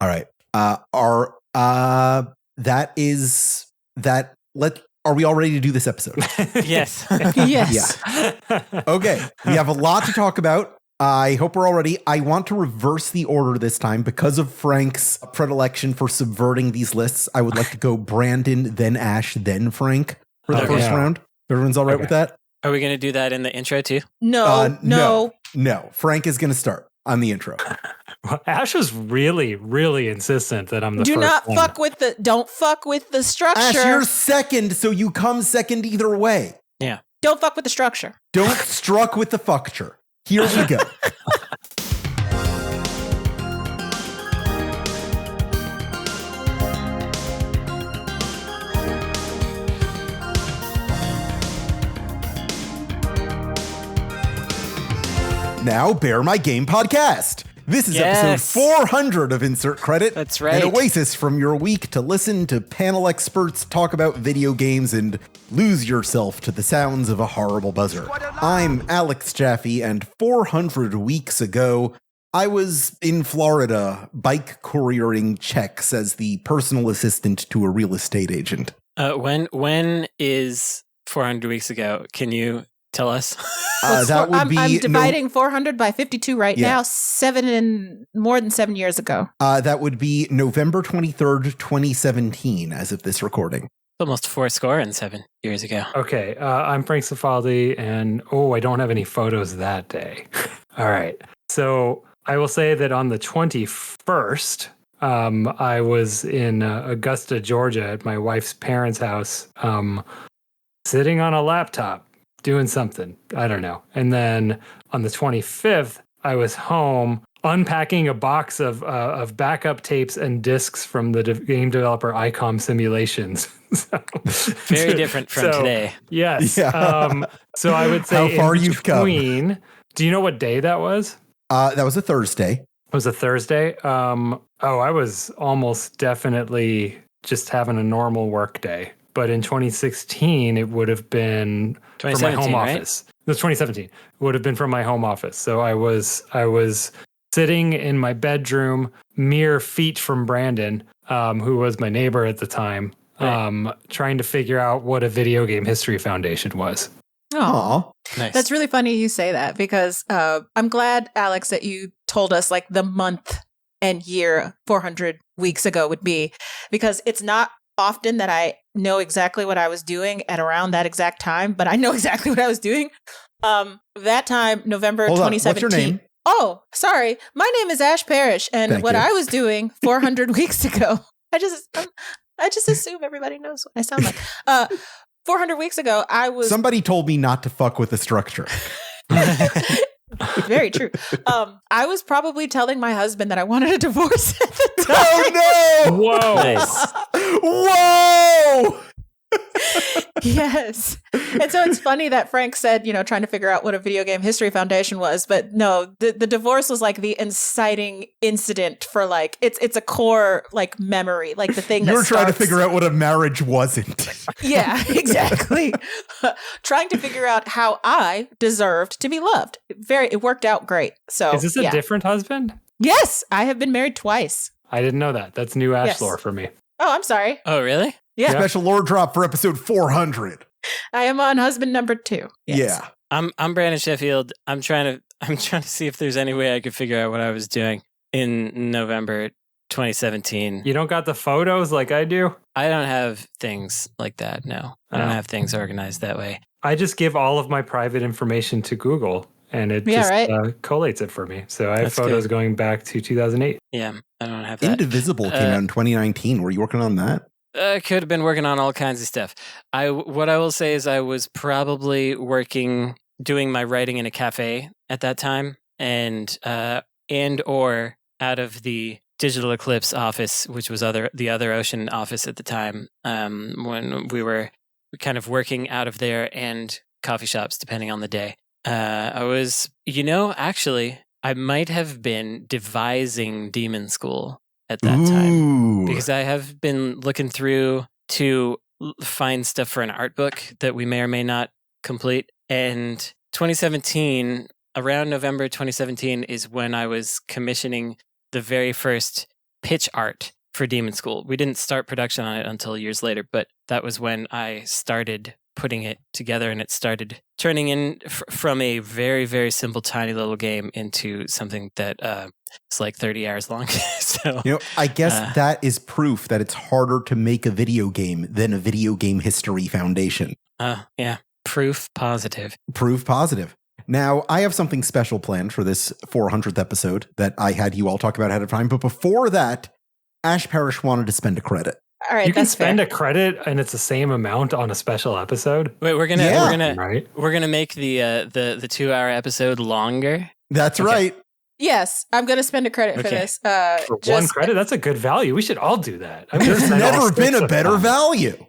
All right. Are we all ready to do this episode? Yes. Yes. Yeah. Okay. We have a lot to talk about. I hope we're all ready. I want to reverse the order this time because of Frank's predilection for subverting these lists. I would like to go Brandon, then Ash, then Frank for the first round. Everyone's all right with that? Are we going to do that in the intro too? No. Frank is going to start on the intro. Well, Ash was really, really insistent that I'm the Do first not one. don't fuck with the structure. Ash, you're second, so you come second either way. Yeah. Don't fuck with the structure. Don't struck with the fucture. Here we go. Now, Bear My Game podcast. This is episode 400 of Insert Credit. That's right. An oasis from your week to listen to panel experts talk about video games and lose yourself to the sounds of a horrible buzzer. I'm Alex Jaffe, and 400 weeks ago, I was in Florida bike couriering checks as the personal assistant to a real estate agent. When is 400 weeks ago? Can you tell us? That would be I'm dividing 400 by 52 right now. More than 7 years ago. That would be November 23rd, 2017, as of this recording. Almost 7 years ago. Okay, I'm Frank Cifaldi, and I don't have any photos that day. All right, so I will say that on the 21st, I was in Augusta, Georgia, at my wife's parents' house, sitting on a laptop, doing something. I don't know. And then on the 25th, I was home unpacking a box of backup tapes and discs from the game developer ICOM Simulations. Very different from today. Yes. Yeah. So I would say how far you've come. Do you know what day that was? That was a Thursday. It was a Thursday. I was almost definitely just having a normal work day. But in 2016, it would have been from my home office. It was 2017. It would have been from my home office. So I was sitting in my bedroom, mere feet from Brandon, who was my neighbor at the time, trying to figure out what a video game history foundation was. Oh, Nice. That's really funny you say that because I'm glad, Alex, that you told us like the month and year 400 weeks ago would be, because it's not often that I know exactly what I was doing at around that exact time, but I know exactly what I was doing. That time, November 2017. What's your name? Oh, sorry. My name is Ash Parrish, and Thank what you. I was doing 400 weeks ago. I just assume everybody knows what I sound like. 400 weeks ago, I was... Somebody told me not to fuck with the structure. Very true. I was probably telling my husband that I wanted a divorce at the time. Oh, no! Whoa. Nice. Whoa! Yes. And so it's funny that Frank said, trying to figure out what a video game history foundation was. But no, the divorce was like the inciting incident for like, it's a core like memory, like the thing that You're trying to starts- figure out what a marriage wasn't. Yeah, exactly. Trying to figure out how I deserved to be loved. It worked out great. So Is this a different husband? Yes, I have been married twice. I didn't know that. That's new Ash Yes. lore for me. Oh, I'm sorry. Oh, really? Yeah. Special lore drop for episode 400. I am on husband number 2. Yes. Yeah. I'm Brandon Sheffield. I'm trying to see if there's any way I could figure out what I was doing in November 2017. You don't got the photos like I do? I don't have things like that. No, I don't have things organized that way. I just give all of my private information to Google, and it collates it for me. So I have That's photos good. going back to 2008. Yeah, I don't have that. Indivisible came out in 2019. Were you working on that? I could have been working on all kinds of stuff. What I will say is I was probably doing my writing in a cafe at that time, and or out of the Digital Eclipse office, which was the other Ocean office at the time, when we were kind of working out of there, and coffee shops, depending on the day. I was, actually, I might have been devising Demon School at that time, because I have been looking through to find stuff for an art book that we may or may not complete. And 2017, around November 2017, is when I was commissioning the very first pitch art for Demon School. We didn't start production on it until years later, but that was when I started putting it together, and it started turning in from a very, very simple, tiny little game into something that is like 30 hours long. So, I guess that is proof that it's harder to make a video game than a video game history foundation. Yeah. Proof positive. Proof positive. Now, I have something special planned for this 400th episode that I had you all talk about ahead of time. But before that, Ash Parrish wanted to spend a credit. All right, you can that's spend fair. a credit and it's the same amount on a special episode. Wait, we're gonna make the 2-hour episode longer. That's right. Yes, I'm going to spend a credit for this. For one credit, that's a good value. We should all do that. There's never been a better value.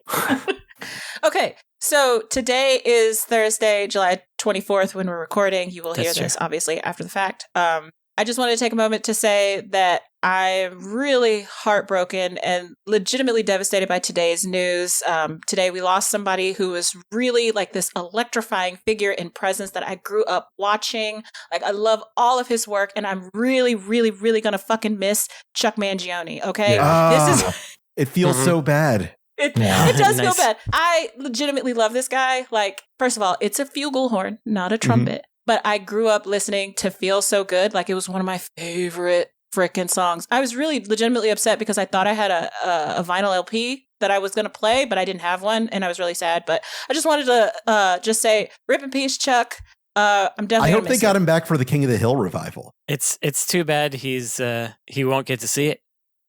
Okay, so today is Thursday, July 24th when we're recording. You will hear this, obviously, after the fact. I just wanted to take a moment to say that I'm really heartbroken and legitimately devastated by today's news. Today, we lost somebody who was really like this electrifying figure and presence that I grew up watching. Like, I love all of his work, and I'm really, really, really going to fucking miss Chuck Mangione, okay? Yeah. It feels so bad. It does feel bad. I legitimately love this guy. Like, first of all, it's a flugelhorn, not a trumpet. But I grew up listening to Feel So Good. Like, it was one of my favorite frickin' songs. I was really legitimately upset because I thought I had a vinyl LP that I was going to play, but I didn't have one. And I was really sad. But I just wanted to just say, rip in peace, Chuck. I'm definitely I hope they got him back for the King of the Hill revival. It's too bad he won't get to see it.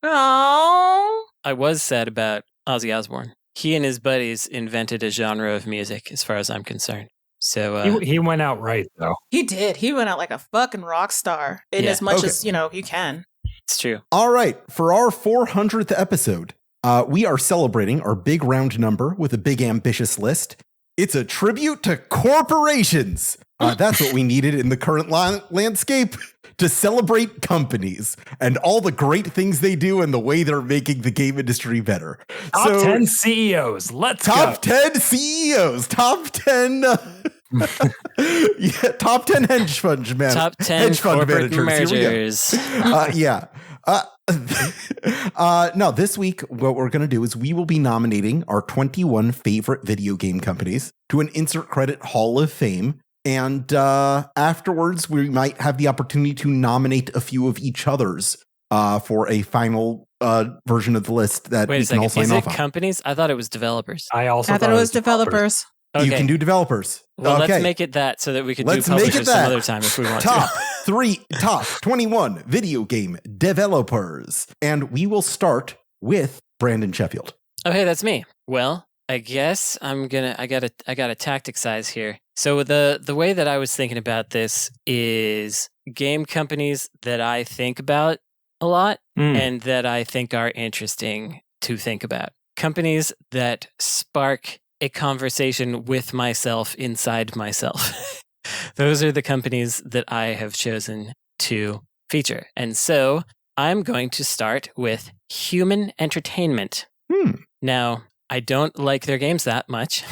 Oh. I was sad about Ozzy Osbourne. He and his buddies invented a genre of music, as far as I'm concerned. So he went out right, though. He did. He went out like a fucking rock star in as much as, you can. It's true. All right. For our 400th episode, we are celebrating our big round number with a big ambitious list. It's a tribute to corporations. That's what we needed in the current landscape, to celebrate companies and all the great things they do and the way they're making the game industry better. Top 10 CEOs. Let's go. Top 10 CEOs. Top 10. Top 10 hedge fund managers. Top 10 hedge fund corporate managers. No, this week, what we're going to do is we will be nominating our 21 favorite video game companies to an Insert Credit Hall of Fame. And afterwards, we might have the opportunity to nominate a few of each other's for a final version of the list that we can all sign off on. Is it companies? I thought it was developers. I thought it was developers. Okay. You can do developers. Well, let's make it that so that we can do publishers some other time if we want to. Top 21 video game developers. And we will start with Brandon Sheffield. Oh, hey, that's me. Well, I guess I got a tactic size here. So the way that I was thinking about this is game companies that I think about a lot and that I think are interesting to think about. Companies that spark a conversation with myself inside myself. Those are the companies that I have chosen to feature. And so I'm going to start with Human Entertainment. Now, I don't like their games that much.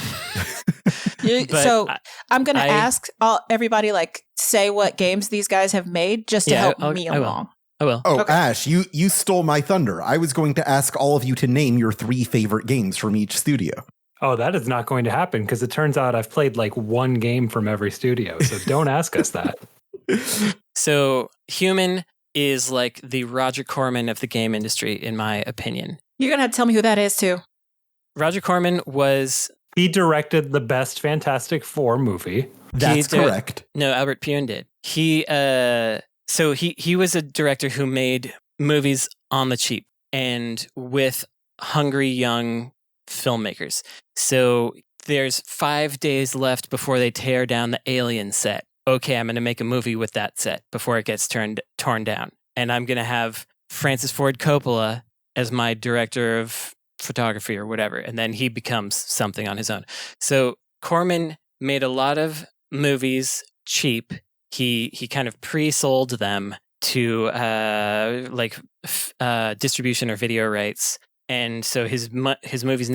So I'm going to ask everybody, like, say what games these guys have made just to help me along. I will. Oh, okay. Ash, you stole my thunder. I was going to ask all of you to name your 3 favorite games from each studio. Oh, that is not going to happen because it turns out I've played like one game from every studio. So don't ask us that. So Human is like the Roger Corman of the game industry, in my opinion. You're going to have to tell me who that is, too. Roger Corman was... He directed the best Fantastic Four movie. That's correct. No, Albert Pune did. He was a director who made movies on the cheap and with hungry young filmmakers. So there's 5 days left before they tear down the Alien set. Okay, I'm going to make a movie with that set before it gets torn down. And I'm going to have Francis Ford Coppola as my director of photography or whatever. And then he becomes something on his own. So Corman made a lot of movies cheap. He kind of pre-sold them to distribution or video rights. And so his movies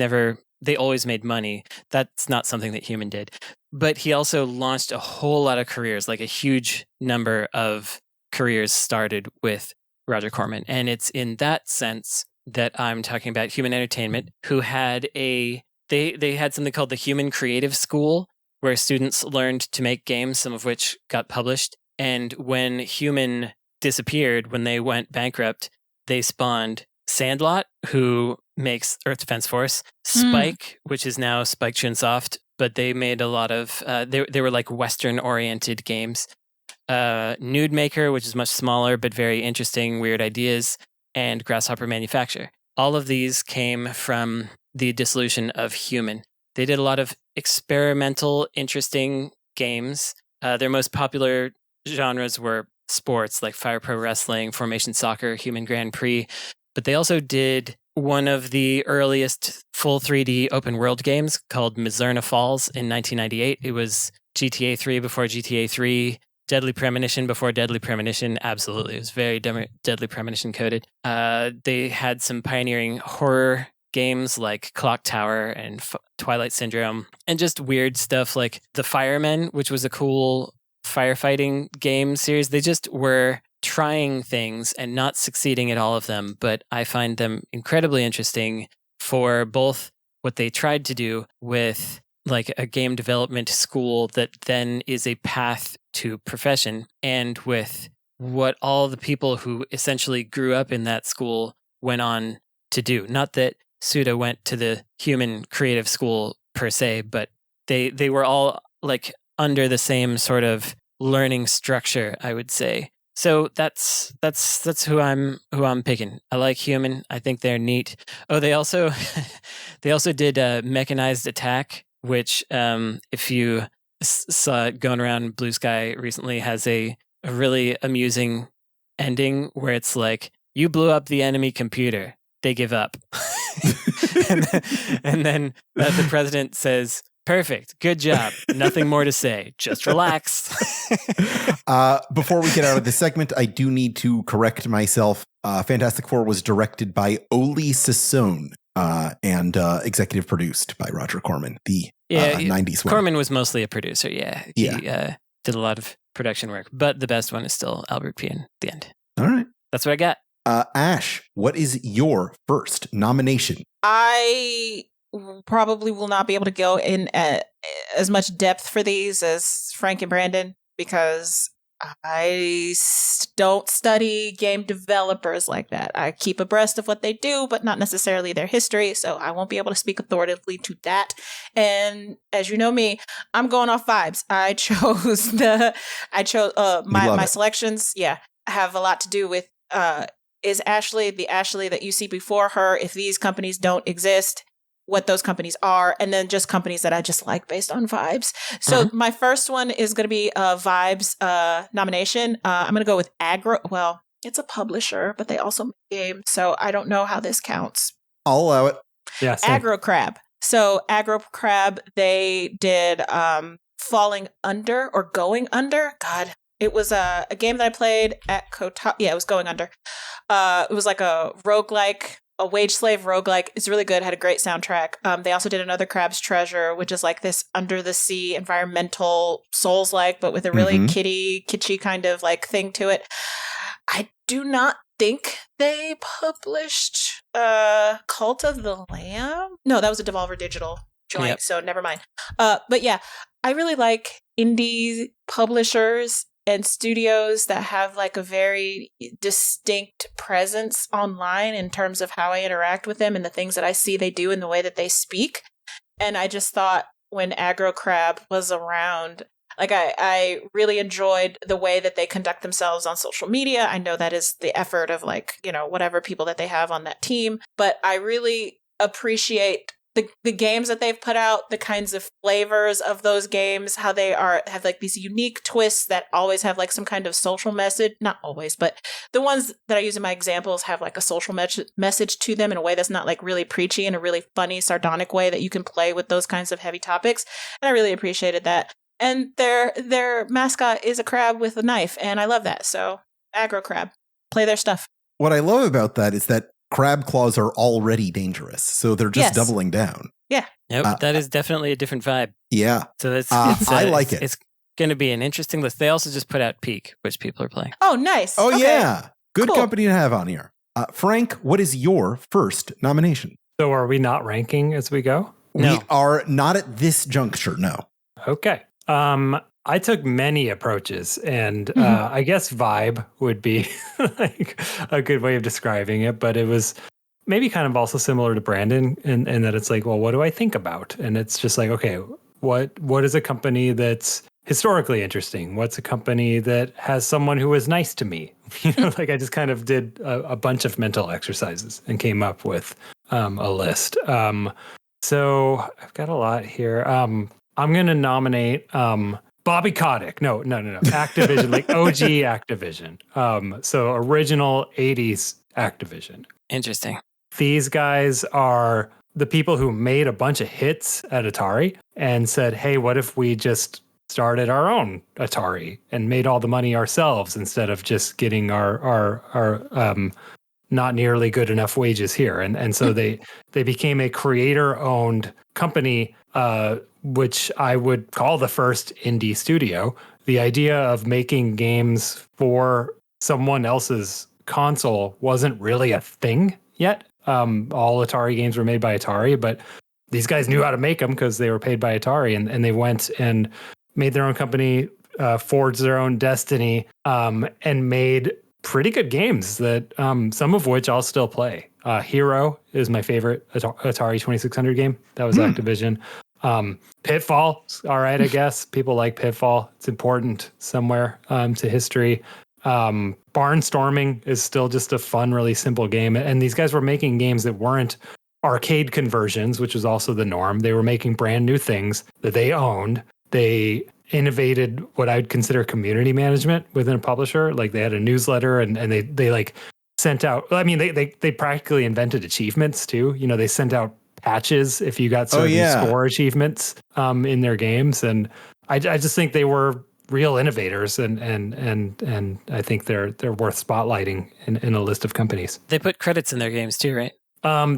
they always made money. That's not something that Human did. But he also launched a whole lot of careers, like a huge number of careers started with Roger Corman. And it's in that sense that I'm talking about Human Entertainment, who had they had something called the Human Creative School, where students learned to make games, some of which got published. And when Human disappeared, when they went bankrupt, they spawned Sandlot, who makes Earth Defense Force, Spike, which is now Spike Chunsoft, but they made a lot of, they were like Western-oriented games. Nude Maker, which is much smaller, but very interesting, weird ideas, and Grasshopper Manufacture. All of these came from the dissolution of Human. They did a lot of experimental, interesting games. Their most popular genres were sports like Fire Pro Wrestling, Formation Soccer, Human Grand Prix. But they also did one of the earliest full 3D open world games called Mizerna Falls in 1998. It was GTA 3 before GTA 3, Deadly Premonition before Deadly Premonition. Absolutely. It was very Deadly Premonition coded. They had some pioneering horror games like Clock Tower and Twilight Syndrome, and just weird stuff like The Firemen, which was a cool firefighting game series. They just were trying things and not succeeding at all of them, but I find them incredibly interesting for both what they tried to do with like a game development school that then is a path to profession, and with what all the people who essentially grew up in that school went on to do. Not that Suda went to the Human Creative School per se, but they were all like under the same sort of learning structure, I would say. So that's who I'm picking. I like Human. I think they're neat. Oh, they also did Mechanized Attack, which if you saw it going around Blue Sky recently, has a really amusing ending where it's like, you blew up the enemy computer, they give up. and then the president says, perfect, good job, nothing more to say, just relax. Before we get out of this segment, I do need to correct myself. Fantastic Four was directed by Oli Sassoon and executive produced by Roger Corman, the 90s one. Corman was mostly a producer, He did a lot of production work, but the best one is still Albert P. in the end. All right. That's what I got. Ash, what is your first nomination? I probably will not be able to go in as much depth for these as Frank and Brandon, because I don't study game developers like that. I keep abreast of what they do, but not necessarily their history, so I won't be able to speak authoritatively to that. And as you know me, I'm going off vibes. I chose my selections, have a lot to do with is Ashley the Ashley that you see before her, if these companies don't exist, what those companies are, and then just companies that I just like based on vibes. So my first one is going to be a vibes nomination. I'm going to go with Well, it's a publisher, but they also make games, so I don't know how this counts. I'll allow it. Yeah, Aggro Crab. So Aggro Crab, they did Falling Under or Going Under. God, it was a game that I played at Kotaku. Yeah, it was Going Under. It was like a roguelike, a wage slave roguelike. It's really good. Had a great soundtrack. They also did another Crab's Treasure, which is like this under the sea environmental Souls-like, but with a really kitschy kind of like thing to it. I do not think they published Cult of the Lamb. No, that was a Devolver Digital joint, so never mind. But yeah, I really like indie publishers and studios that have like a very distinct presence online in terms of how I interact with them and the things that I see they do and the way that they speak. And I just thought when Aggro Crab was around, like I really enjoyed the way that they conduct themselves on social media. I know that is the effort of like, whatever people that they have on that team, but I really appreciate the games that they've put out, the kinds of flavors of those games, how they have like these unique twists that always have like some kind of social message. Not always, but the ones that I use in my examples have like a social message to them in a way that's not like really preachy, in a really funny, sardonic way that you can play with those kinds of heavy topics. And I really appreciated that. And their mascot is a crab with a knife, and I love that. So Aggro Crab, play their stuff. What I love about that is that crab claws are already dangerous, so they're just doubling down. Yeah. Nope, that is definitely a different vibe. Yeah. So that's I like it. It's going to be an interesting list. They also just put out Peak, which people are playing. Oh, nice. Oh, okay. yeah. Good Cool. company to have on here. Frank, what is your first nomination? So are we not ranking as we go? No. We are not at this juncture, no. Okay. I took many approaches, and I guess vibe would be like a good way of describing it, but it was maybe kind of also similar to Brandon in that it's like, well, what do I think about? And it's just like, okay, what is a company that's historically interesting? What's a company that has someone who is nice to me? Like I just kind of did a bunch of mental exercises and came up with a list. So I've got a lot here. I'm going to nominate Bobby Kotick. No. Activision, like OG Activision. So original 80s Activision. Interesting. These guys are the people who made a bunch of hits at Atari and said, hey, what if we just started our own Atari and made all the money ourselves instead of just getting our not nearly good enough wages here. And so they became a creator-owned company, which I would call the first indie studio. The idea of making games for someone else's console wasn't really a thing yet. All Atari games were made by Atari, but these guys knew how to make them because they were paid by Atari, and they went and made their own company, forged their own destiny, and made pretty good games that some of which I'll still play. Hero is my favorite Atari 2600 game. That was Activision. Pitfall, all right, I guess. People like Pitfall. It's important somewhere to history. Barnstorming is still just a fun, really simple game. And these guys were making games that weren't arcade conversions, which was also the norm. They were making brand new things that they owned. They innovated what I would consider community management within a publisher. Like they had a newsletter and they like sent out, I mean, they practically invented achievements too. You know, they sent out patches if you got certain score achievements in their games. And I just think they were real innovators, and I think they're worth spotlighting in a list of companies. They put credits in their games too, right?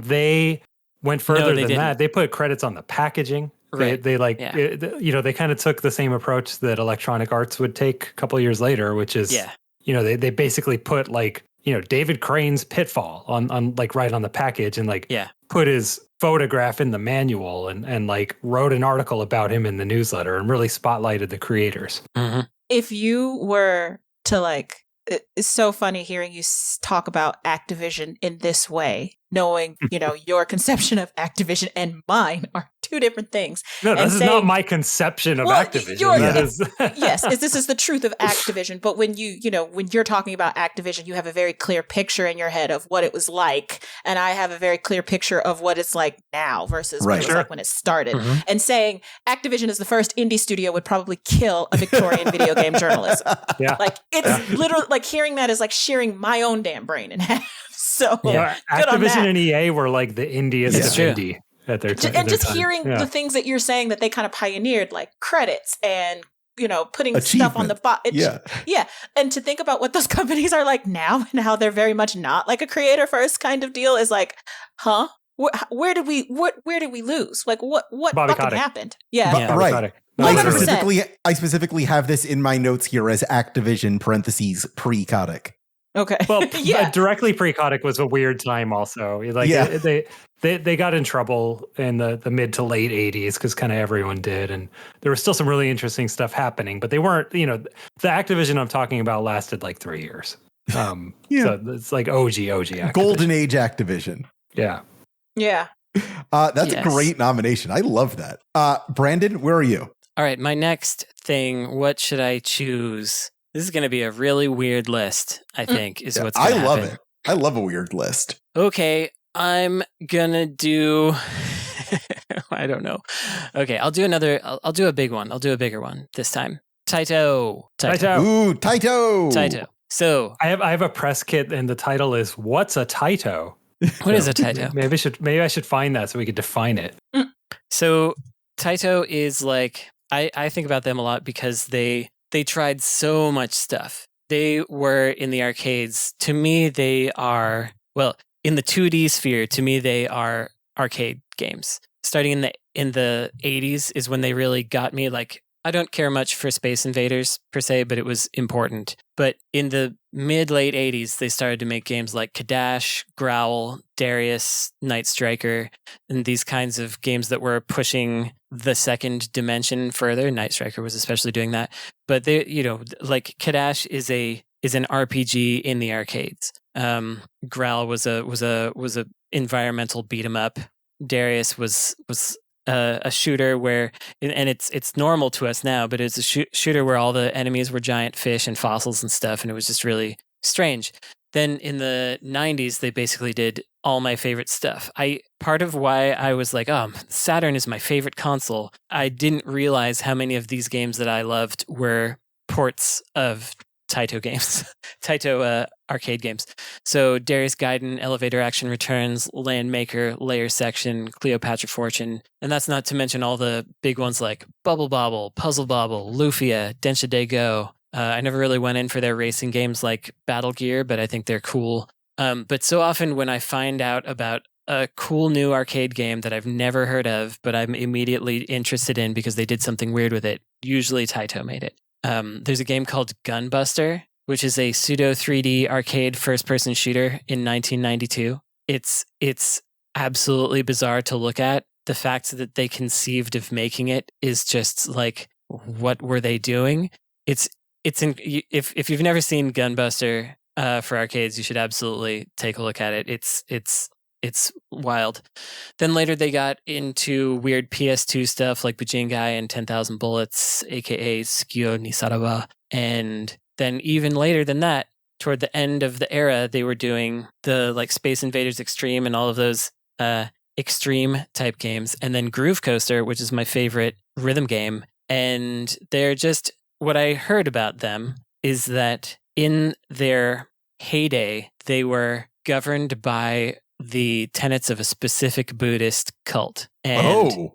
They went further than didn't. that. They put credits on the packaging. Right. They they kind of took the same approach that Electronic Arts would take a couple of years later, which is, they basically put like, David Crane's Pitfall on like right on the package and like put his photograph in the manual and like wrote an article about him in the newsletter and really spotlighted the creators. Mm-hmm. If you were to like, it's so funny hearing you talk about Activision in this way, knowing, your conception of Activision and mine are two different things. No, this is not my conception of Activision. Yes, this is the truth of Activision. But when when you're talking about Activision, you have a very clear picture in your head of what it was like. And I have a very clear picture of what it's like now versus what it was like when it started. Mm-hmm. And saying Activision is the first indie studio would probably kill a Victorian video game journalism. Yeah. Like it's literally like hearing that is like shearing my own damn brain in half. So Activision and EA were like the indiest of indie. At their and just hearing the things that you're saying that they kind of pioneered, like credits and putting stuff on the bottom. And to think about what those companies are like now and how they're very much not like a creator first kind of deal is like, huh? Where did we lose? Like what fucking happened? Right. No, I specifically have this in my notes here as Activision parentheses pre-Kotick. Okay. Well, directly pre-Kotick was a weird time also. Like they got in trouble in the mid to late 80s because kind of everyone did. And there was still some really interesting stuff happening, but they weren't, the Activision I'm talking about lasted like 3 years. So it's like OG Activision. Golden Age Activision. Yeah. Yeah. That's a great nomination. I love that. Brandon, where are you? All right. My next thing, what should I choose? This is going to be a really weird list, I think, is what's going to happen. I love it. I love a weird list. Okay, I'm going to do... I don't know. Okay, I'll do a big one. I'll do a bigger one this time. Taito. Ooh, Taito. So... I have a press kit, and the title is, What's a Taito? What is a Taito? Maybe I should find that so we could define it. So, Taito is like... I think about them a lot because they tried so much stuff. They were in the arcades. To me, they are, in the 2D sphere, to me, they are arcade games. Starting in the 80s is when they really got me. Like, I don't care much for Space Invaders per se, but it was important. But in the mid-late 80s, they started to make games like Kadash, Growl, Darius, Night Striker, and these kinds of games that were pushing the second dimension further. Night Striker was especially doing that. But they, like Kadash is an RPG in the arcades. Growl was a environmental beat 'em up. Darius was a shooter where, and it's normal to us now, but it's a shooter where all the enemies were giant fish and fossils and stuff, and it was just really strange. Then in the 90s, they basically did all my favorite stuff. Part of why I was like, oh, Saturn is my favorite console, I didn't realize how many of these games that I loved were ports of Taito games, Taito arcade games. So Darius Gaiden, Elevator Action Returns, Landmaker, Layer Section, Cleopatra Fortune, and that's not to mention all the big ones like Bubble Bobble, Puzzle Bobble, Lufia, Densha De Go. I never really went in for their racing games like Battle Gear, but I think they're cool. But so often when I find out about a cool new arcade game that I've never heard of, but I'm immediately interested in because they did something weird with it, usually Taito made it. There's a game called Gunbuster, which is a pseudo 3D arcade first-person shooter in 1992. It's absolutely bizarre to look at. The fact that they conceived of making it is just like, what were they doing? If you've never seen Gunbuster for arcades, you should absolutely take a look at it. It's wild. Then later they got into weird PS2 stuff like Bujingai and 10,000 Bullets, aka Tsukio Nisaraba. And then even later than that, toward the end of the era, they were doing the like Space Invaders Extreme and all of those extreme type games. And then Groove Coaster, which is my favorite rhythm game. And they're just, what I heard about them is that in their heyday, they were governed by the tenets of a specific Buddhist cult. And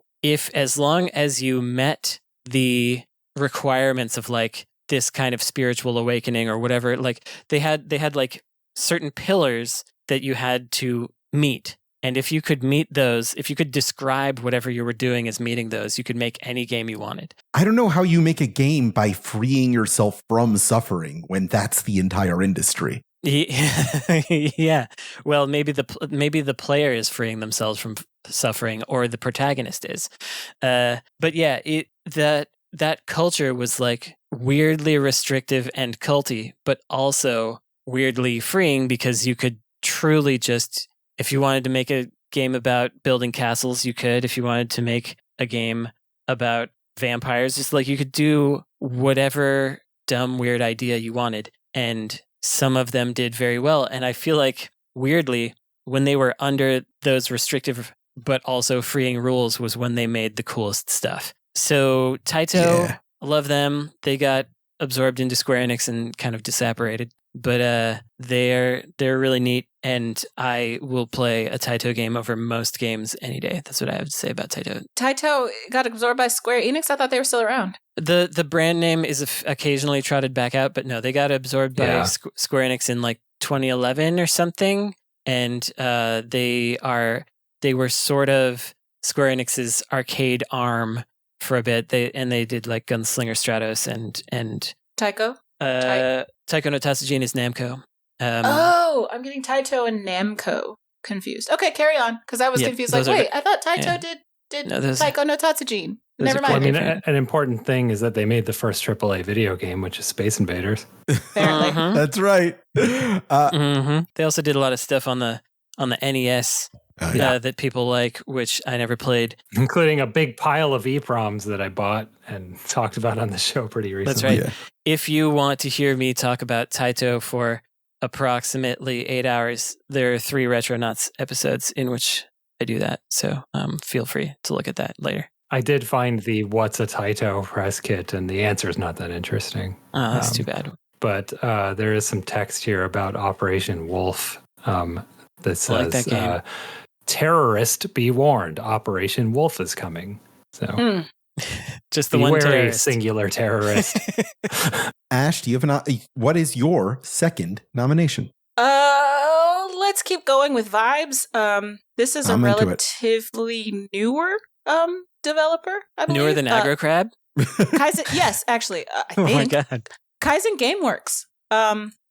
as long as you met the requirements of like this kind of spiritual awakening or whatever, like they had like certain pillars that you had to meet. And if you could meet those, if you could describe whatever you were doing as meeting those, you could make any game you wanted. I don't know how you make a game by freeing yourself from suffering when that's the entire industry. Yeah. Well, maybe the player is freeing themselves from suffering, or the protagonist is. But yeah, that culture was like weirdly restrictive and culty, but also weirdly freeing because you could truly just, if you wanted to make a game about building castles, you could. If you wanted to make a game about vampires, just like you could do whatever dumb, weird idea you wanted. And some of them did very well. And I feel like, weirdly, when they were under those restrictive but also freeing rules was when they made the coolest stuff. So Taito, I love them. They got absorbed into Square Enix and kind of disapparated. But they're really neat, and I will play a Taito game over most games any day. That's what I have to say about Taito. Taito got absorbed by Square Enix? I thought they were still around. The brand name is occasionally trotted back out, but no, they got absorbed by Square Enix in like 2011 or something, and they were sort of Square Enix's arcade arm for a bit. They did like Gunslinger Stratos and Taiko? Taiko no Tatsujin is Namco. I'm getting Taito and Namco confused. Okay, carry on, because I was confused. Like, wait, I thought Taito did Taiko no Tatsujin. Never mind. I mean, an important thing is that they made the first AAA video game, which is Space Invaders. Mm-hmm. That's right. They also did a lot of stuff on the NES that people like, which I never played. Including a big pile of EEPROMs that I bought and talked about on the show pretty recently. That's right. Yeah. If you want to hear me talk about Taito for approximately 8 hours, there are 3 Retronauts episodes in which I do that. So feel free to look at that later. I did find the What's a Taito press kit, and the answer is not that interesting. Oh, that's too bad. But there is some text here about Operation Wolf that says, like that game. Terrorist be warned, Operation Wolf is coming. So just the one terrorist. Singular terrorist. Ash, do you have what is your second nomination? Let's keep going with vibes. This is a relatively newer developer, I believe. Newer than Aggro Crab? Kaizen, yes, actually, I Oh my think god. Kaizen GameWorks.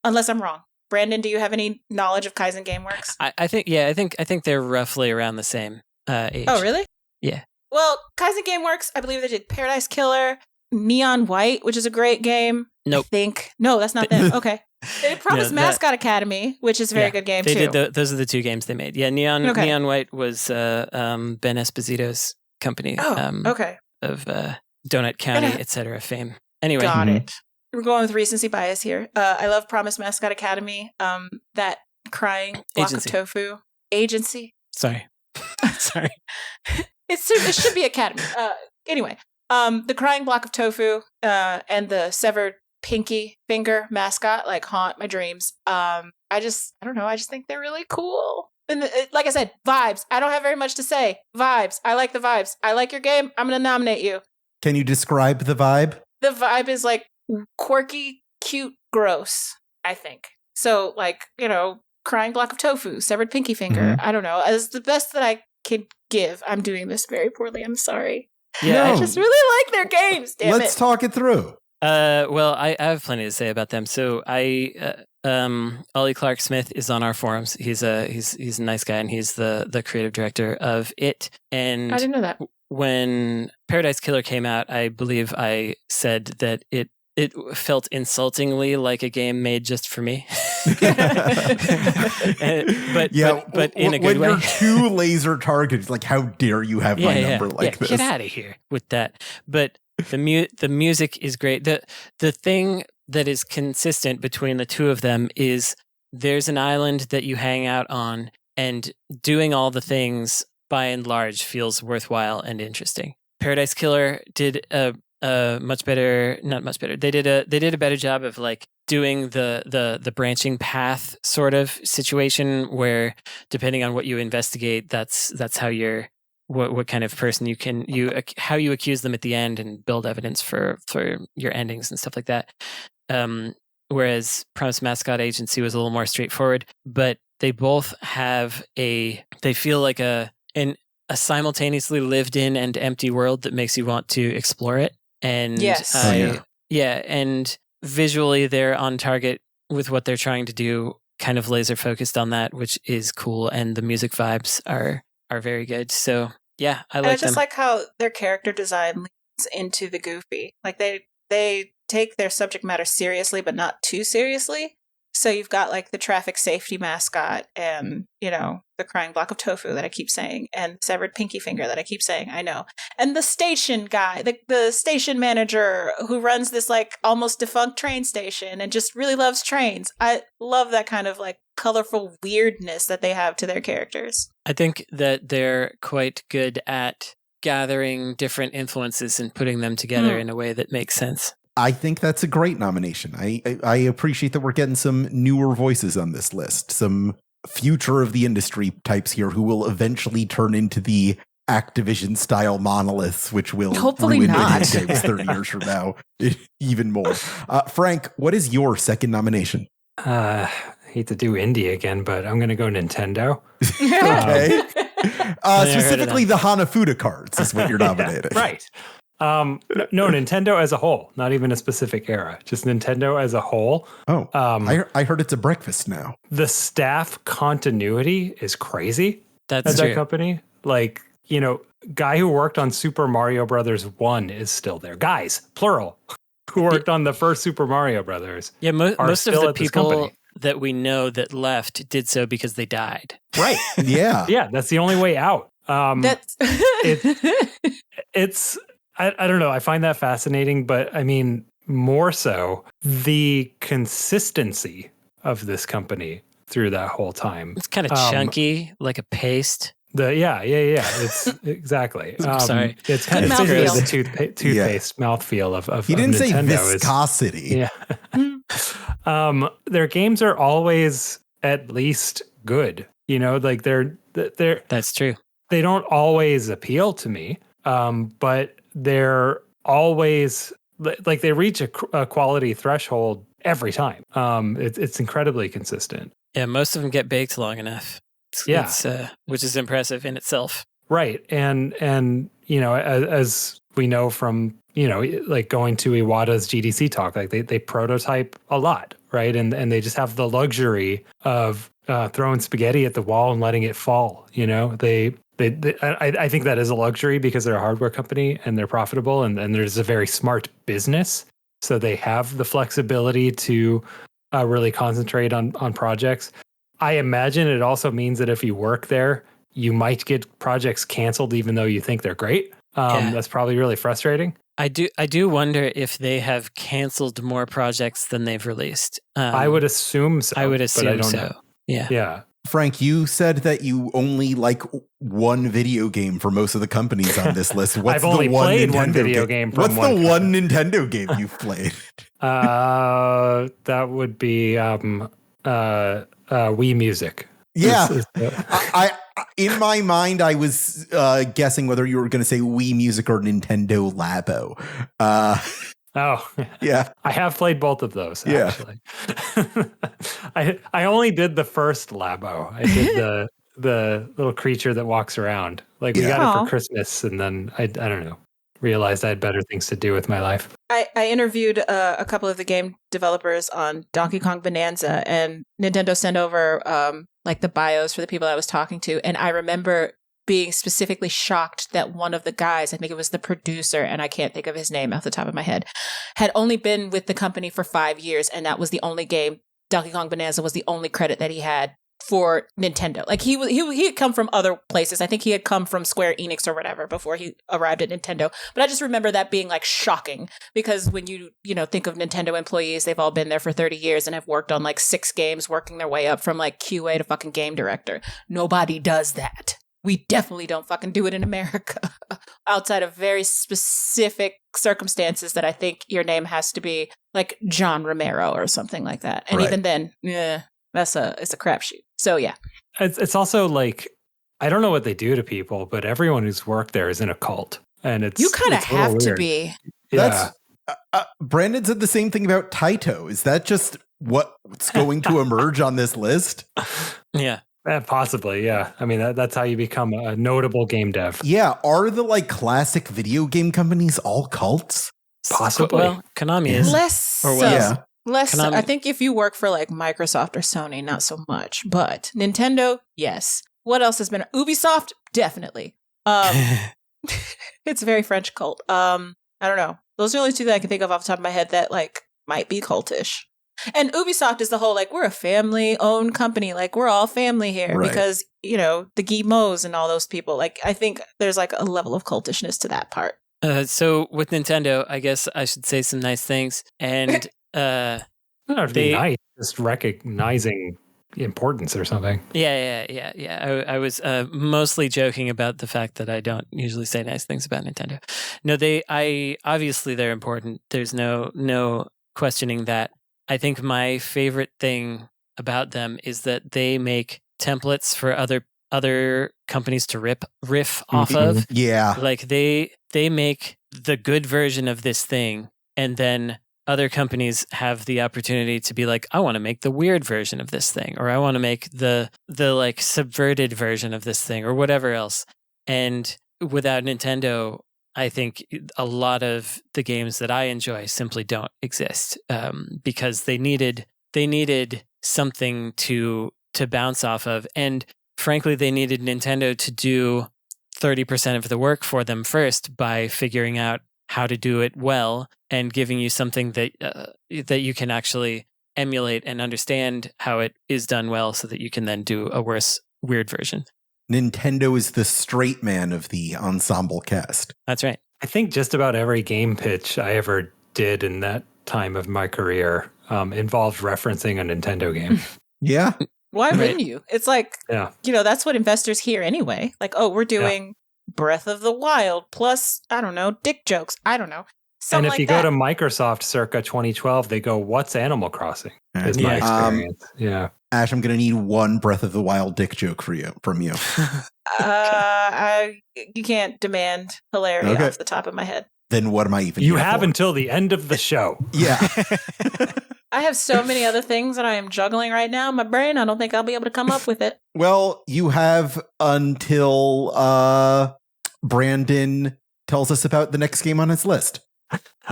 Unless I'm wrong. Brandon, do you have any knowledge of Kaizen GameWorks? I think they're roughly around the same age. Oh, really? Yeah. Well, Kaizen GameWorks, I believe they did Paradise Killer, Neon White, which is a great game. Nope. I think. No, that's not them. Okay. They did Promise No, Mascot Academy, which is a very good game, they too. did those are the two games they made. Yeah, Neon White was Ben Esposito's company okay. of Donut County, etc. fame. Anyway. Got it. We're going with recency bias here. I love Promise Mascot Academy. That crying block Agency. of tofu. Agency. Sorry. Sorry. It should be Academy. Anyway, the crying block of tofu and the severed pinky finger mascot like haunt my dreams. I don't know. I just think they're really cool. And like I said, vibes. I don't have very much to say. Vibes. I like the vibes. I like your game. I'm going to nominate you. Can you describe the vibe? The vibe is like quirky, cute, gross, I think. So like, crying block of tofu, severed pinky finger. I don't know. As the best that I can give. I'm doing this very poorly. I'm sorry. Yeah, I just really like their games. Damn Let's talk it through. Well, I have plenty to say about them. So Ollie Clark Smith is on our forums. He's a nice guy, and he's the creative director of it. And I didn't know that. When Paradise Killer came out, I believe I said that it felt insultingly like a game made just for me. but in a good way. When you're too laser targeted, like, how dare you have my number like this? Get out of here with that. But the music is great. The thing that is consistent between the two of them is there's an island that you hang out on, and doing all the things by and large feels worthwhile and interesting. Paradise Killer did a much better, not much better. They did a better job of like doing the branching path sort of situation where depending on what you investigate, that's how you're what kind of person how you accuse them at the end and build evidence for your endings and stuff like that. Whereas Promise Mascot Agency was a little more straightforward, but they both have they feel like a simultaneously lived in and empty world that makes you want to explore it. And yes. And visually they're on target with what they're trying to do, kind of laser focused on that, which is cool. And the music vibes are very good. So yeah, I like them. I just like how their character design leads into the goofy. Like they take their subject matter seriously, but not too seriously. So you've got like the traffic safety mascot and, the crying block of tofu that I keep saying, and severed pinky finger that I keep saying, I know. And the station guy, the station manager who runs this like almost defunct train station and just really loves trains. I love that kind of like colorful weirdness that they have to their characters. I think that they're quite good at gathering different influences and putting them together in a way that makes sense. I think that's a great nomination. I appreciate that we're getting some newer voices on this list, some future of the industry types here who will eventually turn into the Activision style monoliths, which will hopefully ruin not video games 30 years from now even more. Frank, what is your second nomination? Hate to do indie again, but I'm going to go Nintendo. Okay. Specifically the Hanafuda cards is what you're nominating. Yeah, right. No, Nintendo as a whole, not even a specific era, just Nintendo as a whole. Oh, I heard it's a breakfast now. The staff continuity is crazy. That's at that company. Like, guy who worked on Super Mario Brothers 1 is still there. Guys, plural, who worked on the first Super Mario Brothers. Yeah, most of the people that we know that left did so because they died. Right. Yeah. Yeah, that's the only way out. It's I don't know. I find that fascinating, but I mean, more so the consistency of this company through that whole time. It's kind of chunky, like a paste. Yeah. It's exactly. Sorry. It's kind of the toothpaste mouthfeel of He didn't say Nintendo viscosity. Yeah. Their games are always at least good. Like they're. That's true. They don't always appeal to me, but they're always like they reach a quality threshold every time. It's incredibly consistent. Yeah, most of them get baked long enough. It's which is impressive in itself. Right, and as we know from, like going to Iwata's GDC talk, like they prototype a lot, right? And they just have the luxury of throwing spaghetti at the wall and letting it fall. I think that is a luxury because they're a hardware company and they're profitable and there's a very smart business. So they have the flexibility to really concentrate on projects. I imagine it also means that if you work there, you might get projects canceled even though you think they're great. That's probably really frustrating. I do wonder if they have canceled more projects than they've released. I would assume so. I would assume but I don't so. know. Yeah. Frank, you said that you only like one video game for most of the companies on this list. What's I've only the one played Nintendo one video game from What's one the one Nintendo game you've played? That would be Wii Music. Yeah. I in my mind, I was guessing whether you were going to say Wii Music or Nintendo Labo. Oh, yeah. I have played both of those, actually. I only did the first Labo. I did the little creature that walks around. Like, we got it for Christmas, and then I don't know, realized I had better things to do with my life. I interviewed a couple of the game developers on Donkey Kong Bonanza, and Nintendo sent over like the bios for the people I was talking to, and I remember being specifically shocked that one of the guys, I think it was the producer, and I can't think of his name off the top of my head, had only been with the company for 5 years, and that was the only game. Donkey Kong Bonanza was the only credit that he had for Nintendo. Like he had come from other places. I think he had come from Square Enix or whatever before he arrived at Nintendo. But I just remember that being like shocking because when you think of Nintendo employees, they've all been there for 30 years and have worked on like 6 games, working their way up from like QA to fucking game director. Nobody does that. We definitely don't fucking do it in America outside of very specific circumstances that I think your name has to be like John Romero or something like that. And even then, it's a crapshoot. So yeah. It's also like, I don't know what they do to people, but everyone who's worked there is in a cult. And you kind of have to be. Yeah. Brandon said the same thing about Taito. Is that just what's going to emerge on this list? Yeah. Possibly, yeah. I mean, that's how you become a notable game dev. Yeah. Are the like classic video game companies all cults? Possibly. Well, Konami is. Less or so. Yeah. Less so. Konami. I think if you work for like Microsoft or Sony, not so much. But Nintendo, yes. What else has been? Ubisoft, definitely. It's a very French cult. I don't know. Those are the only 2 that I can think of off the top of my head that like might be cultish. And Ubisoft is the whole, like, we're a family-owned company. Like, we're all family here because, the Guillemots and all those people. Like, I think there's, like, a level of cultishness to that part. So with Nintendo, I guess I should say some nice things. And Not to be nice, just recognizing importance or something. Yeah. I was mostly joking about the fact that I don't usually say nice things about Nintendo. No, obviously they're important. There's no questioning that. I think my favorite thing about them is that they make templates for other companies to riff off of. Yeah. Like they make the good version of this thing, and then other companies have the opportunity to be like, I want to make the weird version of this thing, or I want to make the like subverted version of this thing, or whatever else. And without Nintendo, I think a lot of the games that I enjoy simply don't exist because they needed something to bounce off of. And frankly, they needed Nintendo to do 30% of the work for them first by figuring out how to do it well and giving you something that you can actually emulate and understand how it is done well so that you can then do a worse, weird version. Nintendo is the straight man of the ensemble cast. That's right. I think just about every game pitch I ever did in that time of my career involved referencing a Nintendo game. Yeah. Why wouldn't you? It's like, that's what investors hear anyway. Like, oh, we're doing Breath of the Wild plus, I don't know, dick jokes. I don't know. And if you go to Microsoft circa 2012, they go, what's Animal Crossing? Is my experience. Ash, I'm going to need one Breath of the Wild dick joke from you. You can't demand hilarity off the top of my head. Then what am I even You have until the end of the show. Yeah. I have so many other things that I am juggling right now in my brain. I don't think I'll be able to come up with it. Well, you have until Brandon tells us about the next game on his list.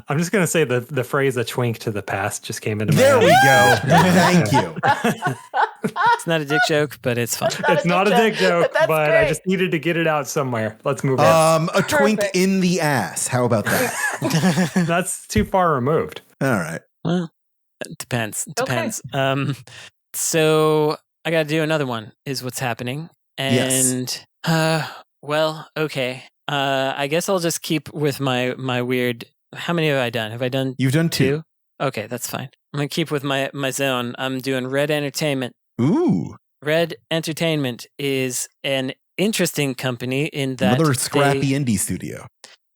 I'm just going to say the phrase "a twink to the past" just came into my There head. we go. Thank you. It's not a dick joke, but it's fun. It's not a dick joke, That's but great. I just needed to get it out somewhere. Let's move on. A twink Perfect. in the ass. How about that? That's too far removed. All right. Well, it depends. It depends. So I got to do another one. Is what's happening, and well, okay. I guess I'll just keep with my weird. How many have I done? Have I done? You've done 2. Okay, that's fine. I'm gonna keep with my zone. I'm doing Red Entertainment. Ooh. Red Entertainment is an interesting company in that Another scrappy indie studio.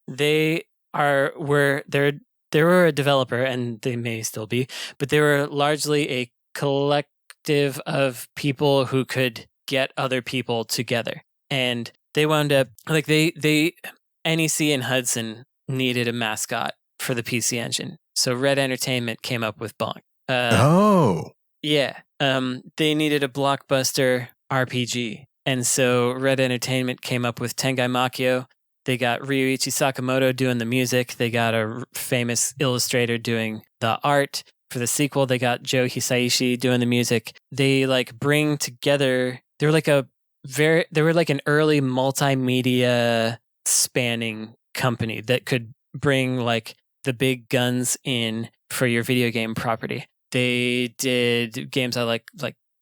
they were a developer, and they may still be, but they were largely a collective of people who could get other people together, and they wound up like they NEC and Hudson needed a mascot for the PC Engine, so Red Entertainment came up with Bonk. Yeah. They needed a blockbuster RPG. And so Red Entertainment came up with Tengai Makio. They got Ryuichi Sakamoto doing the music. They got a famous illustrator doing the art. For the sequel, they got Joe Hisaishi doing the music. They bring together, they were like an early multimedia spanning company that could bring the big guns in for your video game property. They did games I like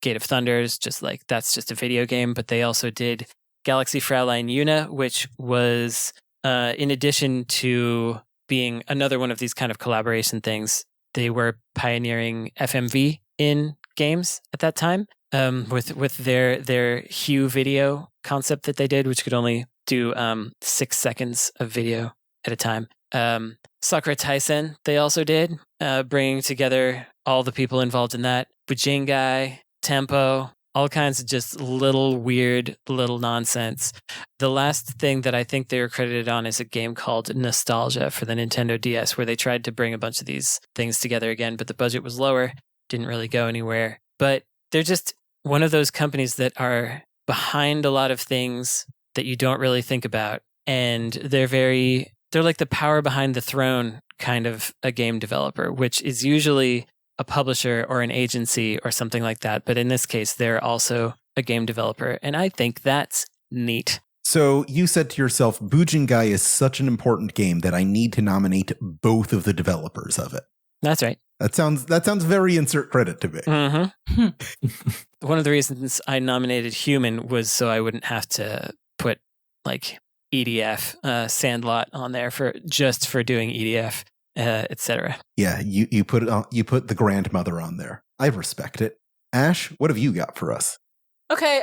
Gate of Thunders, that's just a video game, but they also did Galaxy Fraulein Yuna, which was, in addition to being another one of these kind of collaboration things, they were pioneering FMV in games at that time, with their Hue video concept that they did, which could only do 6 seconds of video at a time. Sakura Taisen, they also did, bringing together all the people involved in that. Bujingai, Tempo, all kinds of just little weird, little nonsense. The last thing that I think they were credited on is a game called Nostalgia for the Nintendo DS, where they tried to bring a bunch of these things together again, but the budget was lower, didn't really go anywhere. But they're just one of those companies that are behind a lot of things that you don't really think about. And they're like the power behind the throne kind of a game developer, which is usually a publisher or an agency or something like that. But in this case, they're also a game developer. And I think that's neat. So you said to yourself, Bujingai is such an important game that I need to nominate both of the developers of it. That's right. That sounds very insert credit to me. Mm-hmm. One of the reasons I nominated Human was so I wouldn't have to put EDF, Sandlot on there for doing EDF, etc. Yeah, you put it on. You put the grandmother on there. I respect it. Ash, what have you got for us? Okay,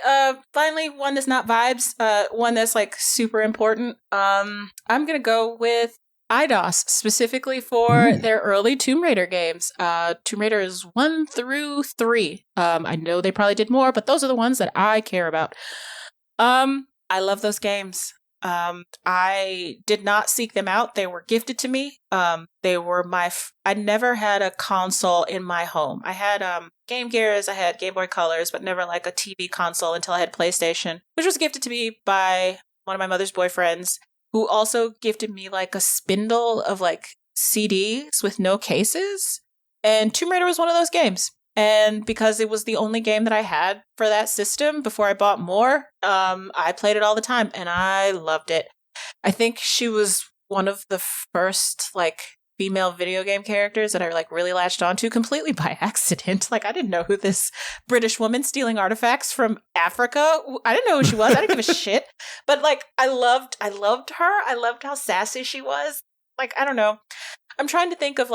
finally one that's not vibes, one that's super important. I'm gonna go with IDOS, specifically for their early Tomb Raider games. Tomb Raider is 1 through 3. I know they probably did more, but those are the ones that I care about. I love those games. I did not seek them out. They were gifted to me. They were I never had a console in my home. I had Game Gears, I had Game Boy Colors, but never a TV console until I had PlayStation, which was gifted to me by one of my mother's boyfriends, who also gifted me a spindle of CDs with no cases. And Tomb Raider was one of those games. And because it was the only game that I had for that system before I bought more, I played it all the time and I loved it. I think she was one of the first female video game characters that I really latched onto completely by accident. I didn't know who this British woman stealing artifacts from Africa. I didn't know who she was. I didn't give a shit. But I loved her. I loved how sassy she was. I don't know. I'm trying to think of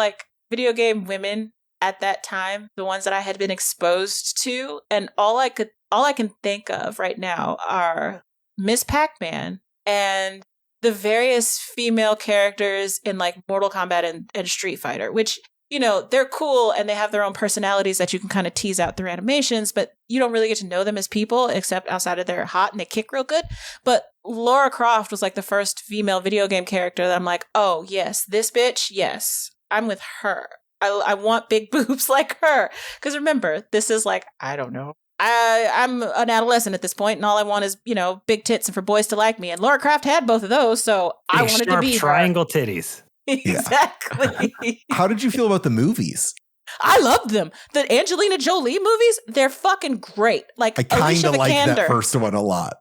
video game women at that time, the ones that I had been exposed to, and all I can think of right now are Miss Pac-Man and the various female characters in Mortal Kombat and Street Fighter, which, they're cool and they have their own personalities that you can kind of tease out through animations, but you don't really get to know them as people except outside of they're hot and they kick real good. But Lara Croft was the first female video game character that I'm oh yes, this bitch, yes, I'm with her. I want big boobs like her. Because remember, this is I don't know, I'm an adolescent at this point, and all I want is, big tits and for boys to like me. And Laura Croft had both of those, so I wanted to be triangle titties. Exactly. How did you feel about the movies? I loved them. The Angelina Jolie movies, they're fucking great. Like, I kind Alicia of like Vikander. that first one a lot.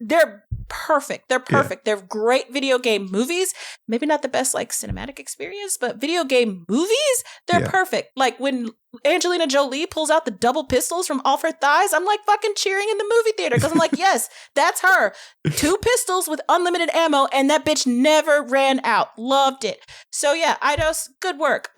They're perfect. They're perfect. They're great video game movies. Maybe not the best like cinematic experience, but video game movies, they're perfect. Like when Angelina Jolie pulls out the double pistols from off her thighs, I'm like fucking cheering in the movie theater because I'm like, yes, that's her. 2 pistols with unlimited ammo, and that bitch never ran out. Loved it. So yeah, Eidos, good work.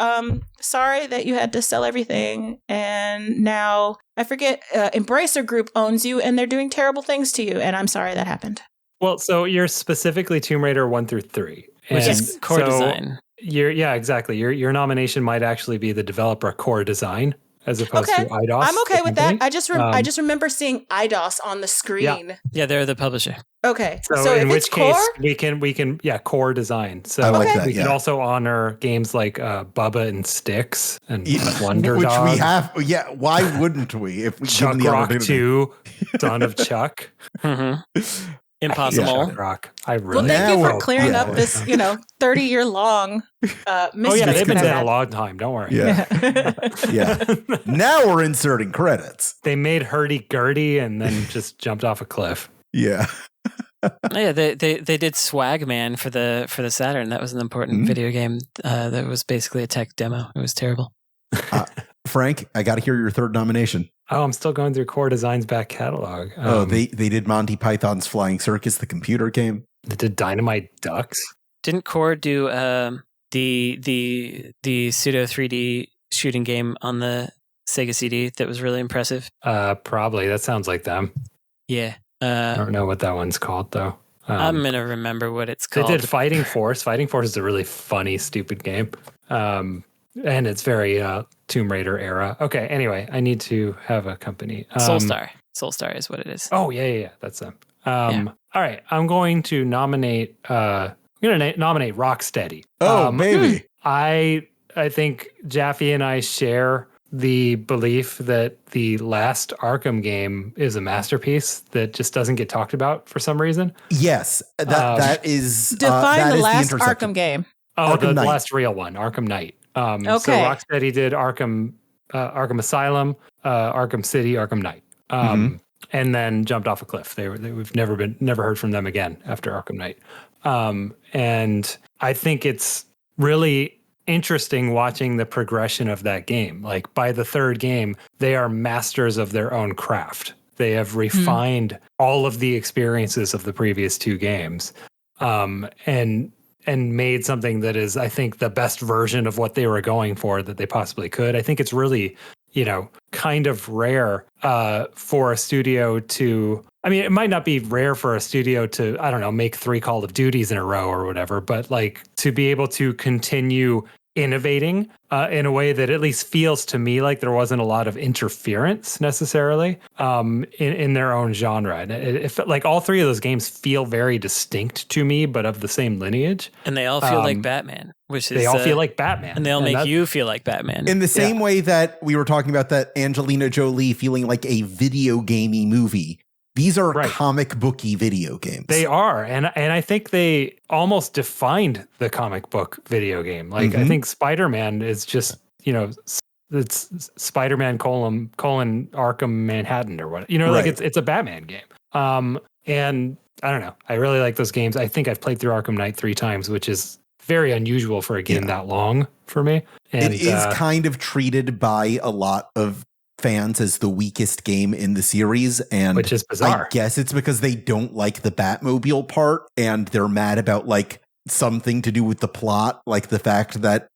Sorry that you had to sell everything, and now I forget. Embracer Group owns you, and they're doing terrible things to you, and I'm sorry that happened. Well, so you're specifically Tomb Raider 1 through 3. Which is core design. Exactly. Your nomination might actually be the developer core design as opposed to Eidos. I'm okay with that. I just remember seeing Eidos on the screen. Yeah, they're the publisher. Okay. So in if which it's case core? we can core design. So I like that, we can also honor games like Bubba and Sticks and Wonder Which Dog. we have. Yeah, why wouldn't we? If we Chuck given the Rock opportunity? 2, Son of Chuck. Mm-hmm. Impossible. Chuck Rock. I really Well, thank you for clearing up this, 30-year long mystery. They've been dead a long time. Don't worry. Yeah. Now we're inserting credits. They made hurdy-gurdy and then just jumped off a cliff. Yeah. Yeah, they did Swag Man for the Saturn. That was an important video game that was basically a tech demo. It was terrible. Frank, I got to hear your third nomination. Oh, I'm still going through Core Design's back catalog. They did Monty Python's Flying Circus, the computer game. They did Dynamite Ducks. Didn't Core do the pseudo 3D shooting game on the Sega CD that was really impressive? Probably. That sounds like them. Yeah. I don't know what that one's called though. I'm gonna remember what it's called. They did Fighting Force. Fighting Force is a really funny, stupid game. And it's very Tomb Raider era. Okay, anyway, I need to have a company. Soulstar. Soulstar is what it is. Oh, yeah. That's them. All right, I'm going to nominate nominate Rocksteady. Oh, maybe. I think Jaffe and I share the belief that the last Arkham game is a masterpiece that just doesn't get talked about for some reason. Yes, that is... Define the last Arkham game. Oh, Arkham the Knight. last real one, Arkham Knight. Okay. So Rocksteady did Arkham Asylum, Arkham City, Arkham Knight, and then jumped off a cliff. We've never heard from them again after Arkham Knight. And I think it's really interesting watching the progression of that game. Like by the third game, they are masters of their own craft. They have refined all of the experiences of the previous 2 games, and made something that is, I think, the best version of what they were going for that they possibly could. I think it's really, kind of rare for a studio to, I mean, it might not be rare for a studio to, I don't know, make 3 Call of Duties in a row or whatever, but like to be able to continue innovating in a way that at least feels to me like there wasn't a lot of interference necessarily in their own genre. And it like all 3 of those games feel very distinct to me, but of the same lineage. And they all feel like Batman, which is... They all feel like Batman. And they all make you feel like Batman. In the same way that we were talking about that Angelina Jolie feeling like a video gamey movie. These are comic booky video games. They are. And I think they almost defined the comic book video game. Like, I think Spider-Man is just, it's Spider-Man : Arkham Manhattan or what. Like it's a Batman game. And I don't know. I really like those games. I think I've played through Arkham Knight 3 times, which is very unusual for a game that long for me. And, it is kind of treated by a lot of fans as the weakest game in the series, and which is bizarre. I guess it's because they don't like the Batmobile part and they're mad about like something to do with the plot, like the fact that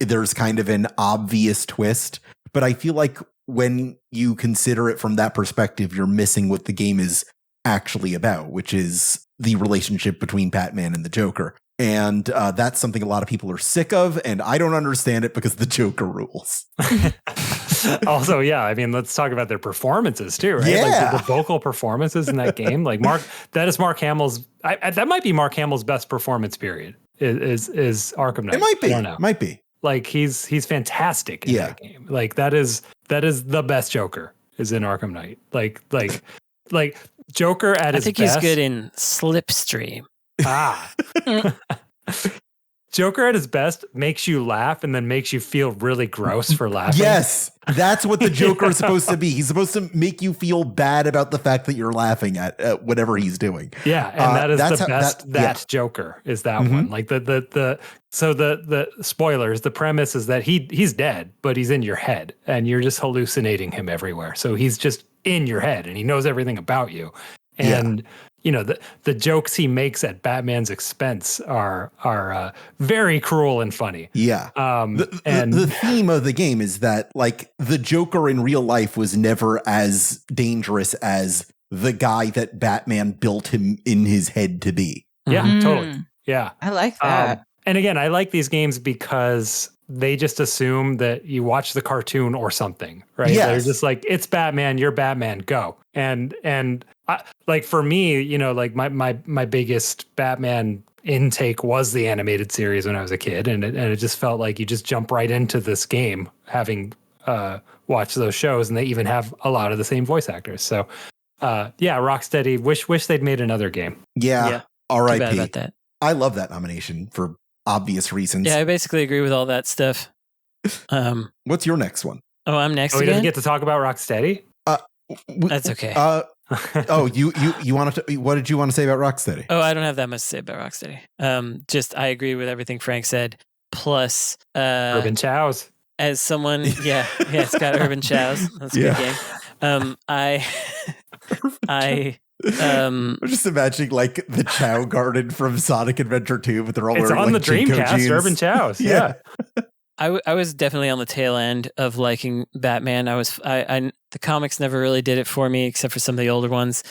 there's kind of an obvious twist. But I feel like when you consider it from that perspective, you're missing what the game is actually about, which is the relationship between Batman and the Joker. And that's something a lot of people are sick of, and I don't understand it because the Joker rules. Also, I mean, let's talk about their performances too, right? Yeah. Like the vocal performances in that game. Like that is Mark Hamill's. That might be Mark Hamill's best performance period. Is Arkham Knight? It might be. I don't know. Might be. Like he's fantastic in that game. Like that is the best Joker is in Arkham Knight. Like Joker at I his think best. he's good in Slipstream. Ah. Joker at his best makes you laugh and then makes you feel really gross for laughing. Yes, that's what the Joker is supposed to be. He's supposed to make you feel bad about the fact that you're laughing at whatever he's doing. Yeah, and that is that's the how- best. That Joker is that one. Like the spoilers. The premise is that he's dead, but he's in your head, and you're just hallucinating him everywhere. So he's just in your head, and he knows everything about you. And you know the jokes he makes at Batman's expense are very cruel and funny. Yeah. And the theme of the game is that like the Joker in real life was never as dangerous as the guy that Batman built him in his head to be. yeah, totally. Yeah. I like that. And again, I like these games because they just assume that you watch the cartoon or something, right? Yes. They're just like, it's Batman, you're Batman, go. And I, like for me, you know, like my biggest Batman intake was the animated series when I was a kid, and it just felt like you just jump right into this game having watched those shows, and they even have a lot of the same voice actors. So yeah, Rocksteady, wish they'd made another game. Yeah. Too bad R.I.P. about that. I love that nomination for obvious reasons. Yeah, I basically agree with all that stuff. What's your next one? Oh, I'm next Oh, he doesn't again? get to talk about Rocksteady? That's okay. You wanted to, what did you want to say about Rocksteady? Oh, I don't have that much to say about Rocksteady. Just I agree with everything Frank said. Plus, Urban Chows. as someone, yeah, it's got Urban Chows. That's a good game. I'm just imagining like the Chow Garden from Sonic Adventure 2, but they're all It's wearing on like the Jinko Dreamcast, jeans. Urban Chows. Yeah. I was definitely on the tail end of liking Batman. The comics never really did it for me, except for some of the older ones.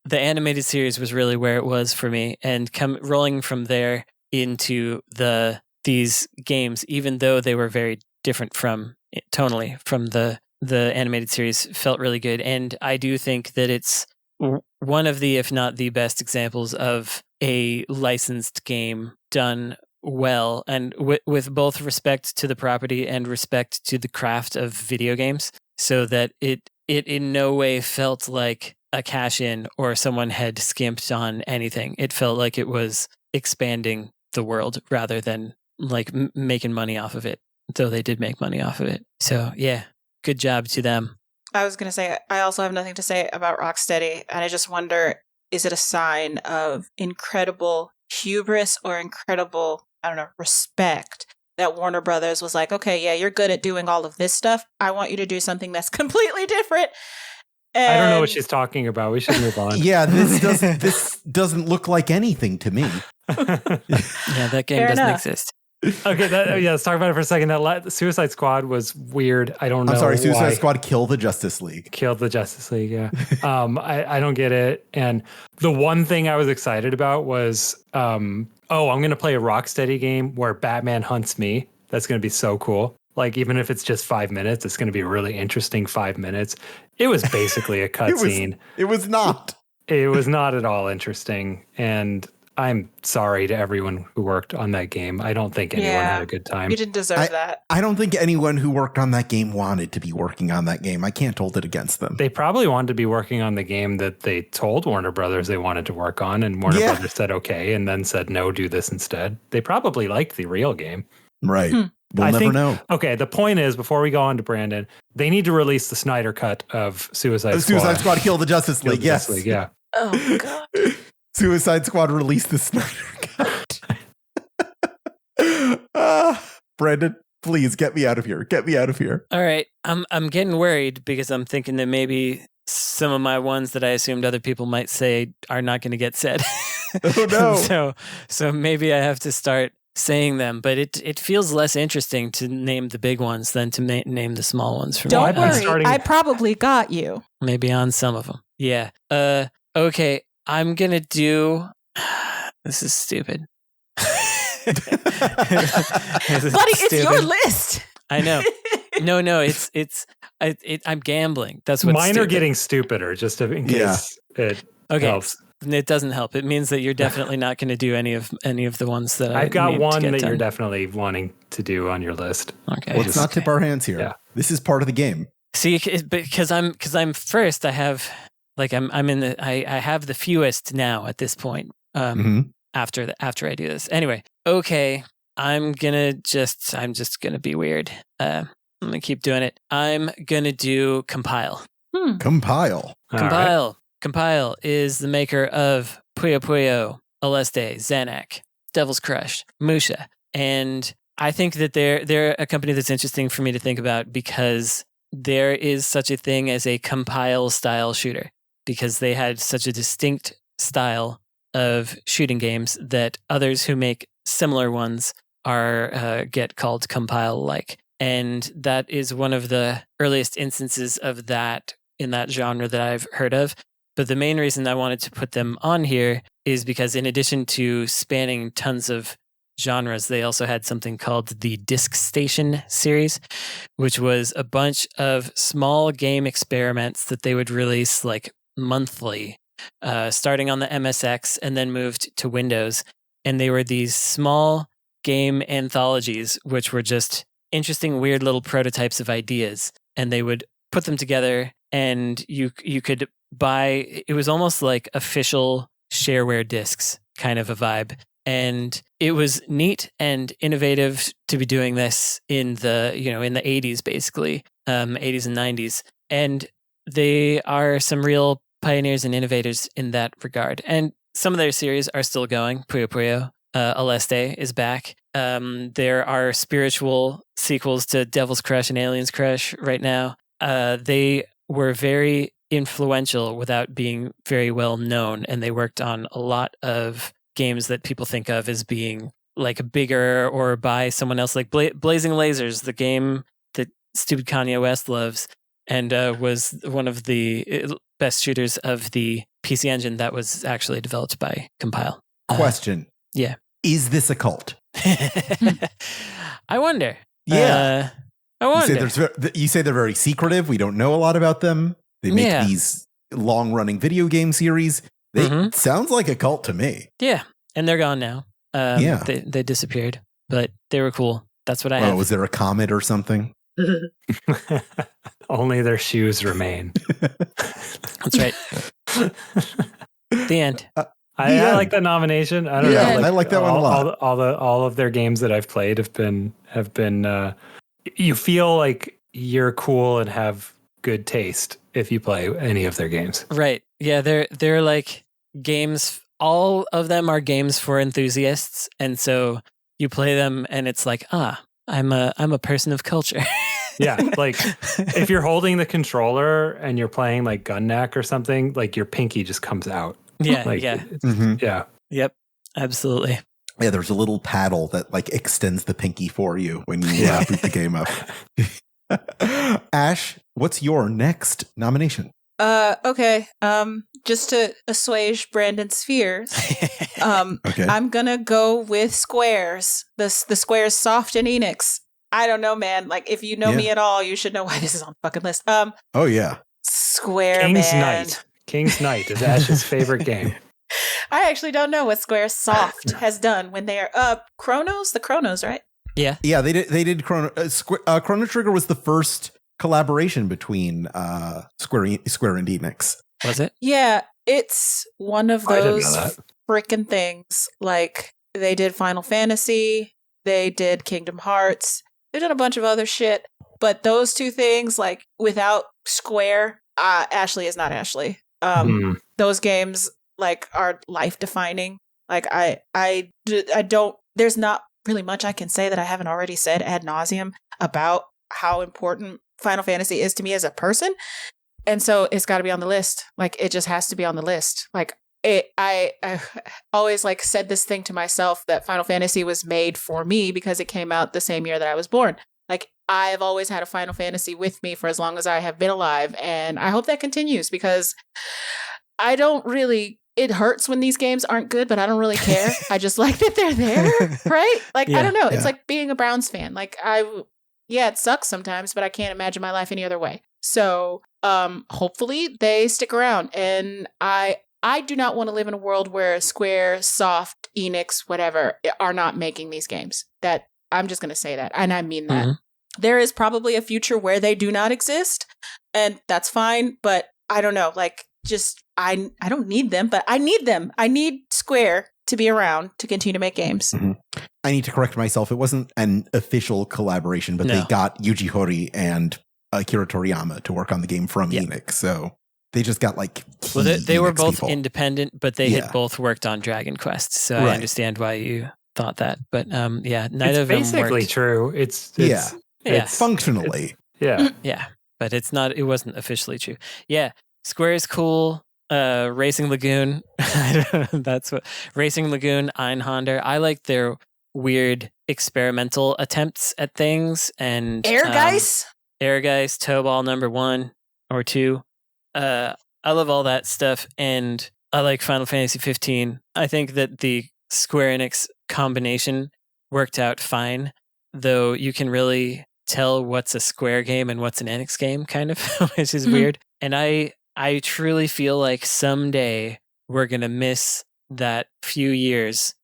The animated series was really where it was for me, and rolling from there into these games, even though they were very different tonally from the animated series, felt really good. And I do think that it's one of the, if not the best examples of a licensed game done well, and with both respect to the property and respect to the craft of video games, so that it in no way felt like a cash in or someone had skimped on anything. It felt like it was expanding the world rather than like making money off of it, though they did make money off of it. So yeah, good job to them. I was going to say, I also have nothing to say about Rocksteady, and I just wonder, is it a sign of incredible hubris or incredible, I don't know, respect that Warner Brothers was like, okay, yeah, you're good at doing all of this stuff. I want you to do something that's completely different. And I don't know what she's talking about. We should move on. Yeah, this doesn't look like anything to me. Yeah, that game Fair doesn't enough. exist. Okay, let's talk about it for a second. That Suicide Squad was weird. I don't know. I'm sorry, why. Suicide Squad kill the Justice League. Killed the Justice League. Yeah, I don't get it. And the one thing I was excited about was, I'm going to play a Rocksteady game where Batman hunts me. That's going to be so cool. Like, even if it's just 5 minutes, it's going to be a really interesting 5 minutes. It was basically a cutscene. It was not. It was not at all interesting. And I'm sorry to everyone who worked on that game. I don't think anyone had a good time. You didn't deserve that. I don't think anyone who worked on that game wanted to be working on that game. I can't hold it against them. They probably wanted to be working on the game that they told Warner Brothers they wanted to work on, and Warner Brothers said okay, and then said no, do this instead. They probably liked the real game. Right. We'll never know. Okay, the point is, before we go on to Brandon, they need to release the Snyder cut of Suicide Squad. Suicide Squad kill the Justice League. Yes. Yeah. Oh, God. Suicide Squad released the Snyder Cut. Brandon, please get me out of here. Get me out of here. All right, I'm getting worried because I'm thinking that maybe some of my ones that I assumed other people might say are not going to get said. Oh no. So maybe I have to start saying them, but it feels less interesting to name the big ones than to name the small ones for me. Don't worry. I probably got you. Maybe on some of them. Yeah. Okay. I'm going to do... This is stupid. Buddy, it's your list. I know. No, I'm gambling. That's what mine are getting stupider, just in case it helps. It doesn't help. It means that you're definitely not going to do any of the ones that I've got one that done. you're definitely wanting to do on your list. Okay. Let's not tip our hands here. Yeah. This is part of the game. See, because I'm first. I have I'm in the I have the fewest now at this point. After I do this, anyway. Okay, I'm just gonna be weird. I'm gonna keep doing it. I'm gonna do Compile. Compile. Compile is the maker of Puyo Puyo, Aleste, Xanac, Devil's Crush, Musha, and I think that they're a company that's interesting for me to think about because there is such a thing as a Compile style shooter because they had such a distinct style of shooting games that others who make similar ones are get called Compile-like. And that is one of the earliest instances of that in that genre that I've heard of. But the main reason I wanted to put them on here is because in addition to spanning tons of genres, they also had something called the Disc Station series, which was a bunch of small game experiments that they would release like monthly, starting on the MSX and then moved to Windows. And they were these small game anthologies, which were just interesting, weird little prototypes of ideas. And they would put them together and you could buy, it was almost like official shareware discs kind of a vibe. And it was neat and innovative to be doing this in the 80s, basically, 80s and 90s. And they are some real pioneers and innovators in that regard. And some of their series are still going. Puyo Puyo, Aleste is back. There are spiritual sequels to Devil's Crush and Alien's Crush right now. They were very influential without being very well known, and they worked on a lot of games that people think of as being like bigger or by someone else, like Blazing Lasers, the game that stupid Kanye West loves, and was one of the best shooters of the PC Engine that was actually developed by Compile. Question. Yeah. Is this a cult? I wonder. Yeah. I wonder. You say they're very secretive. We don't know a lot about them. They make these long-running video game series. It sounds like a cult to me. Yeah, and they're gone now. They disappeared, but they were cool. That's what I have. Was there a comet or something? Only their shoes remain. That's right. The end. I like that nomination. I don't know. I like that one a lot. All of their games that I've played have been. You feel like you're cool and have good taste if you play any of their games. Right. Yeah, they're like games. All of them are games for enthusiasts, and so you play them, and it's like, I'm a person of culture. Yeah, like if you're holding the controller and you're playing like Gun Knack or something, like your pinky just comes out. Yeah, like, yeah. Yeah. Yep, absolutely. Yeah, there's a little paddle that like extends the pinky for you when you boot the game up. Ash, what's your next nomination? Okay. Just to assuage Brandon's fears, Okay. I'm gonna go with Squares. The Squares Soft and Enix. I don't know, man. Like, if you know me at all, you should know why this is on the fucking list. Oh yeah. Square King's man. Knight. King's Knight is Ash's favorite game. I actually don't know what Square Soft has done when they are Chronos, right? Yeah. Yeah, they did Chrono Chrono Trigger was the first collaboration between Square and Enix. Was it? Yeah, it's one of those freaking things. Like, they did Final Fantasy, they did Kingdom Hearts, they've done a bunch of other shit, but those two things, like, without Square, Ashley is not Ashley. Those games, like, are life defining. Like, I don't. There's not really much I can say that I haven't already said ad nauseum about how important Final Fantasy is to me as a person. And so it's got to be on the list. Like, it just has to be on the list. Like, I always like said this thing to myself that Final Fantasy was made for me because it came out the same year that I was born. Like, I've always had a Final Fantasy with me for as long as I have been alive. And I hope that continues because I don't really, it hurts when these games aren't good, but I don't really care. I just like that they're there, right? Like, I don't know. It's like being a Browns fan. Like, it sucks sometimes, but I can't imagine my life any other way. So, hopefully they stick around. And I do not want to live in a world where Square, Soft, Enix, whatever, are not making these games. That I'm just going to say that. And I mean that. there is probably a future where they do not exist, and that's fine. But I don't know, like, just I don't need them, but I need them. I need Square to be around to continue to make games. Mm-hmm. I need to correct myself. It wasn't an official collaboration, but No. they got Yuji Horii and Akira Toriyama to work on the game from Enix. So they just got like key they were Enix both people. independent, but they had both worked on Dragon Quest. So I understand why you thought that. But neither of them basically worked. True. It's functionally. Yeah, but it's not. It wasn't officially true. Yeah, Square is cool. Racing Lagoon. That's what Racing Lagoon, Einhander. I like their weird experimental attempts at things, and Ehrgeiz, Tobal number 1 or 2. I love all that stuff, and I like Final Fantasy 15. I think that the Square Enix combination worked out fine, though you can really tell what's a Square game and what's an Enix game, kind of, which is weird. And I truly feel like someday we're going to miss that few years,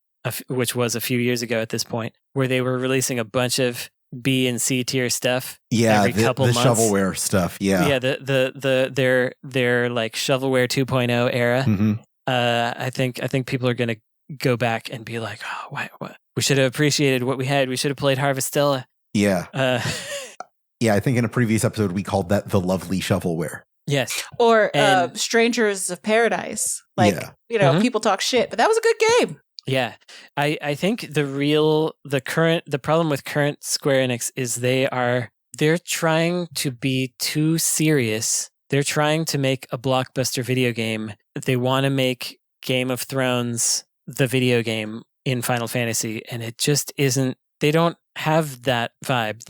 which was a few years ago at this point, where they were releasing a bunch of B and C tier stuff. Yeah, every couple the months. shovelware stuff. Yeah. Yeah, their like shovelware 2.0 era. Mm-hmm. I think people are going to go back and be like, oh, what? We should have appreciated what we had. We should have played Harvestella. Yeah. Yeah, I think in a previous episode we called that the lovely shovelware. Yes. Or Strangers of Paradise. Like, people talk shit, but that was a good game. Yeah. I think the problem with current Square Enix is they're trying to be too serious. They're trying to make a blockbuster video game. They want to make Game of Thrones the video game in Final Fantasy, and it just isn't. They don't have that vibe.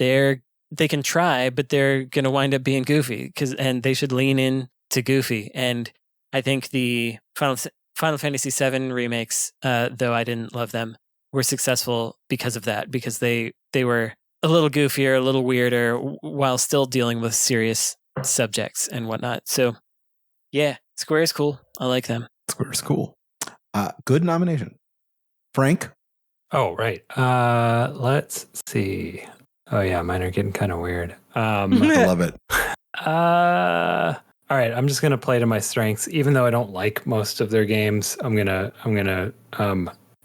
They can try, but they're going to wind up being goofy and they should lean in to goofy. And I think the Final Fantasy VII remakes, though I didn't love them, were successful because of that, because they were a little goofier, a little weirder, while still dealing with serious subjects and whatnot. So, yeah, Square is cool. I like them. Square is cool. Good nomination. Frank? Oh, right. Let's see. Oh, yeah, mine are getting kind of weird. I love it. All right, I'm just gonna play to my strengths. Even though I don't like most of their games, I'm gonna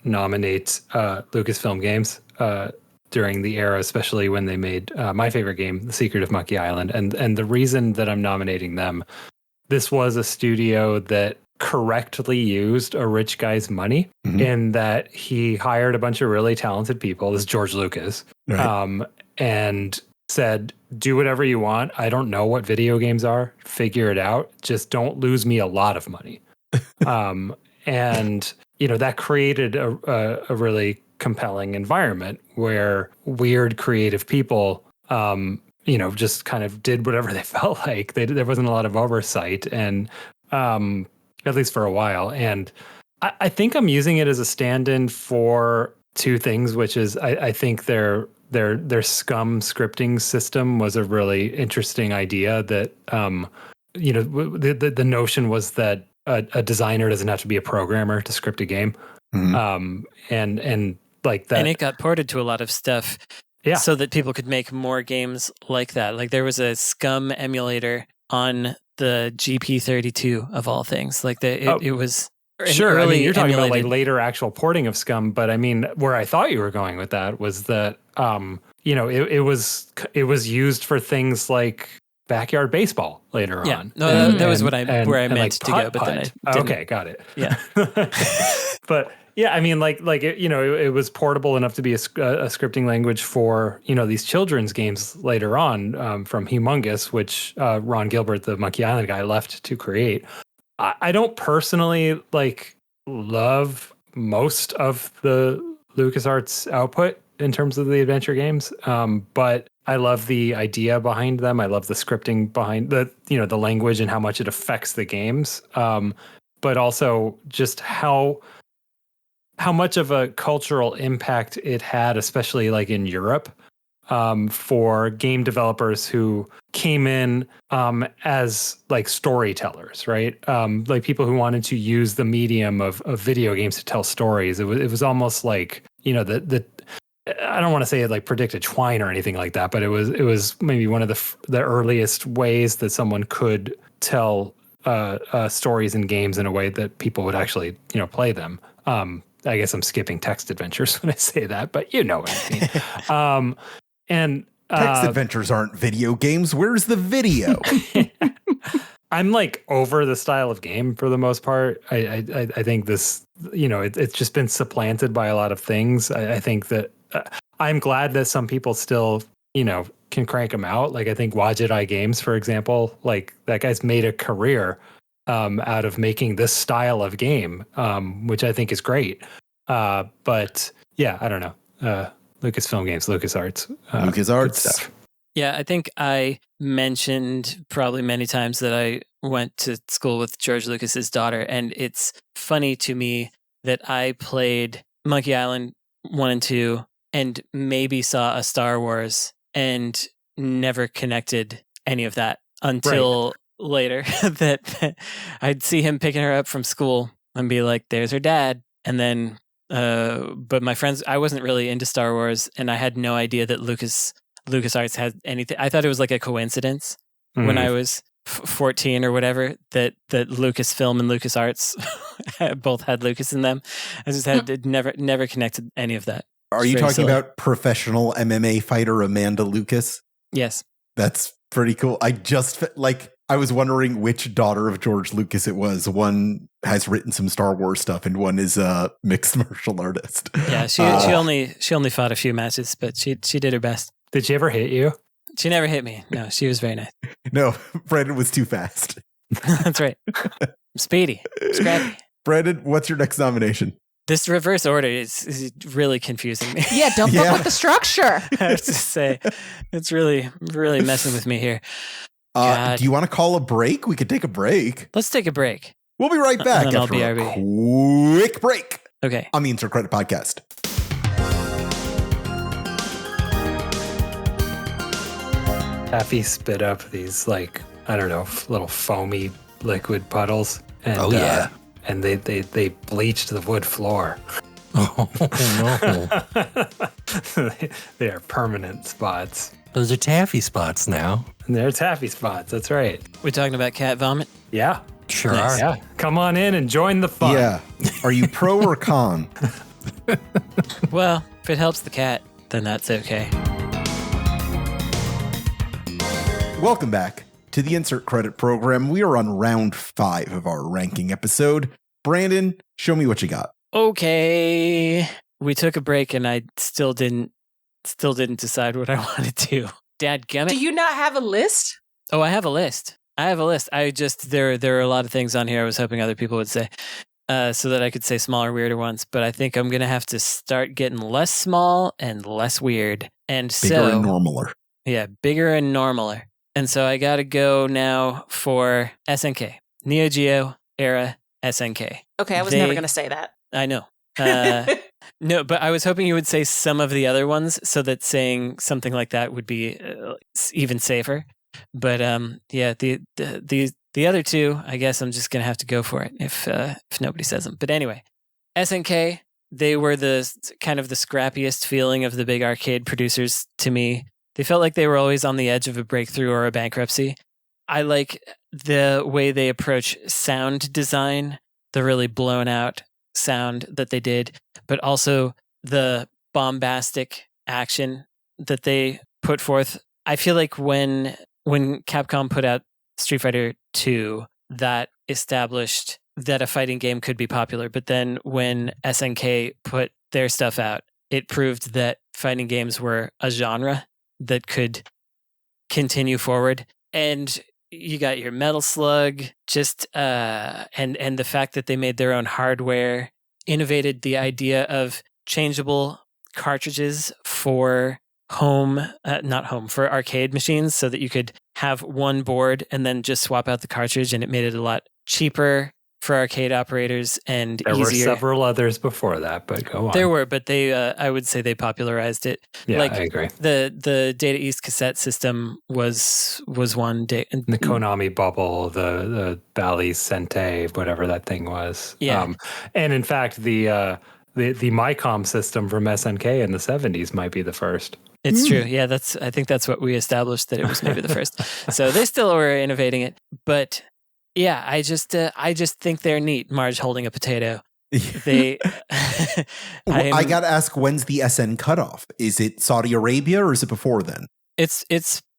nominate Lucasfilm games during the era, especially when they made my favorite game, The Secret of Monkey Island. And the reason that I'm nominating them, this was a studio that correctly used a rich guy's money in that he hired a bunch of really talented people. This is George Lucas, right. And said, do whatever you want. I don't know what video games are. Figure it out. Just don't lose me a lot of money. And, that created a really compelling environment where weird creative people, just kind of did whatever they felt like. There wasn't a lot of oversight, and at least for a while. And I think I'm using it as a stand-in for two things, which is I think their Scum scripting system was a really interesting idea that, the notion was that a designer doesn't have to be a programmer to script a game. And like that. And it got ported to a lot of stuff so that people could make more games like that. Like there was a Scum emulator on the GP32 of all things. Like it was sure. I mean, you're talking about like later actual porting of Scum, but I mean, where I thought you were going with that was that it was used for things like backyard baseball later on. No, that was where I meant to go, but then I didn't. Okay, got it. Yeah. But yeah, I mean, it was portable enough to be a scripting language for these children's games later on, from Humongous, which Ron Gilbert, the Monkey Island guy, left to create. I don't personally love most of the LucasArts output in terms of the adventure games, but I love the idea behind them. I love the scripting behind the language and how much it affects the games, but also just how much of a cultural impact it had, especially like in Europe, for game developers who came in as like storytellers, right? Like people who wanted to use the medium of video games to tell stories. It was almost like I don't want to say it like predicted Twine or anything like that, but it was maybe one of the earliest ways that someone could tell stories in games in a way that people would actually, play them. I guess I'm skipping text adventures when I say that, but you know what I mean. And text adventures aren't video games. Where's the video? I'm like over the style of game for the most part. I think this, it's just been supplanted by a lot of things. I think that I'm glad that some people still, can crank them out. Like I think Wajidai Games, for example, like that guy's made a career out of making this style of game, which I think is great. But yeah, I don't know. Lucasfilm Games, LucasArts. LucasArts. Yeah, I think I mentioned probably many times that I went to school with George Lucas's daughter, and it's funny to me that I played Monkey Island 1 and 2 and maybe saw a Star Wars and never connected any of that until later that I'd see him picking her up from school and be like, there's her dad. And then, but my friends, I wasn't really into Star Wars, and I had no idea that LucasArts had anything. I thought it was like a coincidence when I was 14 or whatever that Lucasfilm and LucasArts both had Lucas in them. I just had never connected any of that. Are you talking about professional MMA fighter Amanda Lucas? Yes. That's pretty cool. I was wondering which daughter of George Lucas it was. One has written some Star Wars stuff, and one is a mixed martial artist. Yeah, she only fought a few matches, but she did her best. Did she ever hit you? She never hit me. No, she was very nice. No, Brandon was too fast. That's right. Speedy, scrappy. Brandon, what's your next nomination? This reverse order is really confusing me. Yeah, don't fuck with the structure. I have to say, it's really messing with me here. Do you want to call a break? We could take a break. Let's take a break. We'll be right back after a quick break. Okay. On the Insert Credit Podcast. Taffy spit up these little foamy liquid puddles. And, and they bleached the wood floor. Oh, no. They are permanent spots. Those are taffy spots now. And they're taffy spots. That's right. We're talking about cat vomit? Yeah. Sure Nice. are. Yeah. Come on in and join the fun. Yeah. Are you pro or con? Well, if it helps the cat, then that's okay. Welcome back to the Insert Credit program. We are on round 5 of our ranking episode. Brandon, show me what you got. Okay. We took a break and I still didn't decide what I wanted to. Dadgummit. Do you not have a list? Oh, I have a list. I just there are a lot of things on here I was hoping other people would say. So that I could say smaller, weirder ones. But I think I'm gonna have to start getting less small and less weird. And Bigger and normaler. Yeah, bigger and normaler. And so I gotta go now for SNK. Neo Geo era SNK. Okay, I was never going to say that. I know. No, but I was hoping you would say some of the other ones so that saying something like that would be even safer. But yeah, the other two, I guess I'm just going to have to go for it if nobody says them. But anyway, SNK, they were the kind of the scrappiest feeling of the big arcade producers to me. They felt like they were always on the edge of a breakthrough or a bankruptcy. I like the way they approach sound design, the really blown out sound that they did, but also the bombastic action that they put forth. I feel like when Capcom put out Street Fighter 2, that established that a fighting game could be popular. But then when SNK put their stuff out, it proved that fighting games were a genre that could continue forward. And you got your Metal Slug, just and the fact that they made their own hardware, innovated the idea of changeable cartridges for for arcade machines, so that you could have one board and then just swap out the cartridge, and it made it a lot cheaper for arcade operators and there easier. There were several others before that, but go on. There were, but they, I would say they popularized it. Yeah, I agree. The Data East cassette system was one. The Konami Bubble, the Bally Sente, whatever that thing was. Yeah. And in fact, the the MyCom system from SNK in the 70s might be the first. It's true. Yeah, I think that's what we established, that it was maybe the first. So they still were innovating it, but yeah, I just think they're neat. Marge holding a potato. They. I gotta ask, when's the SN cutoff? Is it Saudi Arabia or is it before then? It's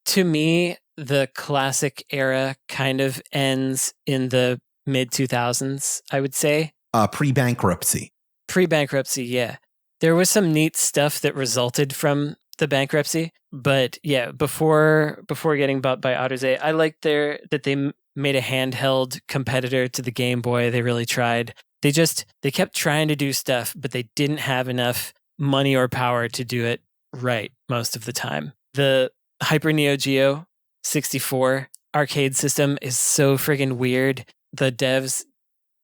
to me, the classic era kind of ends in the mid 2000s, I would say. Pre-bankruptcy. Pre-bankruptcy, yeah. There was some neat stuff that resulted from the bankruptcy, but yeah, before getting bought by Odyssey, I liked that they made a handheld competitor to the Game Boy. They really tried. They kept trying to do stuff, but they didn't have enough money or power to do it right most of the time. The Hyper Neo Geo 64 arcade system is so friggin' weird. The devs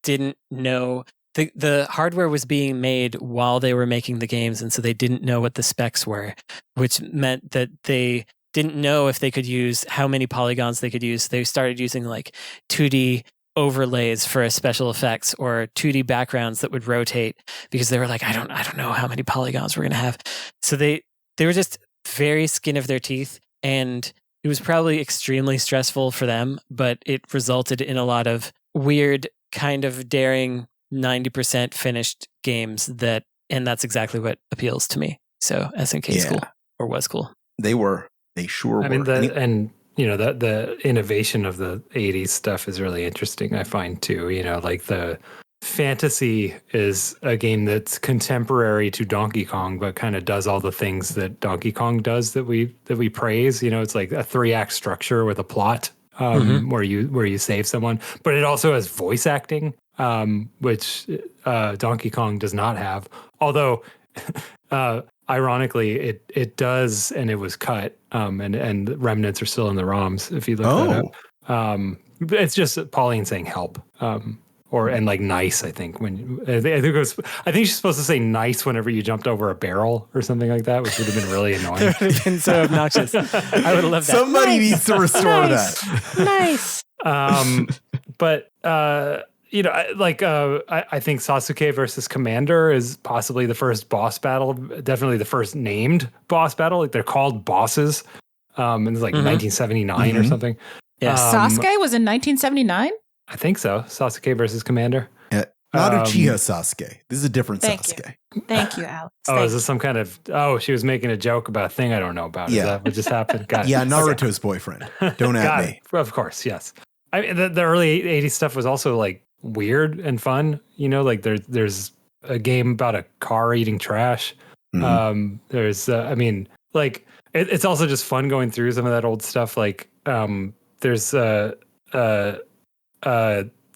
didn't know. The hardware was being made while they were making the games, and so they didn't know what the specs were, which meant that they didn't know if they could use how many polygons they could use. They started using like 2D overlays for special effects or 2D backgrounds that would rotate because they were like, I don't know how many polygons we're gonna have. So they were just very skin of their teeth, and it was probably extremely stressful for them, but it resulted in a lot of weird, kind of daring 90% finished games and that's exactly what appeals to me. So SNK is cool, or was cool. They sure were. I mean, the innovation of the 80s stuff is really interesting, I find too. Like the Fantasy is a game that's contemporary to Donkey Kong, but kind of does all the things that Donkey Kong does that we praise. It's like a 3-act structure with a plot where you save someone, but it also has voice acting, which Donkey Kong does not have. Although, ironically, it does, and it was cut, and remnants are still in the ROMs if you look that up. It's just Pauline saying help. And like nice, I think I think she's supposed to say nice whenever you jumped over a barrel or something like that, which would have been really annoying. That would have been so obnoxious. I would love that. Somebody needs to restore that. Nice. But I think Sasuke versus Commander is possibly the first boss battle, definitely the first named boss battle. Like they're called bosses. And it's like 1979 or something. Yeah. Sasuke was in 1979? I think so. Sasuke versus Commander. Not Uchiha Sasuke. This is a different Sasuke. Thank you, Alex. Is this some kind of... she was making a joke about a thing I don't know about. Is that what just happened? Got it. Yeah, Naruto's boyfriend. Don't at me. Of course, yes. I mean, the early 80s stuff was also like weird and fun. Like there's a game about a car eating trash. There's, it's also just fun going through some of that old stuff. Like there's a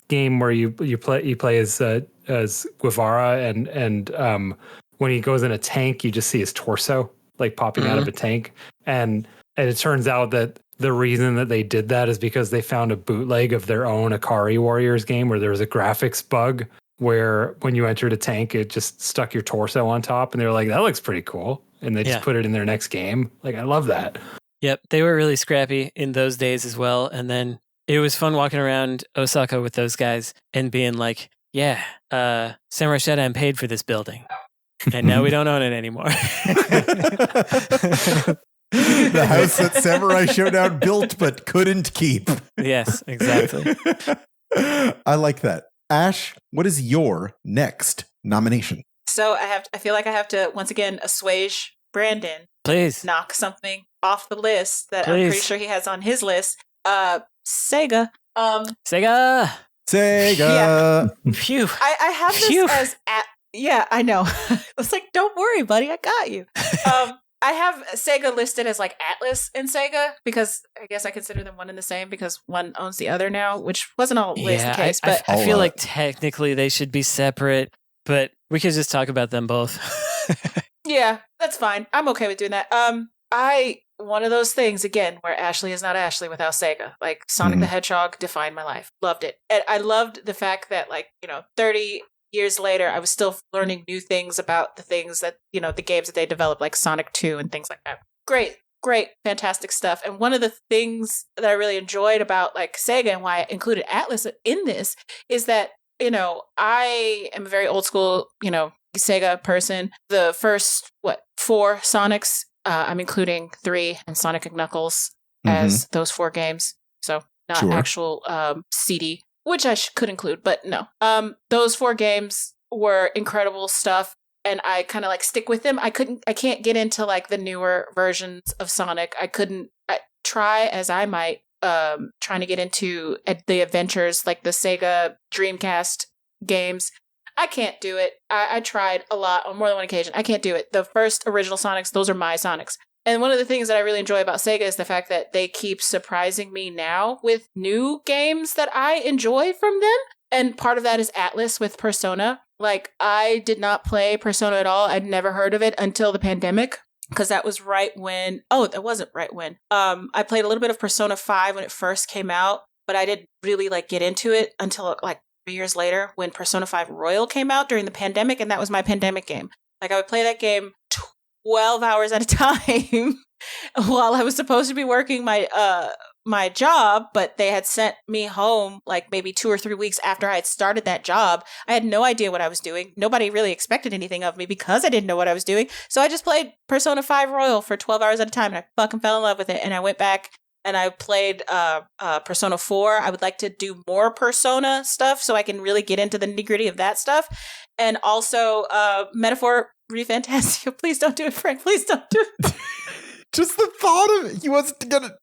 game where you play as Guevara, and when he goes in a tank, you just see his torso like popping out of a tank, and it turns out that the reason that they did that is because they found a bootleg of their own Akari Warriors game where there was a graphics bug where when you entered a tank, it just stuck your torso on top, and they were like, that looks pretty cool, and they just put it in their next game. Like, I love that. Yep, they were really scrappy in those days as well, and then it was fun walking around Osaka with those guys and being like, yeah, Samurai Shodown paid for this building. And now we don't own it anymore. The house that Samurai Shodown built but couldn't keep. Yes, exactly. I like that. Ash, what is your next nomination? So I feel like I have to, once again, assuage Brandon. Please. Knock something off the list that Please. I'm pretty sure he has on his list. Sega. Sega. Sega. Phew. I have this yeah, I know. It's like, don't worry, buddy, I got you. I have Sega listed as like Atlas and Sega because I guess I consider them one and the same because one owns the other now, which wasn't always the case. But I feel like technically they should be separate, but we could just talk about them both. Yeah, that's fine. I'm okay with doing that. One of those things, again, where Ashley is not Ashley without Sega. Like, Sonic the Hedgehog defined my life. Loved it. And I loved the fact that, 30 years later, I was still learning new things about the things that, the games that they developed, like Sonic 2 and things like that. Great, fantastic stuff. And one of the things that I really enjoyed about, Sega and why I included Atlas in this is that, I am a very old school, Sega person. The first, 4 Sonics, I'm including 3 and Sonic and Knuckles as those 4 games. So not actual CD, which I could include, but no. Those 4 games were incredible stuff, and I kind of like stick with them. I can't get into like the newer versions of Sonic. I try as I might, trying to get into the adventures, like the Sega Dreamcast games. I can't do it. I tried a lot on more than one occasion. I can't do it. The first original Sonics, those are my Sonics. And one of the things that I really enjoy about Sega is the fact that they keep surprising me now with new games that I enjoy from them. And part of that is Atlas with Persona. Like, I did not play Persona at all. I'd never heard of it until the pandemic, because that was right when... Oh, that wasn't right when. I played a little bit of Persona 5 when it first came out, but I didn't really like get into it until like 3 years later when Persona 5 Royal came out during the pandemic, and that was my pandemic game. Like, I would play that game 12 hours at a time while I was supposed to be working my job, but they had sent me home like maybe 2 or 3 weeks after I had started that job. I had no idea what I was doing. Nobody really expected anything of me because I didn't know what I was doing. So I just played Persona 5 Royal for 12 hours at a time, and I fucking fell in love with it. And I went back and I played Persona 4. I would like to do more Persona stuff so I can really get into the nitty-gritty of that stuff. And also Metaphor ReFantazio. Please don't do it, Frank. Please don't do it. Just the thought of it. He wants to get it.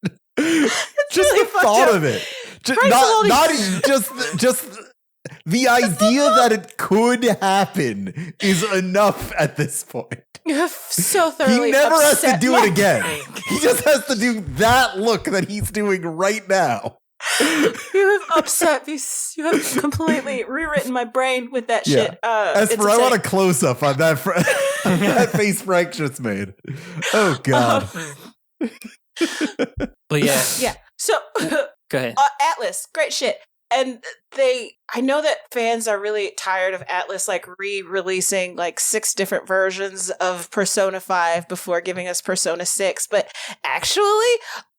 Just really the thought up. of it. Just the idea that it could happen is enough at this point. You have so thoroughly He never has to upset do my it again. brain. He just has to do that look that he's doing right now. You have upset me. You have completely rewritten my brain with that shit. Esper, I want a close up on that, that face Frank just made. Oh, God. But yeah, Yeah. So, go ahead. Atlas, great shit. And I know that fans are really tired of Atlas, like re-releasing like 6 different versions of Persona 5 before giving us Persona 6. But actually,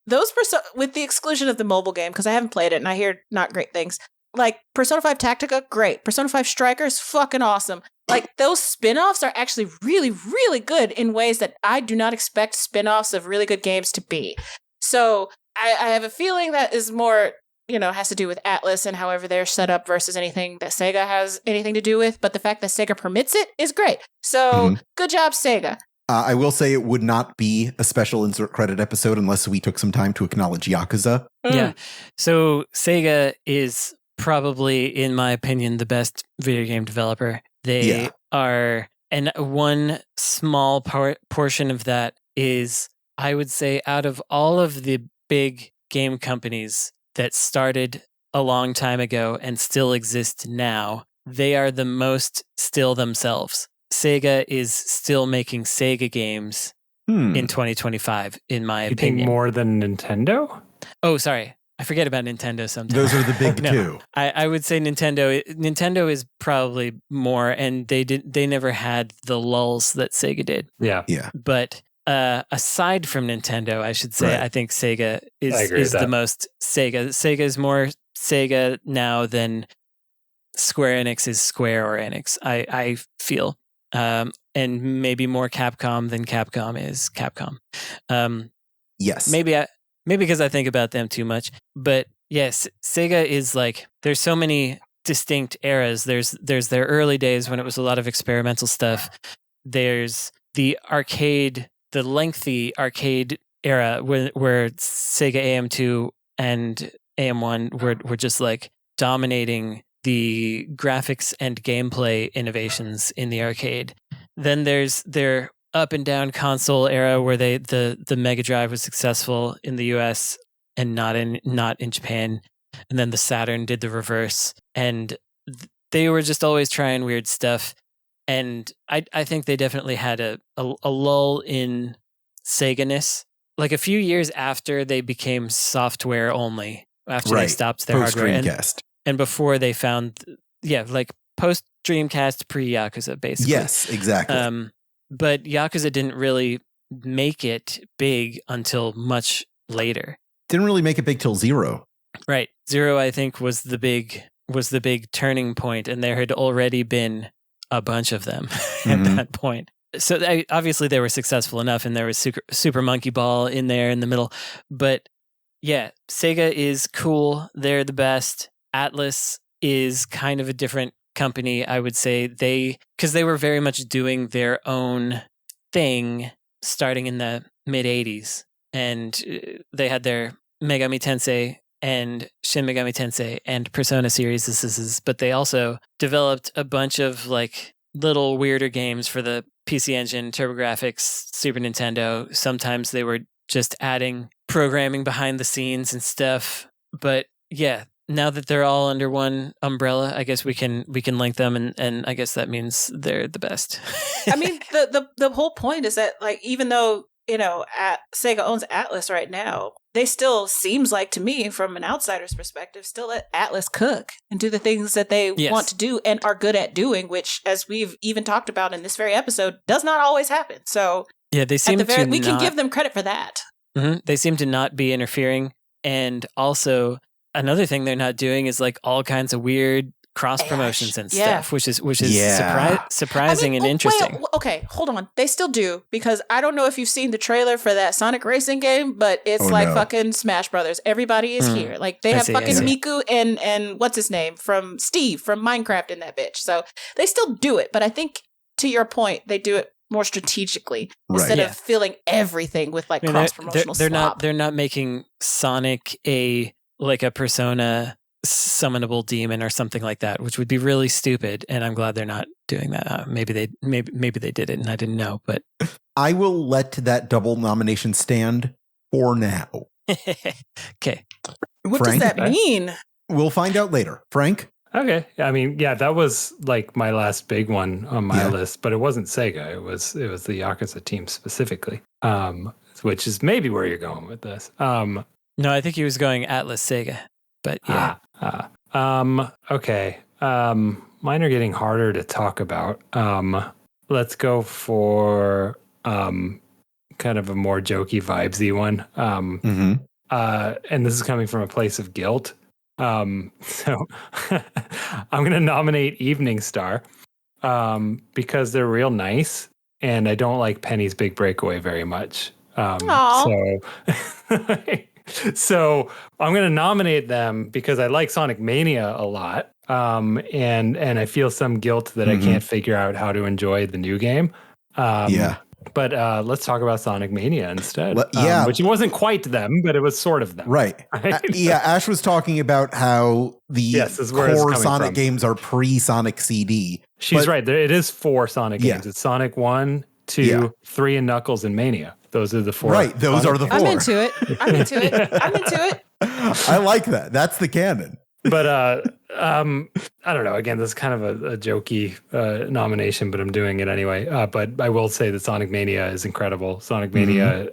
those with the exclusion of the mobile game, because I haven't played it and I hear not great things, like Persona 5 Tactica, great. Persona 5 Strikers, fucking awesome. Like, those spin-offs are actually really, really good in ways that I do not expect spin-offs of really good games to be. So I have a feeling that is more, has to do with Atlas and however they're set up versus anything that Sega has anything to do with. But the fact that Sega permits it is great. So good job, Sega. I will say it would not be a special insert credit episode unless we took some time to acknowledge Yakuza. Yeah. So Sega is probably, in my opinion, the best video game developer. They are, and one small portion of that is, I would say, out of all of the big game companies that started a long time ago and still exist now, they are the most still themselves. Sega is still making Sega games in 2025, in my You opinion. think more than Nintendo? Oh, sorry. I forget about Nintendo sometimes. Those are the big two. I would say Nintendo. Nintendo is probably more, and they never had the lulls that Sega did. Yeah. But aside from Nintendo, I should say, Right. I think Sega I agree is with the that. most Sega. Sega is more Sega now than Square Enix is Square or Enix. I feel, and maybe more Capcom than Capcom is Capcom. Yes. Maybe because I think about them too much. But yes, Sega is like, there's so many distinct eras. There's their early days when it was a lot of experimental stuff. There's the lengthy arcade era where Sega AM2 and AM1 were just like dominating the graphics and gameplay innovations in the arcade. Then there's their up and down console era where the Mega Drive was successful in the US and not in Japan. And then the Saturn did the reverse. And they were just always trying weird stuff. And I think they definitely had a lull in Sega-ness. Like a few years after they became software only, after they stopped their Post hardware. Dreamcast. And before they found, like post Dreamcast, pre Yakuza, basically. Yes, exactly. But Yakuza didn't really make it big until much later. Didn't really make it big till 0. Right. 0, I think, was the big turning point, and there had already been a bunch of them at that point. So obviously they were successful enough, and there was Super Monkey Ball in there in the middle. But yeah, Sega is cool. They're the best. Atlas is kind of a different company, I would say. Because they were very much doing their own thing starting in the mid 80s. And they had their Megami Tensei and Shin Megami Tensei and Persona series, but they also developed a bunch of like little weirder games for the PC Engine, TurboGrafx, Super Nintendo. Sometimes they were just adding programming behind the scenes and stuff. But yeah, now that they're all under one umbrella, I guess we can link them, and I guess that means they're the best. I mean, the whole point is that, like, even though, Sega owns Atlas right now, they still, seems like to me, from an outsider's perspective, still let Atlas cook and do the things that they want to do and are good at doing, which, as we've even talked about in this very episode, does not always happen. So yeah, they seem we can give them credit for that. Mm-hmm. They seem to not be interfering, and also another thing they're not doing is like all kinds of weird cross promotions and stuff, which is surprising and interesting. Wait, okay, hold on. They still do, because I don't know if you've seen the trailer for that Sonic Racing game, but it's fucking Smash Brothers. Everybody is here. Like they have fucking Miku and what's his name from Steve from Minecraft in that bitch. So they still do it, but I think to your point, they do it more strategically instead of filling everything with like cross promotional slop. They're not making Sonic a Persona summonable demon or something like that, which would be really stupid, and I'm glad they're not doing that. Maybe they did it and I didn't know, but I will let that double nomination stand for now. Okay. What Frank, does that mean? We'll find out later. Frank? Okay. I mean, yeah, that was like my last big one on my list, but it wasn't Sega. It was the Yakuza team specifically, which is maybe where you're going with this. No, I think he was going Atlas Sega, but yeah. Okay. Mine are getting harder to talk about. Let's go for kind of a more jokey, vibesy one. And this is coming from a place of guilt. So I'm going to nominate Evening Star because they're real nice, and I don't like Penny's Big Breakaway very much. So I'm going to nominate them because I like Sonic Mania a lot, and I feel some guilt that I can't figure out how to enjoy the new game. But let's talk about Sonic Mania instead. Which wasn't quite them, but it was sort of them. Right. Ash was talking about how the core Sonic games are pre-Sonic CD. She's right. It is 4 Sonic games. It's Sonic 1, 2, 3, and Knuckles and Mania. Those are the 4. Right. Those are the 4. I'm into it. I like that. That's the canon. But I don't know. Again, this is kind of a jokey nomination, but I'm doing it anyway. But I will say that Sonic Mania is incredible. Sonic Mania.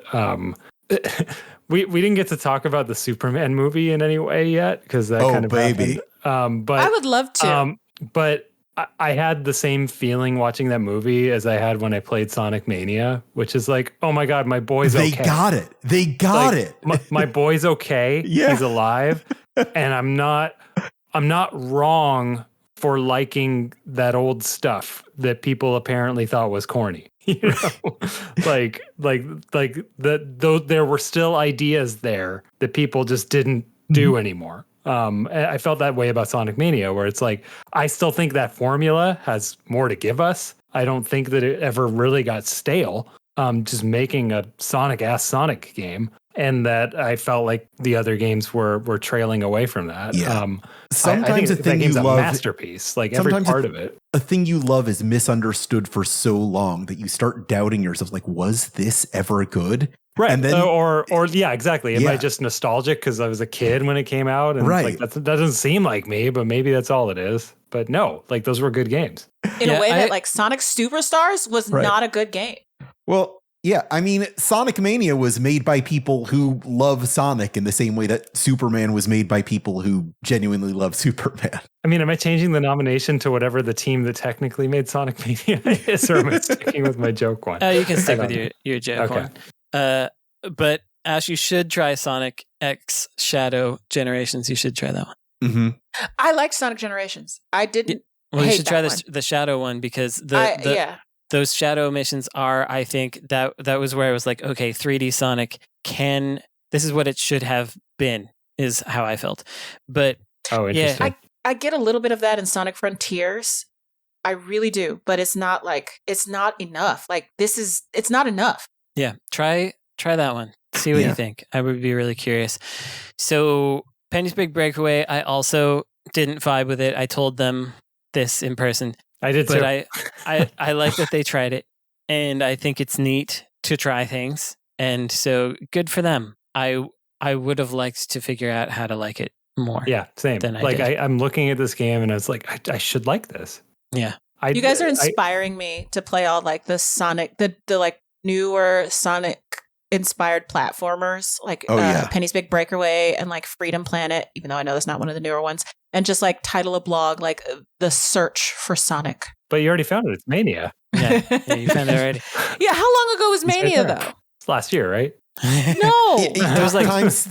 We didn't get to talk about the Superman movie in any way yet because that kind of happened. But I would love to. But I had the same feeling watching that movie as I had when I played Sonic Mania, which is like, oh my God, my boy's okay. They got it. My boy's okay. He's alive. And I'm not wrong for liking that old stuff that people apparently thought was corny. You know? There were still ideas there that people just didn't do anymore. I felt that way about Sonic Mania, where it's like, I still think that formula has more to give us. I don't think that it ever really got stale, just making a Sonic-ass Sonic game. And that I felt like the other games were trailing away from that. Yeah. Sometimes I think a thing you love, a masterpiece, like every part of it. A thing you love is misunderstood for so long that you start doubting yourself. Like, was this ever good? Right. And then, or yeah, exactly. Am I just nostalgic because I was a kid when it came out? And like, that doesn't seem like me, but maybe that's all it is. But no, like those were good games. In a way that like Sonic Superstars was not a good game. Well, yeah, I mean, Sonic Mania was made by people who love Sonic in the same way that Superman was made by people who genuinely love Superman. I mean, am I changing the nomination to whatever the team that technically made Sonic Mania is, or am I sticking with my joke one? You can stick with your joke one. But Ash, you should try Sonic X Shadow Generations. You should try that one. I liked Sonic Generations. I didn't Well, you hate should try that the shadow one because yeah. those shadow missions are, I think that was where I was like, okay, 3D Sonic this is what it should have been, is how I felt. But Oh, interesting. I get a little bit of that in Sonic Frontiers. I really do, but it's not enough. Like it's not enough. yeah, try that one. See what you think. I would be really curious. So Penny's Big Breakaway, I also didn't vibe with it. I told them this in person. I did but too. I like that they tried it, and I think it's neat to try things, and so good for them. I would have liked to figure out how to like it more. Yeah, same. Than I Like did. I'm looking at this game and I was like, I should like this. Yeah, You guys are inspiring me to play all like the Sonic, the like newer Sonic inspired platformers, like Penny's Big Breakaway and like Freedom Planet, even though I know that's not one of the newer ones, and just like title a blog like the search for Sonic. But you already found it. It's Mania. Yeah, you found it already. Yeah, how long ago was Mania right though? It's last year, right? No, It was like time's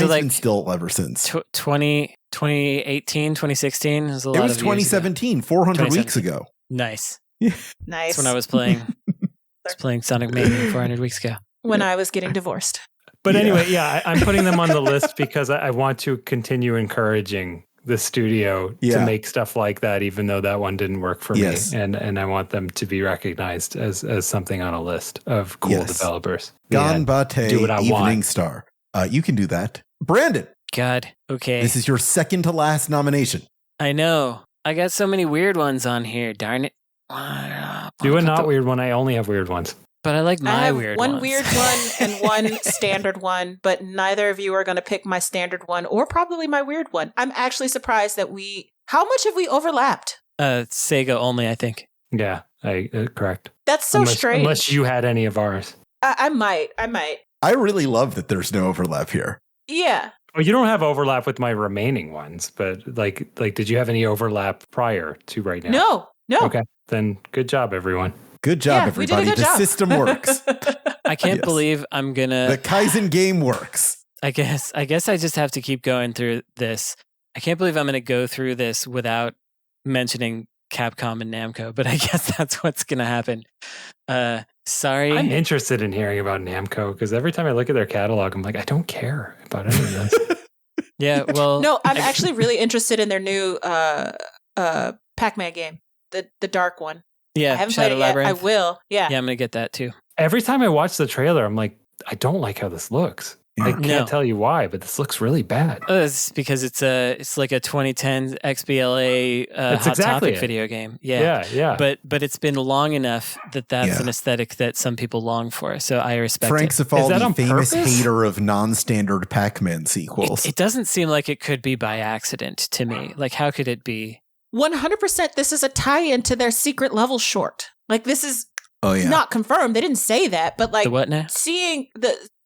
like been still ever since. 2018, 2016. It was a lot It was of years ago. 2017, 400 weeks ago. Nice. nice. That's when I was playing. Sonic Mania 400 weeks ago. When I was getting divorced. But anyway, I'm putting them on the list because I want to continue encouraging the studio to make stuff like that, even though that one didn't work for me. And I want them to be recognized as something on a list of cool developers. Ganbate do what I Evening want. Star. You can do that. Brandon. God. Okay. This is your second to last nomination. I know. I got so many weird ones on here. Darn it. Do a not weird one. I only have weird ones. But I like I my have weird one ones. weird one and one standard one, but neither of you are going to pick my standard one or probably my weird one. I'm actually surprised that how much have we overlapped? Sega only, I think. Yeah, correct. That's so strange. Unless you had any of ours. I might. I really love that there's no overlap here. Yeah. Well, you don't have overlap with my remaining ones, but like, did you have any overlap prior to right now? No. Okay, then good job, everyone. Good job, Yeah, we did a everybody. good The job. system works. I can't believe I'm The gonna. Kaizen game works. I guess I just have to keep going through this. I can't believe I'm gonna go through this without mentioning Capcom and Namco, but I guess that's what's gonna happen. Sorry. I'm interested in hearing about Namco because every time I look at their catalog, I'm like, I don't care about any of this. Yeah. Well. No, I'm actually really interested in their new Pac-Man game, the dark one. Yeah. I haven't Shadow played it yet. Labyrinth. I will. Yeah. Yeah, I'm gonna get that too. Every time I watch the trailer, I'm like, I don't like how this looks. I can't No. tell you why, but this looks really bad. It's because it's like a 2010 XBLA That's Hot exactly Topic it. video game. Yeah. Yeah. But it's been long enough that's an aesthetic that some people long for. So I respect Frank it. Cifaldi, on famous purpose? hater of non-standard Pac-Man sequels. It doesn't seem like it could be by accident to me. Like, how could it be? 100% this is a tie-in to their secret level short. Like, this is not confirmed. They didn't say that, but like The what now? seeing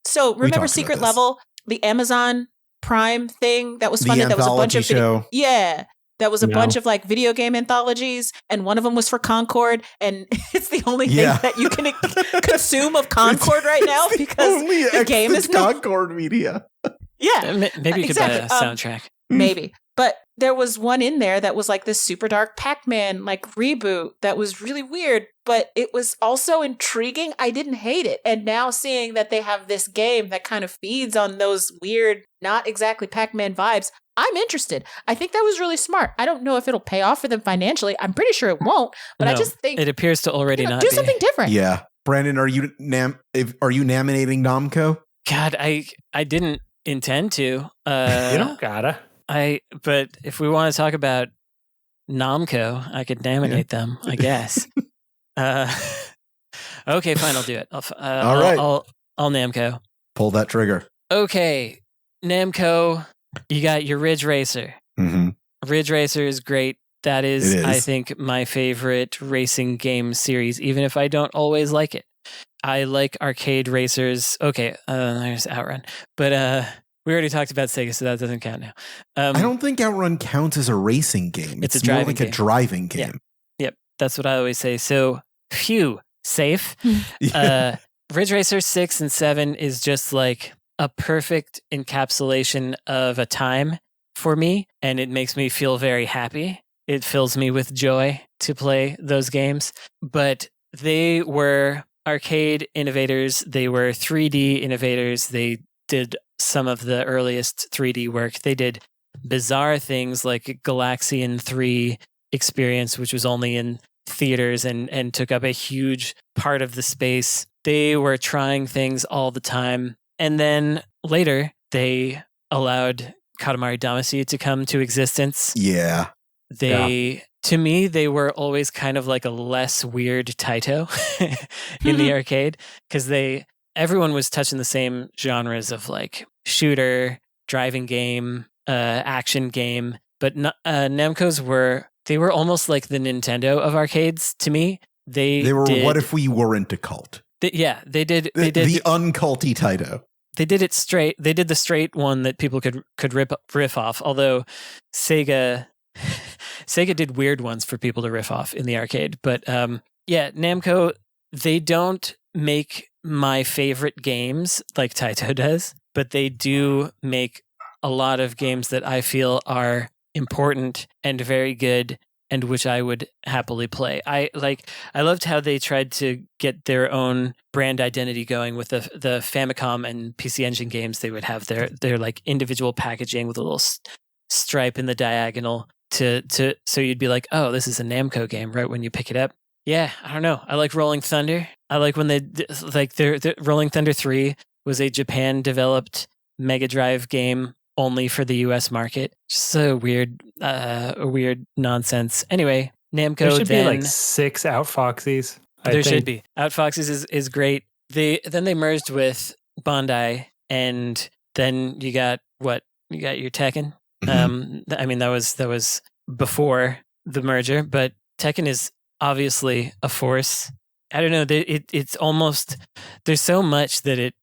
so talked remember about Secret this. Level, the Amazon Prime thing that was The funded? That was a bunch of anthology show. that was a No. bunch of like video game anthologies, and one of them was for Concord, and it's the only thing that you can consume of Concord right now because Only the game is not. Concord media. Yeah, Maybe you could buy a exactly. soundtrack. maybe. But there was one in there that was like this super dark Pac-Man like reboot that was really weird, but it was also intriguing. I didn't hate it. And now seeing that they have this game that kind of feeds on those weird, not exactly Pac-Man vibes, I'm interested. I think that was really smart. I don't know if it'll pay off for them financially. I'm pretty sure it won't, but I No, just think it appears to already not do be. something different. Yeah. Brandon, are you nominating Namco? God, I didn't intend to. You don't gotta. But if we want to talk about Namco, I could nominate them, I guess. Okay, fine, I'll do it. All right. I'll Namco. Pull that trigger. Okay, Namco, you got your Ridge Racer. Mm-hmm. Ridge Racer is great. That It is, is. I think, my favorite racing game series, even if I don't always like it. I like arcade racers. Okay, there's Outrun. But we already talked about Sega, so that doesn't count now. I don't think Outrun counts as a racing game. It's a more driving like game. a driving game. Yep, that's what I always say. So, phew, safe. Ridge Racer 6 and 7 is just like a perfect encapsulation of a time for me, and it makes me feel very happy. it fills me with joy to play those games. But they were arcade innovators. They were 3D innovators. They did some of the earliest 3D work. They did bizarre things like Galaxian 3 experience, which was only in theaters and took up a huge part of the space. They were trying things all the time. And then later, they allowed Katamari Damacy to come to existence. Yeah. To me, they were always kind of like a less weird Taito in the arcade, because everyone was touching the same genres of like shooter, driving game, action game, but Namco's were almost like the Nintendo of arcades to me. They were what if we weren't a cult? They did the unculty Taito. They did it straight. They did the straight one that people could riff off. Although Sega did weird ones for people to riff off in the arcade. But Namco, they don't make my favorite games like Taito does, but they do make a lot of games that I feel are important and very good, and which I would happily play. I loved how they tried to get their own brand identity going with the Famicom and PC Engine games. They would have their like individual packaging with a little stripe in the diagonal so you'd be like, oh, this is a Namco game right when you pick it up. Yeah, I don't know. I like Rolling Thunder. I like when their Rolling Thunder 3 was a Japan developed Mega Drive game only for the US market. Just a weird nonsense. Anyway, Namco. There should be like 6 Outfoxies. There should be. Outfoxies is great. They merged with Bandai, and then you got your Tekken. I mean, that was before the merger, but Tekken is obviously a force. I don't know. It's almost, there's so much that it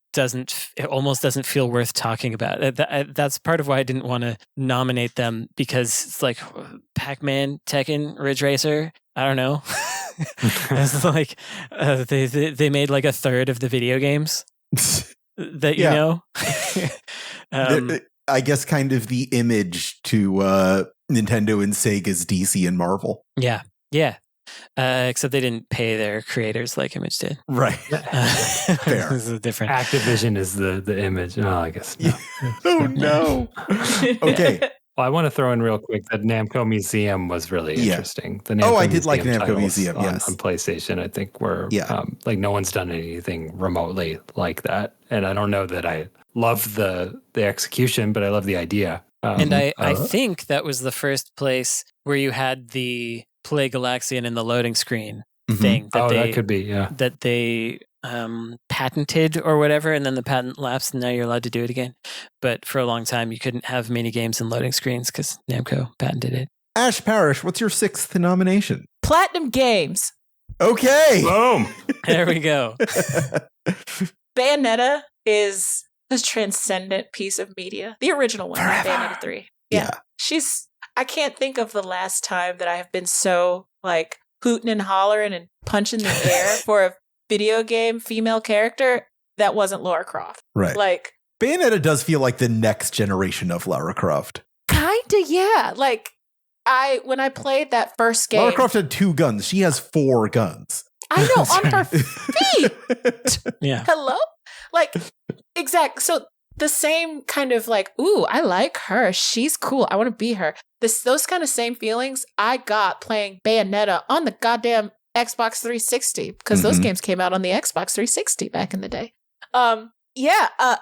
almost doesn't feel worth talking about. That's part of why I didn't want to nominate them, because it's like Pac-Man, Tekken, Ridge Racer. I don't know. It's like they made like a third of the video games that you know. I guess kind of the image to Nintendo and Sega's DC and Marvel. Yeah. Except they didn't pay their creators like Image did. Right. Fair. This is different. Activision is the image. Oh, I guess. No. Oh, no. Okay. Well, I want to throw in real quick that Namco Museum was really interesting. The Namco I did like Namco Museum, yes. On PlayStation, I think were like no one's done anything remotely like that. And I don't know that I love the execution, but I love the idea. And I think that was the first place where you had the Play Galaxian in the loading screen thing. That could be, that they patented or whatever, and then the patent lapsed, and now you're allowed to do it again. But for a long time, you couldn't have mini games in loading screens because Namco patented it. Ash Parrish, what's your 6th nomination? Platinum Games. Okay. Boom. There we go. Bayonetta is a transcendent piece of media. The original one, Bayonetta 3. Yeah. I can't think of the last time that I have been so like hooting and hollering and punching the air for a video game female character that wasn't Lara Croft. Right. Like Bayonetta does feel like the next generation of Lara Croft. Kinda, yeah. Like when I played that first game, Lara Croft had 2 guns. She has 4 guns. I know, on her feet. Yeah. Hello? Like, exact. So the same kind of like, ooh, I like her. She's cool. I want to be her. Those kind of same feelings I got playing Bayonetta on the goddamn Xbox 360, because those games came out on the Xbox 360 back in the day.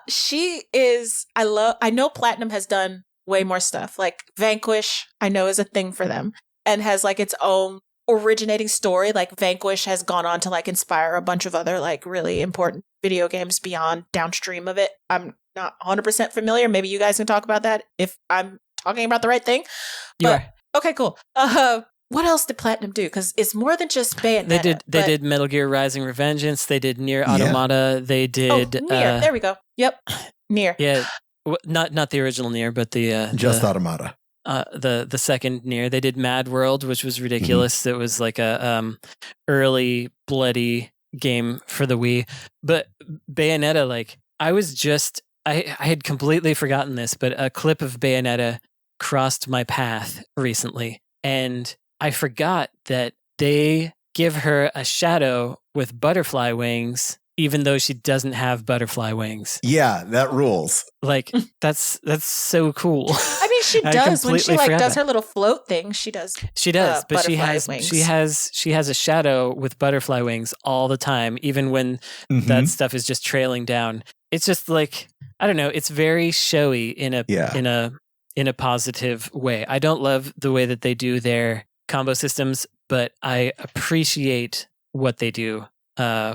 She is, I know Platinum has done way more stuff. Like Vanquish, I know is a thing for them and has like its own originating story. Like Vanquish has gone on to like inspire a bunch of other like really important video games beyond downstream of it. I'm not 100% familiar. Maybe you guys can talk about that if I'm talking about the right thing. You are. Okay, cool. What else did Platinum do? Because it's more than just Bayonetta. They did Metal Gear Rising Revengeance. They did Nier Automata. They did Nier. There we go. Yep, Nier. Yeah, not the original Nier, but the just Automata. The second Nier. They did Mad World, which was ridiculous. It was like a early bloody game for the Wii. But Bayonetta, like I had completely forgotten this, but a clip of Bayonetta crossed my path recently. And I forgot that they give her a shadow with butterfly wings, even though she doesn't have butterfly wings. Yeah, that rules. Like that's so cool. I mean, she does when she like does her little float thing. She does. She does, but she has wings. she has a shadow with butterfly wings all the time, even when that stuff is just trailing down. It's just like, I don't know. It's very showy in a positive way. I don't love the way that they do their combo systems, but I appreciate what they do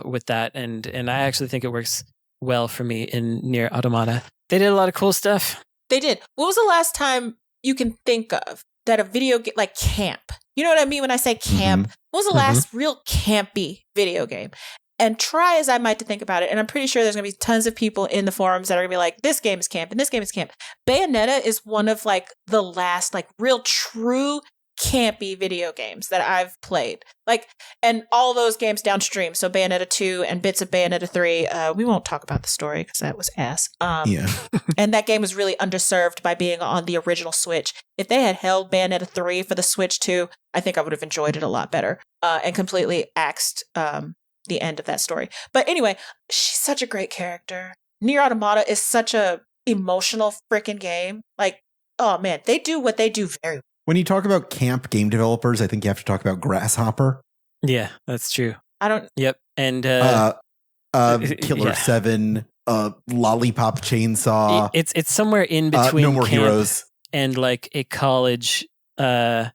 with that, and I actually think it works well for me in Nier Automata. They did a lot of cool stuff. They did. What was the last time you can think of that a video game like camp? You know what I mean when I say camp? What was the last real campy video game? And try as I might to think about it, and I'm pretty sure there's going to be tons of people in the forums that are going to be like, this game is camp and this game is camp. Bayonetta is one of like the last like real true campy video games that I've played. Like, and all those games downstream. So Bayonetta 2 and bits of Bayonetta 3. We won't talk about the story because that was ass. And that game was really underserved by being on the original Switch. If they had held Bayonetta 3 for the Switch 2, I think I would have enjoyed it a lot better and completely axed the end of that story. But anyway, she's such a great character. Nier Automata is such a emotional freaking game. Like, oh man, they do what they do very well. When you talk about camp game developers, I think you have to talk about Grasshopper. Yeah, that's true. I don't. Yep, and Killer 7, Lollipop Chainsaw. It's somewhere in between No More camp Heroes and like a college. Yeah.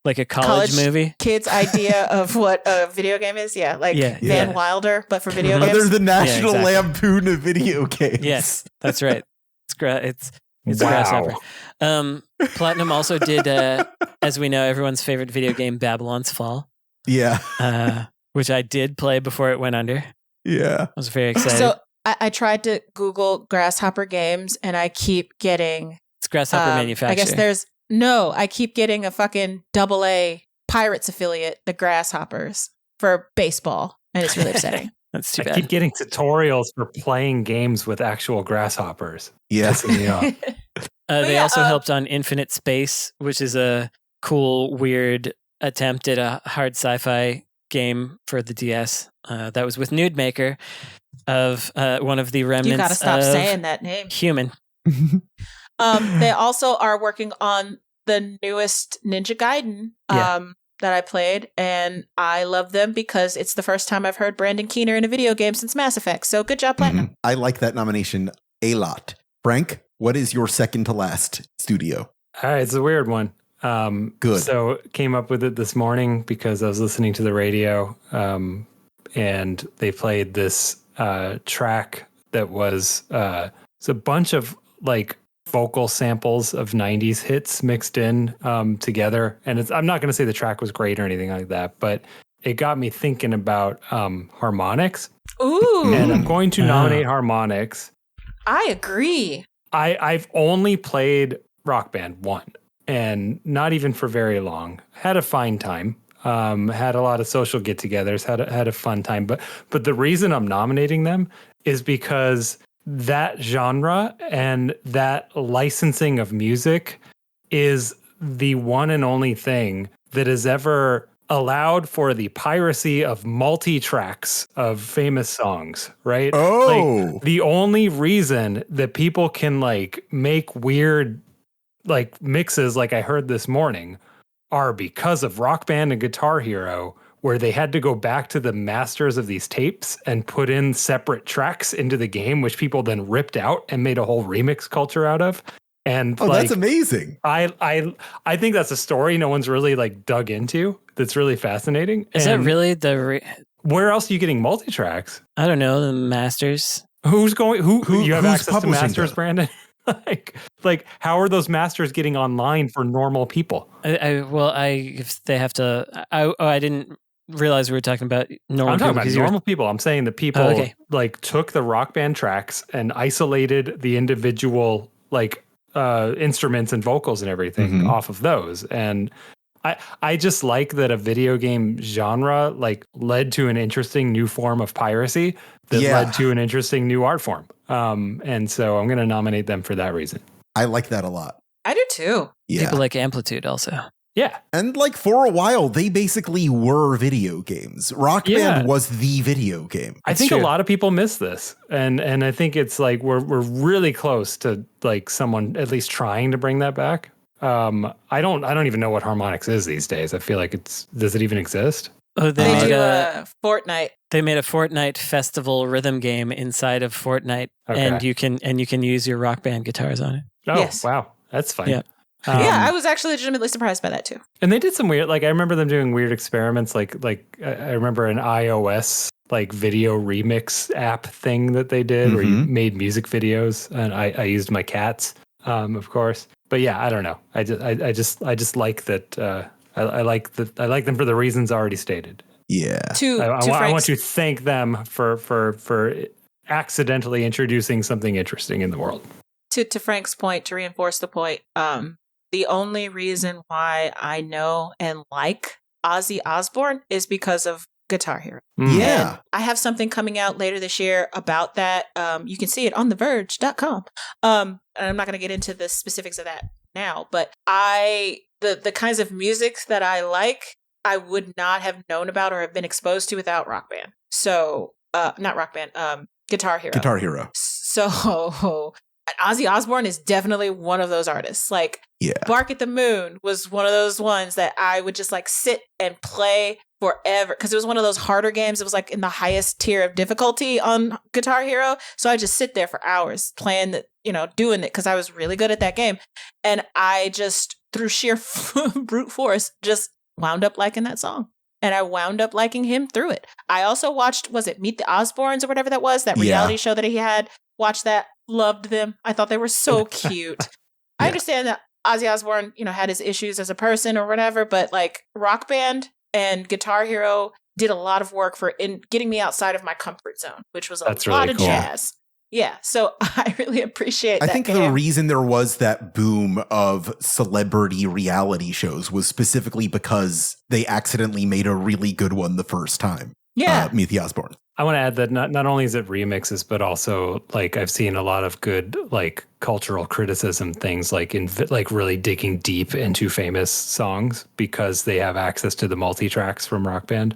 Like a college movie. Kids' idea of what a video game is. Yeah, like Van Wilder, but for video games. They're the National Lampoon of video games. Yes, that's right. It's Grasshopper. Platinum also did, as we know, everyone's favorite video game, Babylon's Fall. Yeah. Which I did play before it went under. Yeah. I was very excited. So I tried to Google Grasshopper games, and I keep getting... It's Grasshopper Manufacturer. I guess I keep getting a fucking AA Pirates affiliate, the Grasshoppers, for baseball, and it's really upsetting. That's too bad. I keep getting tutorials for playing games with actual grasshoppers. Yes. They also helped on Infinite Space, which is a cool, weird attempt at a hard sci-fi game for the DS. That was with Nude Maker of one of the remnants. You gotta stop saying that name. Human. They also are working on the newest Ninja Gaiden that I played, and I love them because it's the first time I've heard Brandon Keener in a video game since Mass Effect. So good job, Platinum. I like that nomination a lot. Frank, what is your second to last studio? All right, it's a weird one. Good. So came up with it this morning because I was listening to the radio, and they played this track that was it's a bunch of like vocal samples of 90s hits mixed in together. And I'm not going to say the track was great or anything like that, but it got me thinking about harmonics. Ooh. And I'm going to nominate harmonics. I agree. I've only played Rock Band 1, and not even for very long. Had a fine time. Had a lot of social get-togethers. Had a fun time. But the reason I'm nominating them is because that genre and that licensing of music is the one and only thing that has ever allowed for the piracy of multi-tracks of famous songs, right? Oh. Like, the only reason that people can like make weird like mixes like I heard this morning are because of Rock Band and Guitar Hero, where they had to go back to the masters of these tapes and put in separate tracks into the game, which people then ripped out and made a whole remix culture out of. And that's amazing. I think that's a story no one's really like dug into. That's really fascinating. Is that really where else are you getting multi-tracks? I don't know, the masters. Who you have who's access to masters, Brandon? like how are those masters getting online for normal people? If they have to. I didn't realize we were talking about normal. I'm talking about normal people. I'm saying that people like took the Rock Band tracks and isolated the individual like instruments and vocals and everything off of those. And I just like that a video game genre like led to an interesting new form of piracy that led to an interesting new art form. And so I'm going to nominate them for that reason. I like that a lot. I do too. Yeah. People like Amplitude also. Yeah. And like for a while, they basically were video games. Rock Band was the video game. I think a lot of people miss this. And I think it's like we're really close to like someone at least trying to bring that back. I don't even know what harmonics is these days. I feel like does it even exist? Oh, They do a Fortnite. They made a Fortnite festival rhythm game inside of Fortnite, and you can use your Rock Band guitars on it. Oh, Yes. Wow. That's fun. Yeah. I was actually legitimately surprised by that too. And they did some weird, like I remember them doing weird experiments. Like I remember an iOS like video remix app thing that they did where you made music videos, and I used my cats, of course. But yeah, I don't know. I just like that. I like them for the reasons already stated. Yeah. I want to thank them for accidentally introducing something interesting in the world. To Frank's point, to reinforce the point, the only reason why I know and like Ozzy Osbourne is because of Guitar Hero. Yeah. And I have something coming out later this year about that. You can see it on theverge.com. And I'm not going to get into the specifics of that now, but the kinds of music that I like, I would not have known about or have been exposed to without Rock Band. So, not Rock Band, Guitar Hero. Guitar Hero. So, Ozzy Osbourne is definitely one of those artists. Like, Bark at the Moon was one of those ones that I would just like sit and play forever because it was one of those harder games. It was like in the highest tier of difficulty on Guitar Hero. So I just sit there for hours playing it, doing it because I was really good at that game. And I just, through sheer brute force, just wound up liking that song. And I wound up liking him through it. I also watched, was it Meet the Osbournes or whatever that was? That reality show that he had. Watched that. Loved them. I thought they were so cute. I understand that Ozzy Osbourne, had his issues as a person or whatever, but like Rock Band and Guitar Hero did a lot of work in getting me outside of my comfort zone, which was a lot of jazz. Yeah, so I really appreciate that. I think the reason there was that boom of celebrity reality shows was specifically because they accidentally made a really good one the first time. Yeah. Meet the Osbournes. I want to add that not only is it remixes, but also like I've seen a lot of good like cultural criticism things like like really digging deep into famous songs because they have access to the multi-tracks from Rock Band.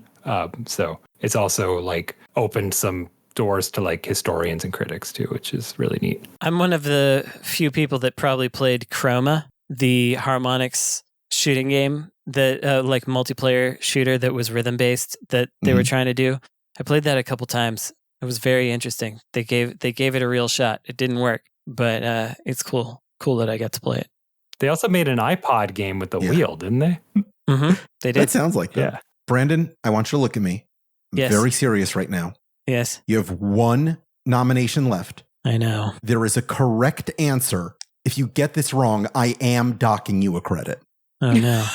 So it's also like opened some doors to like historians and critics too, which is really neat. I'm one of the few people that probably played Chroma, the harmonics shooting game that like multiplayer shooter that was rhythm based that they were trying to do. I played that a couple times. It was very interesting. They gave it a real shot. It didn't work, but it's cool. Cool that I got to play it. They also made an iPod game with the wheel, didn't they? Mm-hmm. They did. That sounds like that. Yeah. Brandon, I want you to look at me. I'm very serious right now. Yes. You have one nomination left. I know. There is a correct answer. If you get this wrong, I am docking you a credit. Oh no.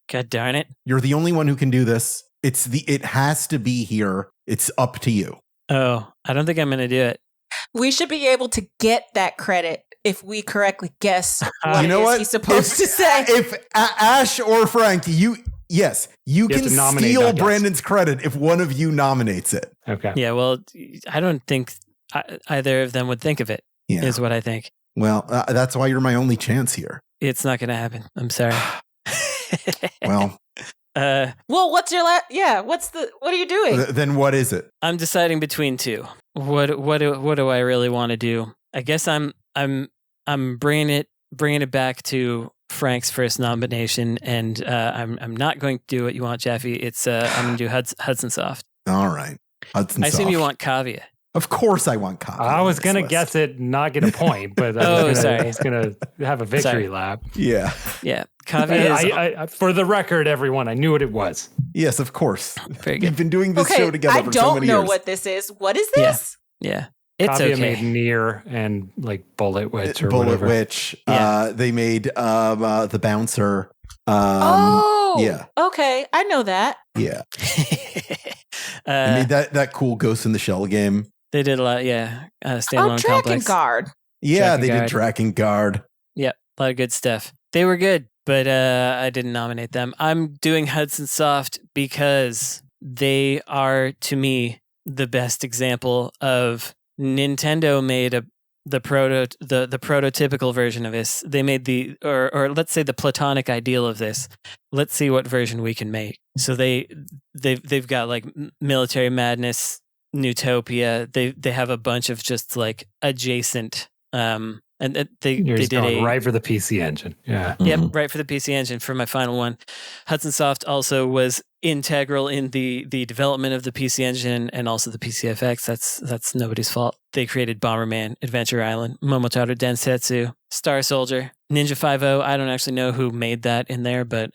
God darn it. You're the only one who can do this. It has to be here. It's up to you. Oh, I don't think I'm going to do it. We should be able to get that credit if we correctly guess what he's supposed to say. If Ash or Frank, you can steal Brandon's credit if one of you nominates it. Okay. Yeah, well, I don't think either of them would think of it, is what I think. Well, that's why you're my only chance here. It's not going to happen. I'm sorry. Well, what's your what are you doing? Then what is it? I'm deciding between two. What do I really want to do? I guess I'm bringing it back to Frank's first nomination, and I'm not going to do what you want, Jaffe. It's I'm going to do Hudson Soft. All right, Hudson Soft. I assume you want Kavia. Of course I want Kavia. I was going to guess it, not get a point, but I was going to have a victory lap. Yeah. Yeah. Kavia is... for the record, everyone, I knew what it was. Yes, of course. Very good. We've been doing this show together for so many years. I don't know what this is. What is this? Yeah. It's Kavia okay. made Nier and like Bullet Witch or Bullet whatever. Witch. Yeah. They made the Bouncer. Yeah. Okay, I know that. Yeah. They made that cool Ghost in the Shell game. They did a lot, standalone Track complex. and Guard. Yeah, they did Track and Guard. Yep, a lot of good stuff. They were good, but I didn't nominate them. I'm doing Hudson Soft because they are, to me, the best example of Nintendo made the prototypical version of this. They made or let's say the platonic ideal of this. Let's see what version we can make. So they've got like Military Madness, Newtopia. They have a bunch of just like adjacent and they did right for the PC Engine. Yeah. Yep, right for the PC Engine for my final one. Hudson Soft also was integral in the development of the PC Engine and also the PCFX. That's nobody's fault. They created Bomberman, Adventure Island, Momotaro Densetsu, Star Soldier, Ninja 5.0. I don't actually know who made that in there, but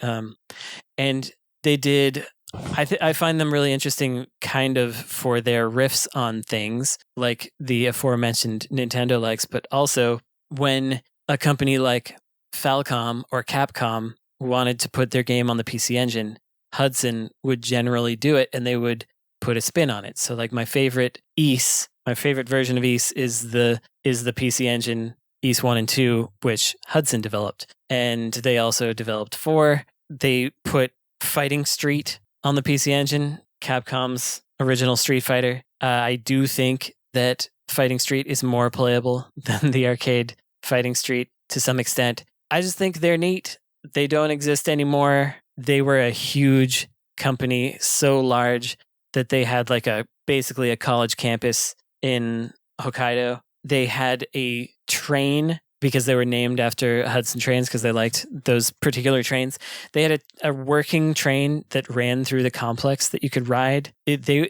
and they did. I find them really interesting kind of for their riffs on things like the aforementioned Nintendo likes, but also when a company like Falcom or Capcom wanted to put their game on the PC Engine, Hudson would generally do it and they would put a spin on it. So like my favorite version of Ys is the PC Engine Ys 1 and 2, which Hudson developed. And they also developed 4. They put Fighting Street on the PC Engine, Capcom's original Street Fighter. I do think that Fighting Street is more playable than the arcade Fighting Street to some extent. I just think they're neat. They don't exist anymore. They were a huge company, so large that they had like basically a college campus in Hokkaido. They had a train because they were named after Hudson trains because they liked those particular trains. They had a working train that ran through the complex that you could ride. They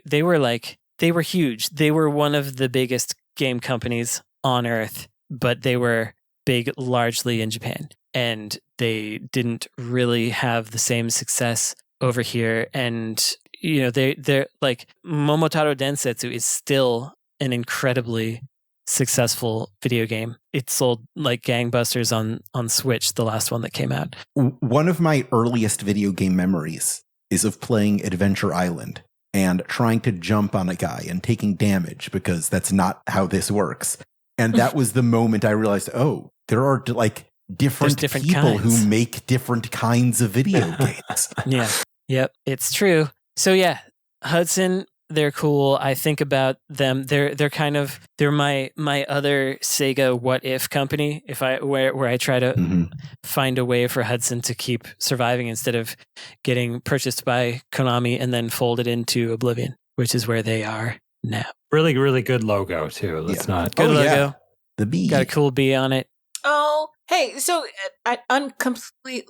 were huge. They were one of the biggest game companies on Earth, but they were big largely in Japan. And they didn't really have the same success over here. And, you know, they're like Momotaro Densetsu is still an incredibly successful video game. It sold like gangbusters on Switch, the last one that came out. One of my earliest video game memories is of playing Adventure Island and trying to jump on a guy and taking damage because that's not how this works. And that was the moment I realized, oh, there are like different people kinds who make different kinds of video games. Yeah. Yep. It's true. So yeah, Hudson, they're cool. I think about them. They're my other Sega what if company. Where I try to find a way for Hudson to keep surviving instead of getting purchased by Konami and then folded into oblivion, which is where they are now. Really, really good logo too. Let's not. Good logo. Yeah. The bee Got a cool bee on it. Oh, hey, so complete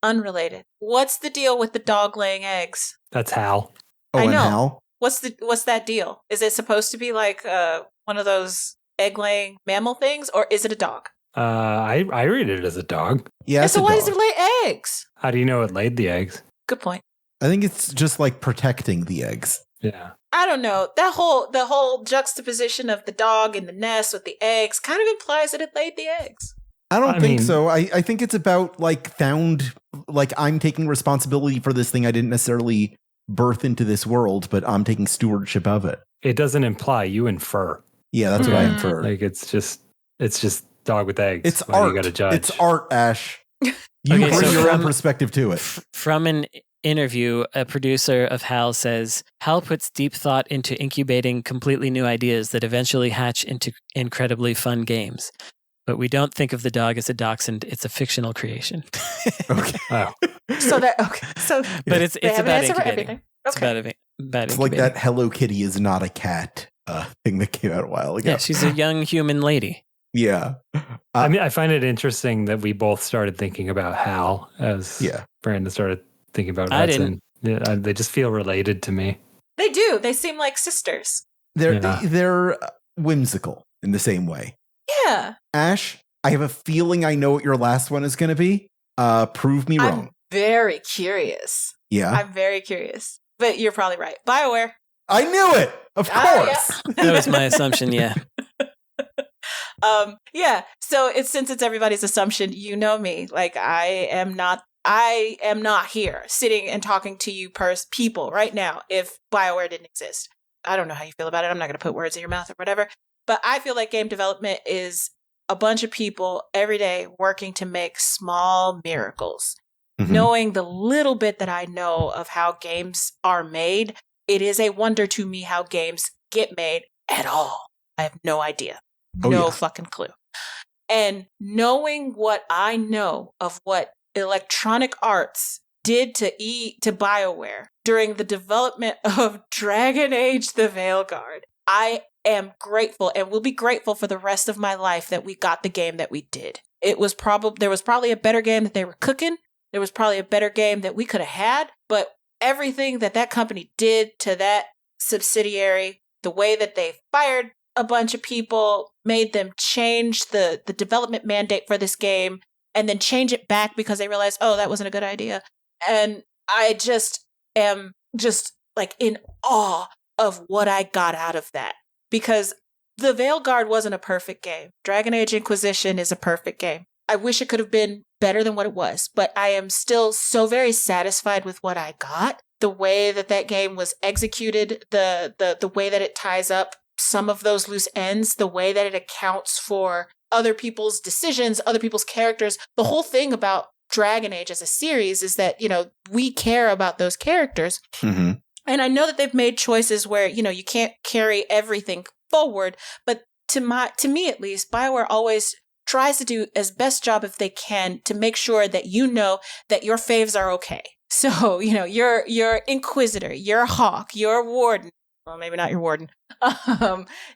unrelated. What's the deal with the dog laying eggs? That's Hal. Oh, I and know. Hal? What's that deal? Is it supposed to be like one of those egg-laying mammal things, or is it a dog? I read it as a dog. Yeah, And so why does it lay eggs? How do you know it laid the eggs? Good point. I think it's just like protecting the eggs. Yeah. I don't know. The whole juxtaposition of the dog in the nest with the eggs kind of implies that it laid the eggs. I think so. I think it's about like I'm taking responsibility for this thing I didn't necessarily birth into this world, but I'm taking stewardship of it. It doesn't imply, you infer. Yeah, that's what I inferred. Like it's just dog with eggs. It's Why art. You gotta judge. It's art, Ash. You Okay, bring so your own from- perspective to it. From an interview, a producer of HAL says, HAL puts deep thought into incubating completely new ideas that eventually hatch into incredibly fun games. But we don't think of the dog as a dachshund. It's a fictional creation. Okay. Oh. So But it's they have an about answer for incubating. everything. It's Okay. about It's like that Hello Kitty is not a cat thing that came out a while ago. Yeah, she's a young human lady. Yeah. I mean, I find it interesting that we both started thinking about Hal as Brandon started thinking about I Hudson. Yeah, they just feel related to me. They do. They seem like sisters. They're whimsical in the same way. Yeah. Ash, I have a feeling I know what your last one is going to be. Prove me wrong. I'm very curious. Yeah. I'm very curious. But you're probably right. BioWare. I knew it. Of course. That was my assumption, yeah. Yeah. So since it's everybody's assumption, you know me. Like I am not here sitting and talking to you people right now if BioWare didn't exist. I don't know how you feel about it. I'm not going to put words in your mouth or whatever. But I feel like game development is a bunch of people every day working to make small miracles. Mm-hmm. Knowing the little bit that I know of how games are made, it is a wonder to me how games get made at all. I have no idea. No fucking clue. And knowing what I know of what Electronic Arts did to BioWare during the development of Dragon Age the Veilguard, I am grateful and will be grateful for the rest of my life that we got the game that we did. There was probably a better game that they were cooking. There was probably a better game that we could have had, but everything that company did to that subsidiary, the way that they fired a bunch of people, made them change the development mandate for this game, and then change it back because they realized, oh, that wasn't a good idea. And I just am just like in awe of what I got out of that. Because the Veilguard wasn't a perfect game. Dragon Age Inquisition is a perfect game. I wish it could have been better than what it was, but I am still so very satisfied with what I got. The way that game was executed, the way that it ties up some of those loose ends, the way that it accounts for other people's decisions, other people's characters. The whole thing about Dragon Age as a series is that, we care about those characters. Mm-hmm. And I know that they've made choices where, you can't carry everything forward, but to me at least, BioWare always tries to do as best job if they can to make sure that that your faves are okay. So, your Inquisitor, your Hawk, your Warden, well, maybe not your Warden,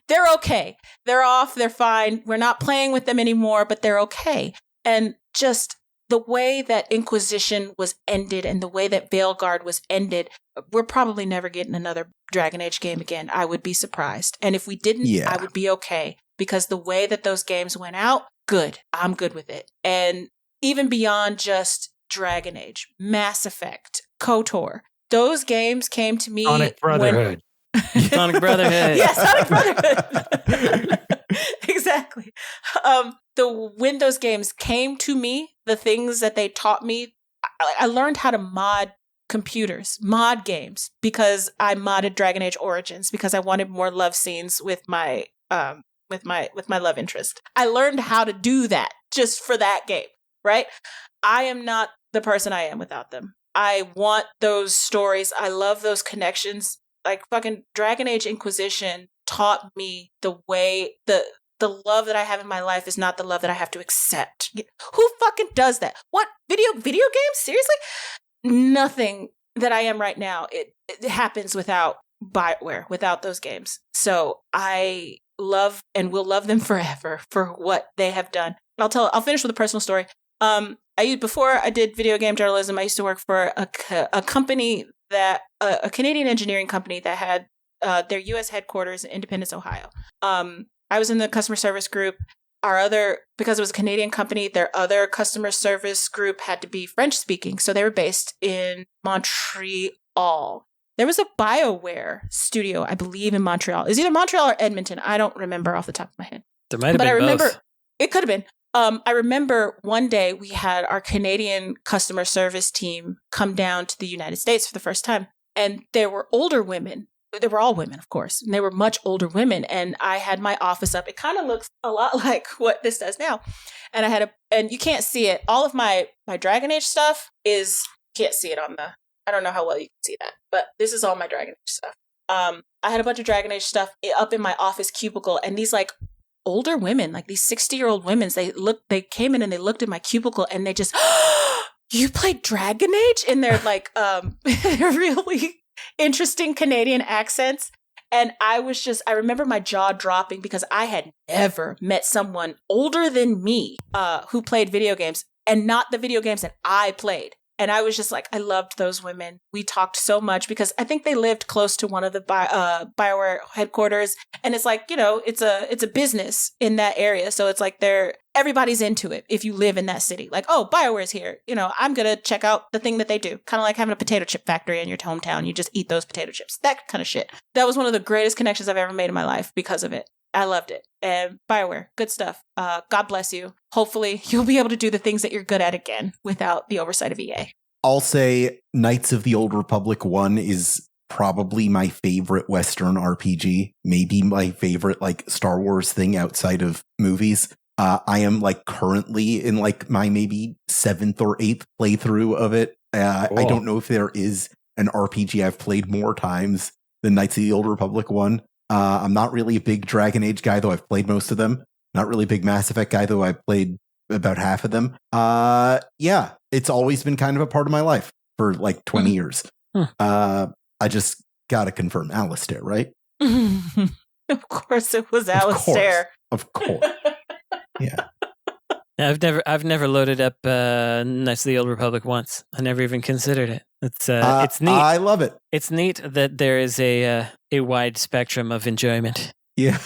they're okay. They're off, they're fine. We're not playing with them anymore, but they're okay. And just the way that Inquisition was ended and the way that Veilguard was ended, we're probably never getting another Dragon Age game again. I would be surprised. And if we didn't, I would be okay. Because the way that those games went out, good. I'm good with it. And even beyond just Dragon Age, Mass Effect, KOTOR, those games came to me. Sonic Brotherhood. Sonic Brotherhood. Yeah, Sonic Brotherhood. Exactly. When those games came to me, the things that they taught me, I learned how to mod computers, mod games, because I modded Dragon Age Origins because I wanted more love scenes with my love interest. I learned how to do that just for that game, right? I am not the person I am without them. I want those stories. I love those connections. Like fucking Dragon Age Inquisition taught me the way the love that I have in my life is not the love that I have to accept. Who fucking does that? What? Video games? Seriously? Nothing that I am right now, it happens without BioWare, without those games. So I love and will love them forever for what they have done. I'll finish with a personal story. Before I did video game journalism, I used to work for a company a Canadian engineering company that had their U.S. headquarters in Independence, Ohio. I was in the customer service group. Because it was a Canadian company, their other customer service group had to be French speaking. So they were based in Montreal. There was a BioWare studio, I believe, in Montreal. It's either Montreal or Edmonton. I don't remember off the top of my head. There might have been remember, both. It could have been. I remember one day we had our Canadian customer service team come down to the United States for the first time. And there were older women. They were all women, of course. And they were much older women. And I had my office up. It kind of looks a lot like what this does now. And and you can't see it. All of my Dragon Age stuff can't see it on I don't know how well you can see that, but this is all my Dragon Age stuff. I had a bunch of Dragon Age stuff up in my office cubicle, and these like older women, like these 60-year-old women, they came in and they looked at my cubicle and they just, you played Dragon Age? In their like really interesting Canadian accents. And I remember my jaw dropping because I had never met someone older than me who played video games, and not the video games that I played. And I was just like, I loved those women. We talked so much because I think they lived close to one of the BioWare headquarters. And it's like, it's a business in that area. So it's like everybody's into it if you live in that city. Like, oh, BioWare's here. I'm going to check out the thing that they do. Kind of like having a potato chip factory in your hometown. You just eat those potato chips. That kind of shit. That was one of the greatest connections I've ever made in my life because of it. I loved it. And BioWare, good stuff. God bless you. Hopefully you'll be able to do the things that you're good at again without the oversight of EA. I'll say Knights of the Old Republic 1 is probably my favorite Western RPG. Maybe my favorite like Star Wars thing outside of movies. I am like currently in like my maybe 7th or 8th playthrough of it. Cool. I don't know if there is an RPG I've played more times than Knights of the Old Republic 1. I'm not really a big Dragon Age guy, though I've played most of them. Not really a big Mass Effect guy, though I played about half of them. Yeah, it's always been kind of a part of my life for like 20 years. I just got to confirm Alistair, right? Of course it was Alistair. Of course. Yeah. I've never loaded up Knights of the Old Republic once. I never even considered it. It's neat. I love it. It's neat that there is a wide spectrum of enjoyment. Yeah.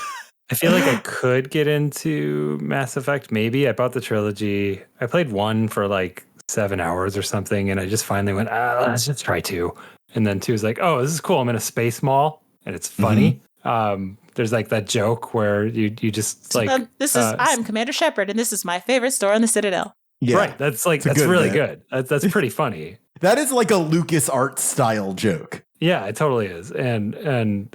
I feel like I could get into Mass Effect. Maybe I bought the trilogy. I played 1 for like 7 hours or something, and I just finally went, let's just try 2. And then 2 is like, oh, this is cool. I'm in a space mall, and it's funny. There's like that joke where you just like I'm Commander Shepard, and this is my favorite store in the Citadel. Yeah. Right. That's really good. That's pretty funny. That is like a LucasArts style joke. Yeah, it totally is. And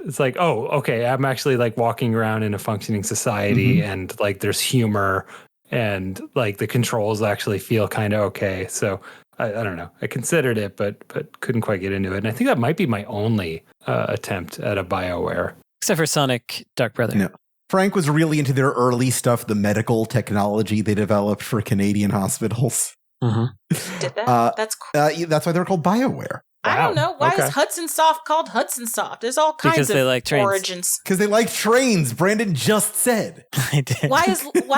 it's like, oh, okay, I'm actually like walking around in a functioning society, and like there's humor, and like the controls actually feel kind of okay. So I don't know. I considered it, but couldn't quite get into it. And I think that might be my only attempt at a BioWare. Except for Sonic Dark Brother. No. Frank was really into their early stuff, the medical technology they developed for Canadian hospitals. Did that? That's cool. That's why they're called BioWare. I don't know. Why is Hudson Soft called Hudson Soft? There's all kinds of like trains. origins. Because they like trains. Brandon just said. I did. Why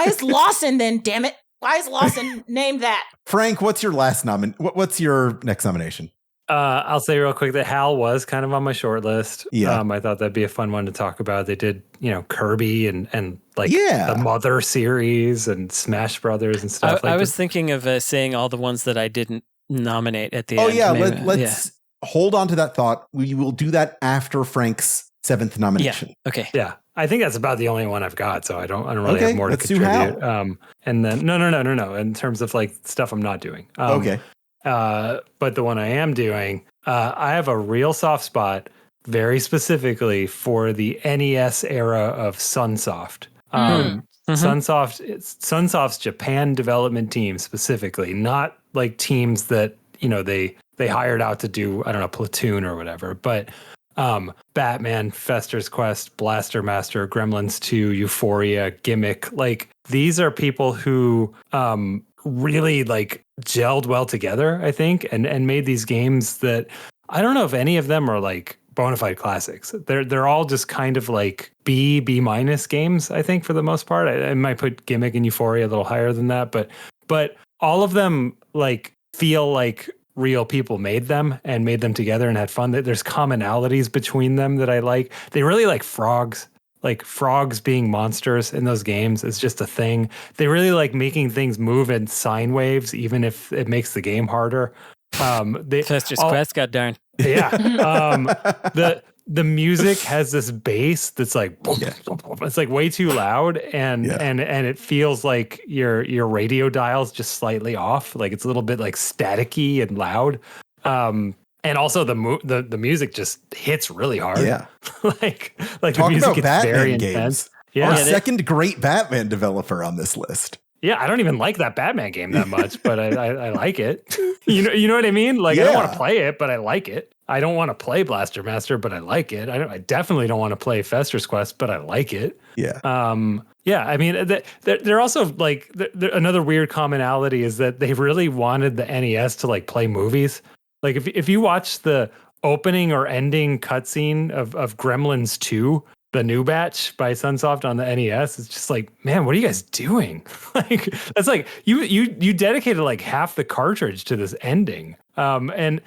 is Lawson then? Damn it! Why is Lawson named that? Frank, what's your last What's your next nomination? I'll say real quick that HAL was kind of on my short list. Yeah. I thought that'd be a fun one to talk about. They did, Kirby and like the Mother series and Smash Brothers and stuff. I was thinking of saying all the ones that I didn't nominate at the end. Oh yeah, let's hold on to that thought. We will do that after Frank's 7th nomination. Yeah. Okay. Yeah. I think that's about the only one I've got, so I don't really have more to contribute. And then no. In terms of like stuff I'm not doing. Okay. But the one I am doing, I have a real soft spot, very specifically for the NES era of Sunsoft. Sunsoft's Japan development team specifically, not like teams that they hired out to do, I don't know, Platoon or whatever, but Batman, Fester's Quest, Blaster Master, Gremlins 2, Euphoria, Gimmick, like these are people who really like gelled well together, I think, and made these games that I don't know if any of them are like bona fide classics. They're all just kind of like B- games, I think, for the most part. I might put Gimmick and Euphoria a little higher than that, but all of them like feel like real people made them and made them together and had fun. There's commonalities between them that I like. They really like frogs. Like frogs being monsters in those games is just a thing. They really like making things move in sine waves, even if it makes the game harder. Fester's Quest, god darn. Yeah. The music has this bass that's like it's like way too loud and it feels like your radio dial's just slightly off. Like it's a little bit like staticky and loud. And also the music just hits really hard. Yeah. like Talk the music about gets Batman very games. intense. Yeah. Our second great Batman developer on this list. Yeah, I don't even like that Batman game that much, but I like it. You know what I mean? Like I don't want to play it, but I like it. I don't want to play Blaster Master, but I like it. I definitely don't want to play Fester's Quest, but I like it. Yeah. Yeah, I mean, they're also like another weird commonality is that they really wanted the NES to like play movies. Like if you watch the opening or ending cutscene of Gremlins 2, the new batch by Sunsoft on the NES, it's just like, man, what are you guys doing? Like that's like you dedicated like half the cartridge to this ending. And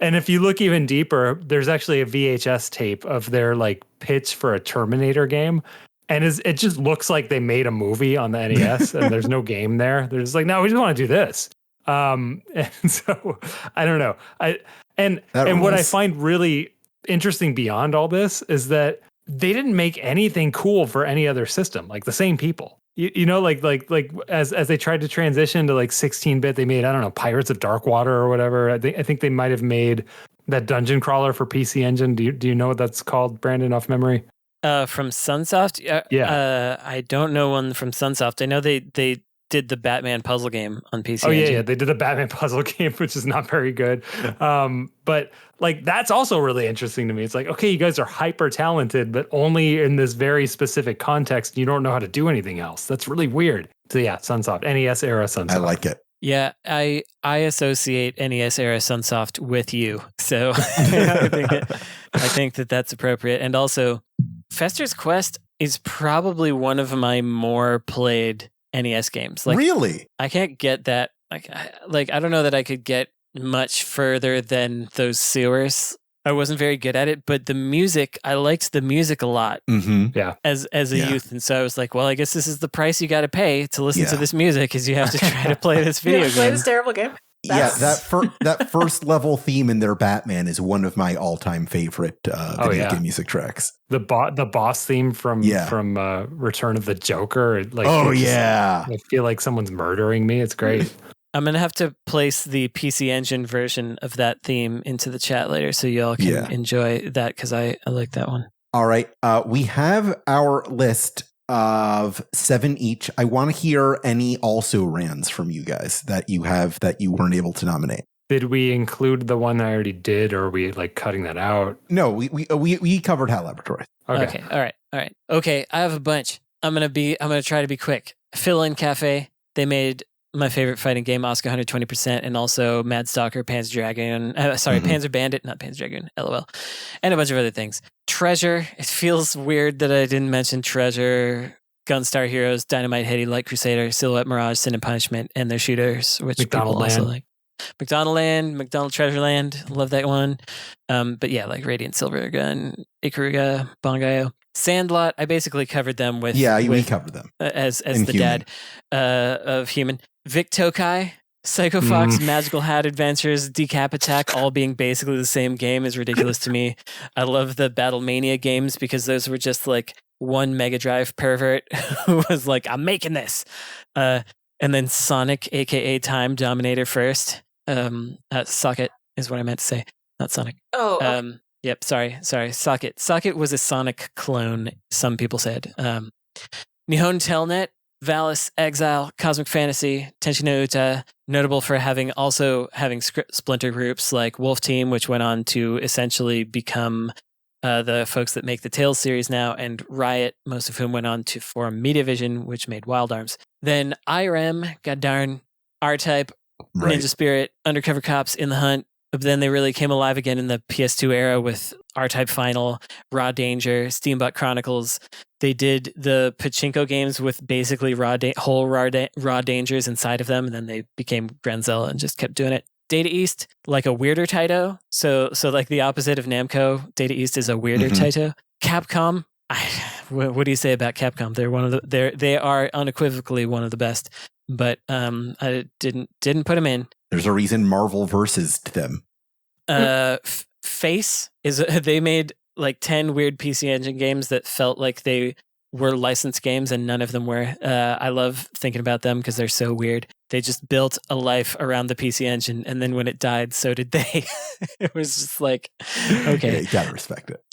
if you look even deeper, there's actually a VHS tape of their like pitch for a Terminator game. And it just looks like they made a movie on the NES and there's no game there. They're just like, no, we just want to do this. And so I don't know. What I find really interesting beyond all this is that they didn't make anything cool for any other system, like the same people. Like as they tried to transition to like 16-bit, they made, I don't know, Pirates of Darkwater or whatever. I think they might have made that dungeon crawler for PC Engine. Do you know what that's called, Brandon, off memory? From Sunsoft? Yeah. I don't know one from Sunsoft. I know they did the Batman puzzle game on PC Oh Engine. yeah, they did a Batman puzzle game, which is not very good. But like that's also really interesting to me. It's like, okay, you guys are hyper talented, but only in this very specific context. You don't know how to do anything else. That's really weird. So yeah, Sunsoft, NES era Sunsoft. I like it. Yeah, I associate NES era Sunsoft with you, so I think that that's appropriate. And also, Fester's Quest is probably one of my more played NES games. Like, Really? I can't get that. I don't know that I could get much further than those sewers. I wasn't very good at it, but the music, I liked the music a lot Yeah. as a Yeah. youth. And so I was like, well, I guess this is the price you got to pay to listen to Yeah. this music is you have to try to play this video game. Play this terrible game. Yeah, That's- that first level theme in their Batman is one of my all-time favorite video game music tracks. The boss theme from Return of the Joker. Like, Oh it just- yeah. I feel like someone's murdering me. It's great. I'm going to have to place the PC Engine version of that theme into the chat later so y'all can enjoy that because I like that one. All right. We have our list of 7 each. I want to hear any also rans from you guys that you have that you weren't able to nominate. Did we include the one I already did, or are we like cutting that out? No, we covered HAL Laboratories. Okay. All right. Okay. I have a bunch. I'm going to try to be quick. Fill In Cafe. They made my favorite fighting game, Oscar 120%, and also Mad Stalker, Panzer Dragoon. Panzer Bandit, not Panzer Dragoon, LOL. And a bunch of other things. Treasure. It feels weird that I didn't mention Treasure, Gunstar Heroes, Dynamite Heady, Light Crusader, Silhouette Mirage, Sin and Punishment, and their shooters, which McDonald people also Land. like. McDonald Land, McDonald Treasure Land. Love that one. But yeah, like Radiant Silver Gun, Ikaruga, Bangayo. Sandlot, I basically covered them with... we covered them. As the Human. dad of Human. Vic Tokai, Psycho Fox, Magical Hat Adventures, Decap Attack, all being basically the same game is ridiculous to me. I love the Battle Mania games because those were just like one Mega Drive pervert who was like, I'm making this. And then Sonic, aka Time Dominator first. Socket is what I meant to say, not Sonic. Oh, Yep, sorry. Socket. Socket was a Sonic clone, some people said. Nihon Telnet, Valis, Exile, Cosmic Fantasy, Tenshi no Uta, notable for having splinter groups like Wolf Team, which went on to essentially become the folks that make the Tales series now, and Riot, most of whom went on to form Mediavision, which made Wild Arms. Then IRM, god darn, R-Type, Right. Ninja Spirit, Undercover Cops, In the Hunt. But then they really came alive again in the PS2 era with R-Type Final, Raw Danger, Steambutt Chronicles. They did the pachinko games with basically raw dangers inside of them, and then they became Granzella and just kept doing it. Data East, like a weirder Taito. So like the opposite of Namco, Data East is a weirder Taito. Capcom, what do you say about Capcom? They are unequivocally one of the best, but I didn't put them in. There's a reason Marvel versus them. Face they made like 10 weird PC Engine games that felt like they were licensed games and none of them were. I love thinking about them because they're so weird. They just built a life around the PC Engine, and then when it died, so did they. It was just like, okay. Yeah, you gotta respect it.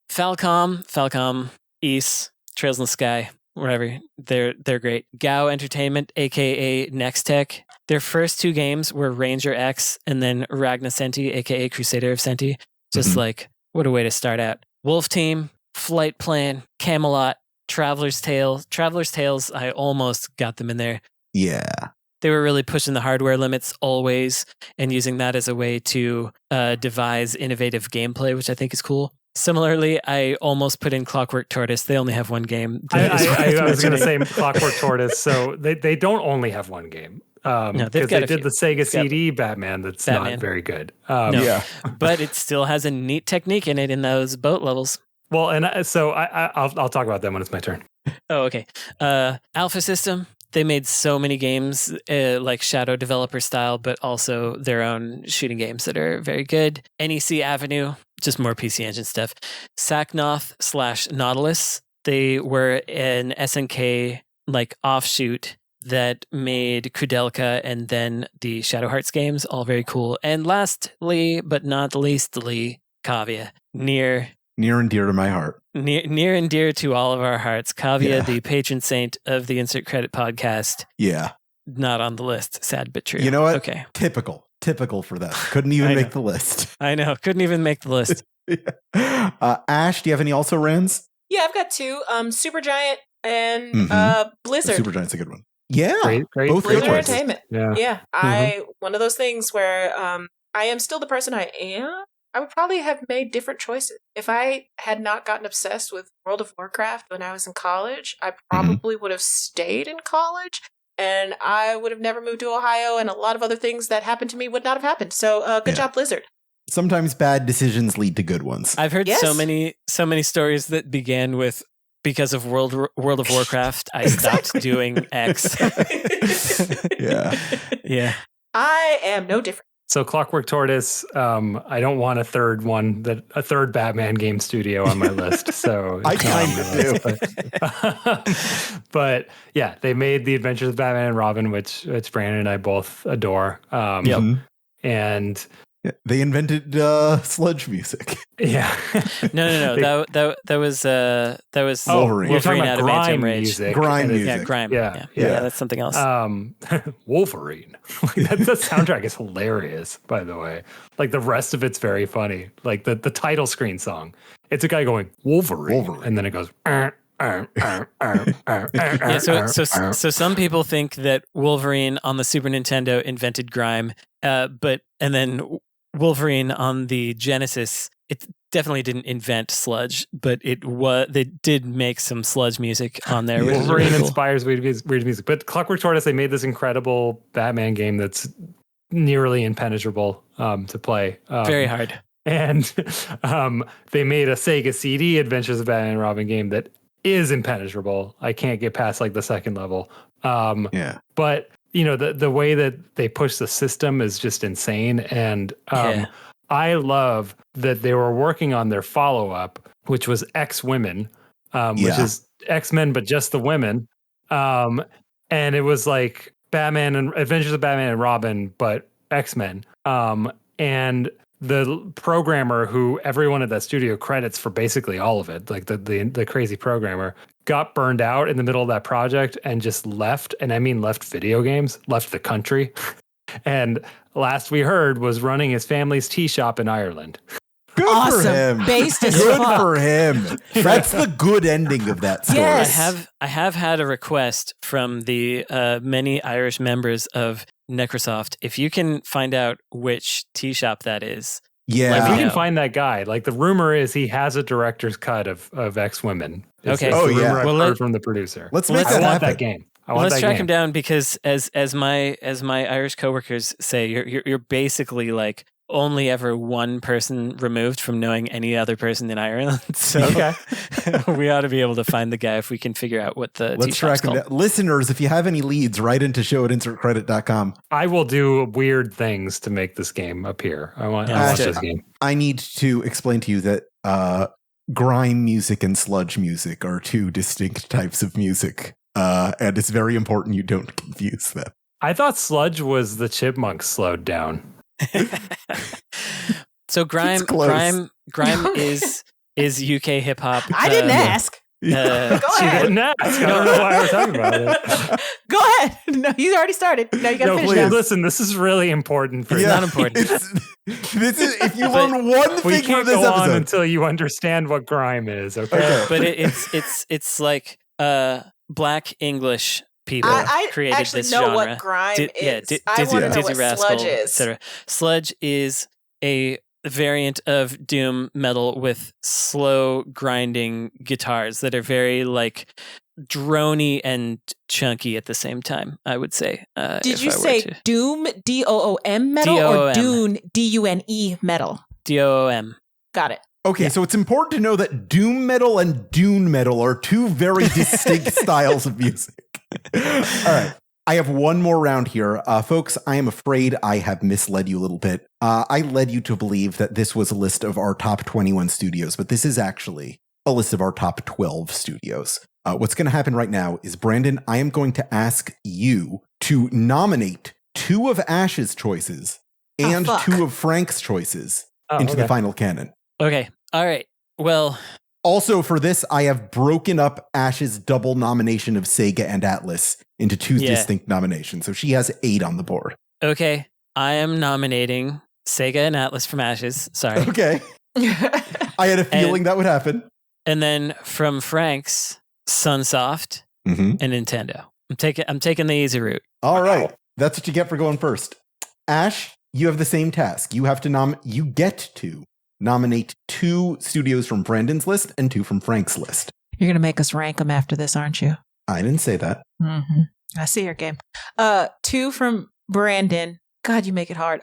Falcom, East, Trails in the Sky, wherever. They're great. Gao Entertainment, aka Nextech. Their first 2 games were Ranger X and then Ragna Senti, aka Crusader of Senti. Just like, what a way to start out. Wolf Team, Flight Plan, Camelot, Traveler's Tales. Traveler's Tales, I almost got them in there. Yeah. They were really pushing the hardware limits always and using that as a way to devise innovative gameplay, which I think is cool. Similarly, I almost put in Clockwork Tortoise. They only have one game. I was going to say Clockwork Tortoise. So they don't only have one game. No, because they did the Sega CD Batman that's not very good. Yeah. But it still has a neat technique in it in those boat levels. Well, and so I'll talk about them when it's my turn. Oh, okay. Alpha System. They made so many games like Shadow Developer style, but also their own shooting games that are very good. NEC Avenue, just more PC Engine stuff. Saknoth / Nautilus. They were an SNK like offshoot that made Kudelka and then the Shadow Hearts games, all very cool. And lastly, but not leastly, Kavia. Near Near and dear to my heart. Near and dear to all of our hearts. Kavya, Yeah. the patron saint of the Insert Credit podcast, Yeah. not on the list. Sad but true. You know what? Okay. Typical for them. Couldn't even I make know. the list. I know. Couldn't even make the list. Ash, do you have any also rans? Yeah, I've got two. Supergiant and Mhm. Blizzard. Supergiant's a good one. Yeah. Great Both good Blizzard choices. Entertainment. Yeah. Yeah, one of those things where I am still the person I am. I would probably have made different choices. If I had not gotten obsessed with World of Warcraft when I was in college, I probably would have stayed in college and I would have never moved to Ohio, and a lot of other things that happened to me would not have happened. So good job, Blizzard. Sometimes bad decisions lead to good ones. I've heard Yes. so many stories that began with, because of World of Warcraft, I stopped doing X. Yeah. Yeah. I am no different. So Clockwork Tortoise, I don't want a third Batman game studio on my list. So I it's not on kind my of list, but yeah, they made The Adventures of Batman and Robin, which Brandon and I both adore. Mhm. And Yeah, they invented sludge music. yeah, No. They- That was Wolverine. You're talking Wolverine about out of grime Ant Rage. music. Grime and it's- music. Yeah, grime. Yeah. Yeah, that's something else. Wolverine. The soundtrack is hilarious, by the way. Like the rest of it's very funny. Like the title screen song. It's a guy going Wolverine. And then it goes. Yeah, so some people think that Wolverine on the Super Nintendo invented grime, and then Wolverine on the Genesis, it definitely didn't invent sludge, but they did make some sludge music on there. Yeah. which is Wolverine really cool. inspires weird music. But Clockwork Tortoise, they made this incredible Batman game that's nearly impenetrable to play. Very hard. And they made a Sega CD Adventures of Batman and Robin game that is impenetrable. I can't get past like the second level. Yeah. But the way that they push the system is just insane. And Yeah. I love that they were working on their follow-up, which was X-Women, which is X-Men, but just the women. And it was like Batman and Adventures of Batman and Robin, but X-Men. And the programmer who everyone at that studio credits for basically all of it, like the crazy programmer, got burned out in the middle of that project and just left. And I mean, left video games, left the country. And last we heard was running his family's tea shop in Ireland. Good Awesome. for him. Based as Good fuck. for him. That's the good ending of that story. Yes. I have had a request from the many Irish members of Necrosoft. If you can find out which tea shop that is, Yeah. If you Yeah. can find that guy, like the rumor is he has a director's cut of X-Women. Okay. Oh, the yeah. rumor I've Well, heard from the producer. Let's Well, make I that want happen. that game. I want let's that track game. him down, because as my Irish coworkers say, you're basically like only ever one person removed from knowing any other person in Ireland. So Okay. we ought to be able to find the guy if we can figure out what the Let's tea track shop's him called. down. Listeners, if you have any leads, write into show@insertcredit.com. I will do weird things to make this game appear. I want Yeah, this game. I need to explain to you that grime music and sludge music are two distinct types of music. And it's very important you don't confuse them. I thought sludge was the Chipmunks slowed down. So grime is UK hip hop. I didn't ask. Uh, Go She ahead. didn't ask. I don't know why we're talking about it. Go ahead. No, you already started. Now you got to No, finish please now. listen. This is really important for It's you. not important. This is if you learn one We thing from can't this go on episode. until you understand what grime is. Okay. Okay. But it's like Black English people I created actually this know genre. what grime is. I Dizzy, want to know Dizzy what Rascal, sludge is. etc. Sludge is a variant of doom metal with slow grinding guitars that are very like drony and chunky at the same time, I would say. Did if you I were say to- Doom, DOOM metal, or DOOM. Dune, DUNE metal? DOOM? Got it. Okay, so it's important to know that doom metal and dune metal are two very distinct styles of music. All right. I have one more round here. Folks, I am afraid I have misled you a little bit. I led you to believe that this was a list of our top 21 studios, but this is actually a list of our top 12 studios. What's going to happen right now is, Brandon, I am going to ask you to nominate 2 of Ash's choices and fuck. 2 of Frank's choices Oh, into the okay. final canon. Okay. All right. Well, Also, for this, I have broken up Ash's double nomination of Sega and Atlas into two distinct nominations. So she has 8 on the board. okay. I am nominating Sega and Atlas from Ashes. Sorry. Okay. I had a feeling that would happen. And then from Frank's, Sunsoft Mm-hmm. and Nintendo. I'm taking the easy route. All right. That's what you get for going first. Ash, you have the same task. You have to you get to nominate 2 studios from Brandon's list and 2 from Frank's list. You're going to make us rank them after this, aren't you? I didn't say that. Mm-hmm. I see your game. 2 from Brandon. God, you make it hard.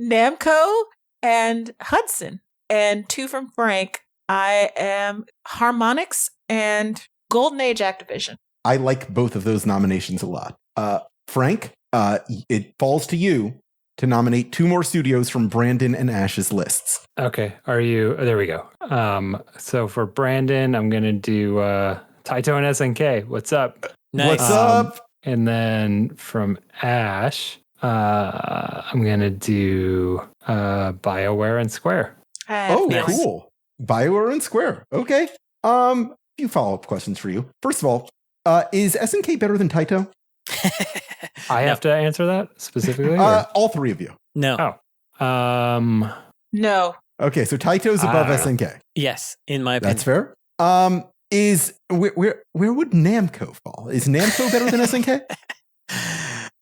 Namco and Hudson. And 2 from Frank. I am Harmonix and Golden Age Activision. I like both of those nominations a lot. Frank, it falls to you to nominate 2 more studios from Brandon and Ash's lists. Okay. There we go. So for Brandon, I'm going to do Taito and SNK. What's up? Nice. What's up? And then from Ash, I'm going to do BioWare and Square. Oh, Nice. cool. BioWare and Square. Okay. A few follow-up questions for you. First of all, is SNK better than Taito? I have to answer that specifically? All 3 of you. No. Oh. No. Okay, so Taito's above SNK. Yes, in my opinion. That's fair. Where would Namco fall? Is Namco better than SNK?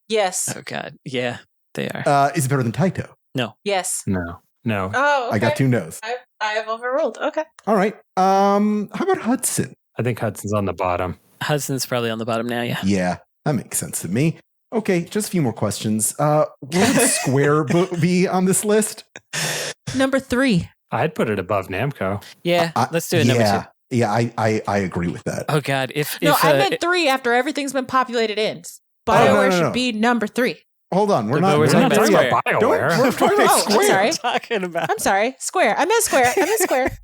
Yes. Oh God. Yeah, they are. Is it better than Taito? Yes. No. Oh, okay. I got 2 no's. I have overruled. Okay. All right. How about Hudson? I think Hudson's on the bottom. Hudson's probably on the bottom now. Yeah. Yeah, that makes sense to me. Okay, just a few more questions. Where would Square be on this list? Number 3. I'd put it above Namco. Yeah. Let's do it. Number 2. Yeah, I agree with that. Oh God. If I meant 3 after everything's been populated in. no, BioWare no. should be number 3. Hold on, we're But not we're talking talking about about Square. BioWare. We're talking about Oh, I'm Square. sorry. talking about. I'm sorry. Square. I meant Square.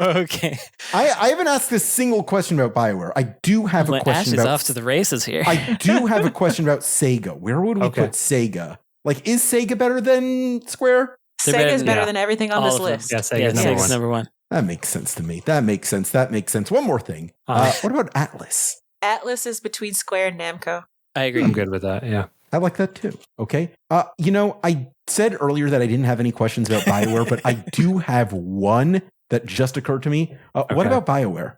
Okay. I haven't asked a single question about BioWare. I do have a Ash question is about. off to the races here. I do have a question about Sega. Where would we put Sega? Like, is Sega better than Square? They're better Sega's than- better yeah. than everything on All this of them. list. Yeah, yeah, Sega's number Sega's one. number 1. That makes sense to me. That makes sense. One more thing. What about Atlas? Atlas is between Square and Namco. I agree. I'm good with that. Yeah. I like that too. Okay. I said earlier that I didn't have any questions about BioWare, but I do have one that just occurred to me. What Okay. about BioWare?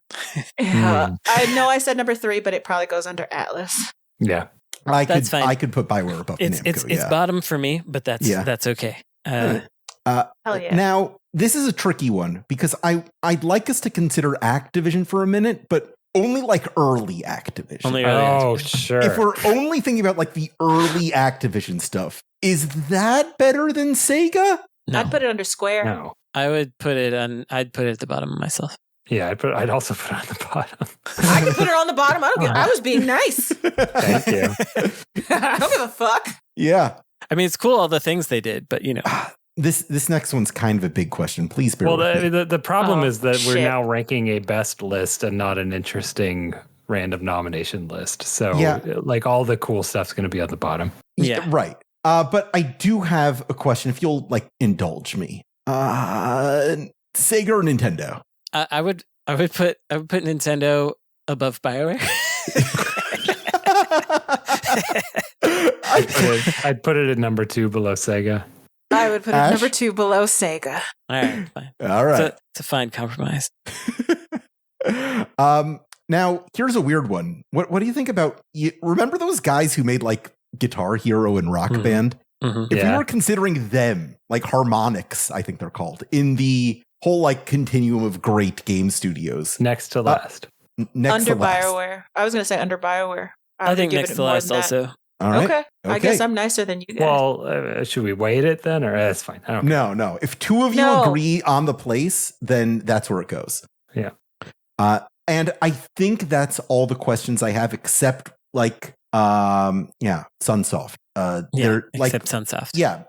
I know I said number 3, but it probably goes under Atlas. Yeah. That's fine. I could put BioWare above It's Namco. bottom for me, but that's okay. Hell yeah. Now, this is a tricky one because I'd like us to consider Activision for a minute, but only like early Activision. Only early Oh, Activision. sure. If we're only thinking about like the early Activision stuff, is that better than Sega? No. I'd put it under Square. No. I'd put it at the bottom myself. Yeah, I'd also put it on the bottom. I could put it on the bottom. I was being nice. Thank you. I don't give a fuck. Yeah. I mean, it's cool all the things they did, but This next one's kind of a big question. Please bear Well, with me. the problem Oh, is that we're shit. now ranking a best list and not an interesting random nomination list. So, Yeah. like, all the cool stuff's going to be on the bottom. yeah. Right. But I do have a question if you'll like indulge me. Sega or Nintendo? I would put Nintendo above BioWare. I'd put it at number 2 below Sega. I would put it Ash? number 2 below Sega. All right, fine. All right. It's a fine compromise. Now here's a weird one. What do you think about? Remember those guys who made like Guitar Hero and Rock Mhm. Band? Mhm. If we Yeah. were considering them, like Harmonix, I think they're called, in the whole like continuum of great game studios, Next to last. next Under to last. BioWare. I was going to say under BioWare. I would think give next it to more last than that. also. All right. Okay. I Okay. guess I'm nicer than you guys. Well, should we weight it then? Or that's fine. I don't care. No. If 2 of you No. agree on the place, then that's where it goes. Yeah. And I think that's all the questions I have, except like, Sunsoft. Yeah, They're like, except Sunsoft. yeah,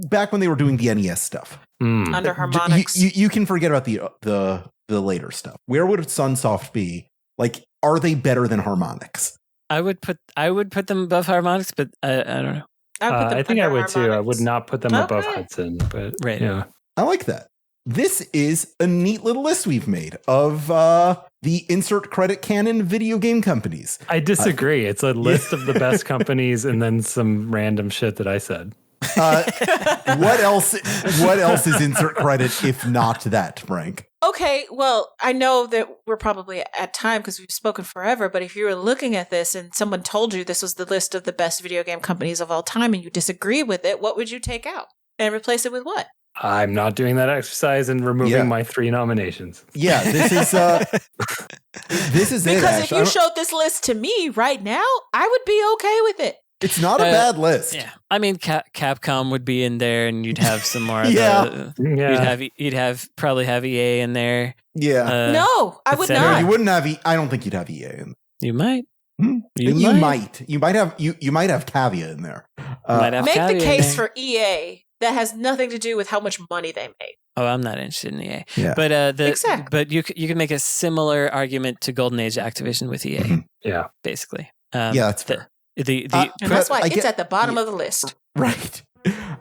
back when they were doing the NES stuff. Mm. under You, Harmonix. you can forget about the later stuff. Where would Sunsoft be? Like, are they better than Harmonix? I would put them above Harmonix, but I don't know. I think I under would too. I would harmonics. not put them above Okay. Hudson, but Right. yeah. I like that. This is a neat little list we've made of the insert credit canon video game companies. I disagree. It's a list of the best companies and then some random shit that I said. What else is insert credit if not that, Frank? Okay, well, I know that we're probably at time because we've spoken forever, but if you were looking at this and someone told you this was the list of the best video game companies of all time and you disagree with it, what would you take out and replace it with what? I'm not doing that exercise and removing my 3 nominations. Yeah, this is it, Because Ash. if you showed this list to me right now, I would be okay with it. It's not a bad list. Yeah, I mean, Capcom would be in there, and you'd have some more. Yeah. You'd probably have EA in there. Yeah. No, I would etc. not. You wouldn't have. I don't think you'd have EA in. You might. You might. You might have. You might have Cavia in there. Might have Make Cavia the in case there. for EA that has nothing to do with how much money they make. Oh, I'm not interested in EA. Yeah. But Exactly. but you can make a similar argument to Golden Age Activision with EA, Mhm. Yeah. basically. Yeah, that's fair. The And that's why I it's get- at the bottom of the list. Right.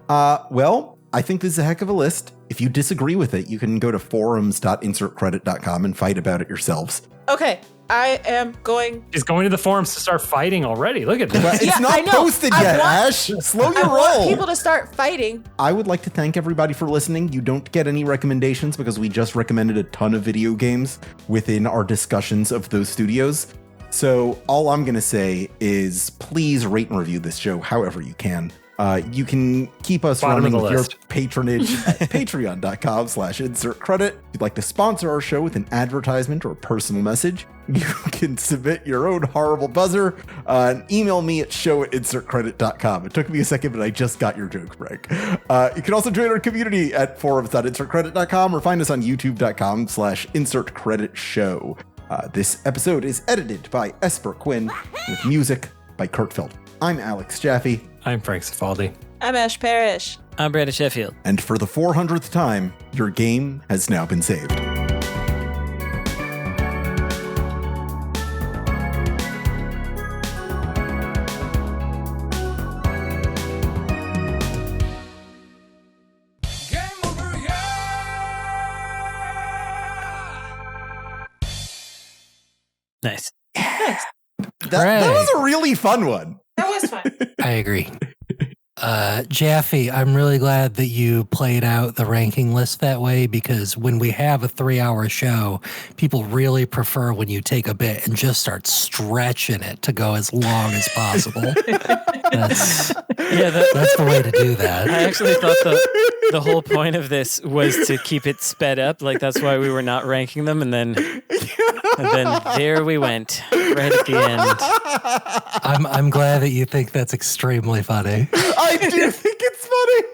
Well, I think this is a heck of a list. If you disagree with it, you can go to forums.insertcredit.com and fight about it yourselves. Okay, I am going. He's going to the forums to start fighting already. Look at Well, this. it's Yeah, I not know. posted I yet, want- Ash. Slow your I want roll. people to start fighting. I would like to thank everybody for listening. You don't get any recommendations because we just recommended a ton of video games within our discussions of those studios. So all I'm going to say is please rate and review this show however you can. You can keep us Bottom of running the with your list. patronage at patreon.com/insertcredit. If you'd like to sponsor our show with an advertisement or a personal message, you can submit your own horrible buzzer and email me at show@insertcredit.com. It took me a second, but I just got your joke, Frank. You can also join our community at forums.insertcredit.com or find us on youtube.com/insertcreditshow. This episode is edited by Esper Quinn with music by Kurt Feld. I'm Alex Jaffe. I'm Frank Cifaldi. I'm Ash Parrish. I'm Brandon Sheffield. And for the 400th time, your game has now been saved. Nice. That was a really fun one. That was fun. I agree. Jaffe, I'm really glad that you played out the ranking list that way, because when we have a 3-hour show, people really prefer when you take a bit and just start stretching it to go as long as possible. That's the way to do that. I actually thought the whole point of this was to keep it sped up. Like that's why we were not ranking them, and then there we went right at the end. I'm glad that you think that's extremely funny. I do think it's funny.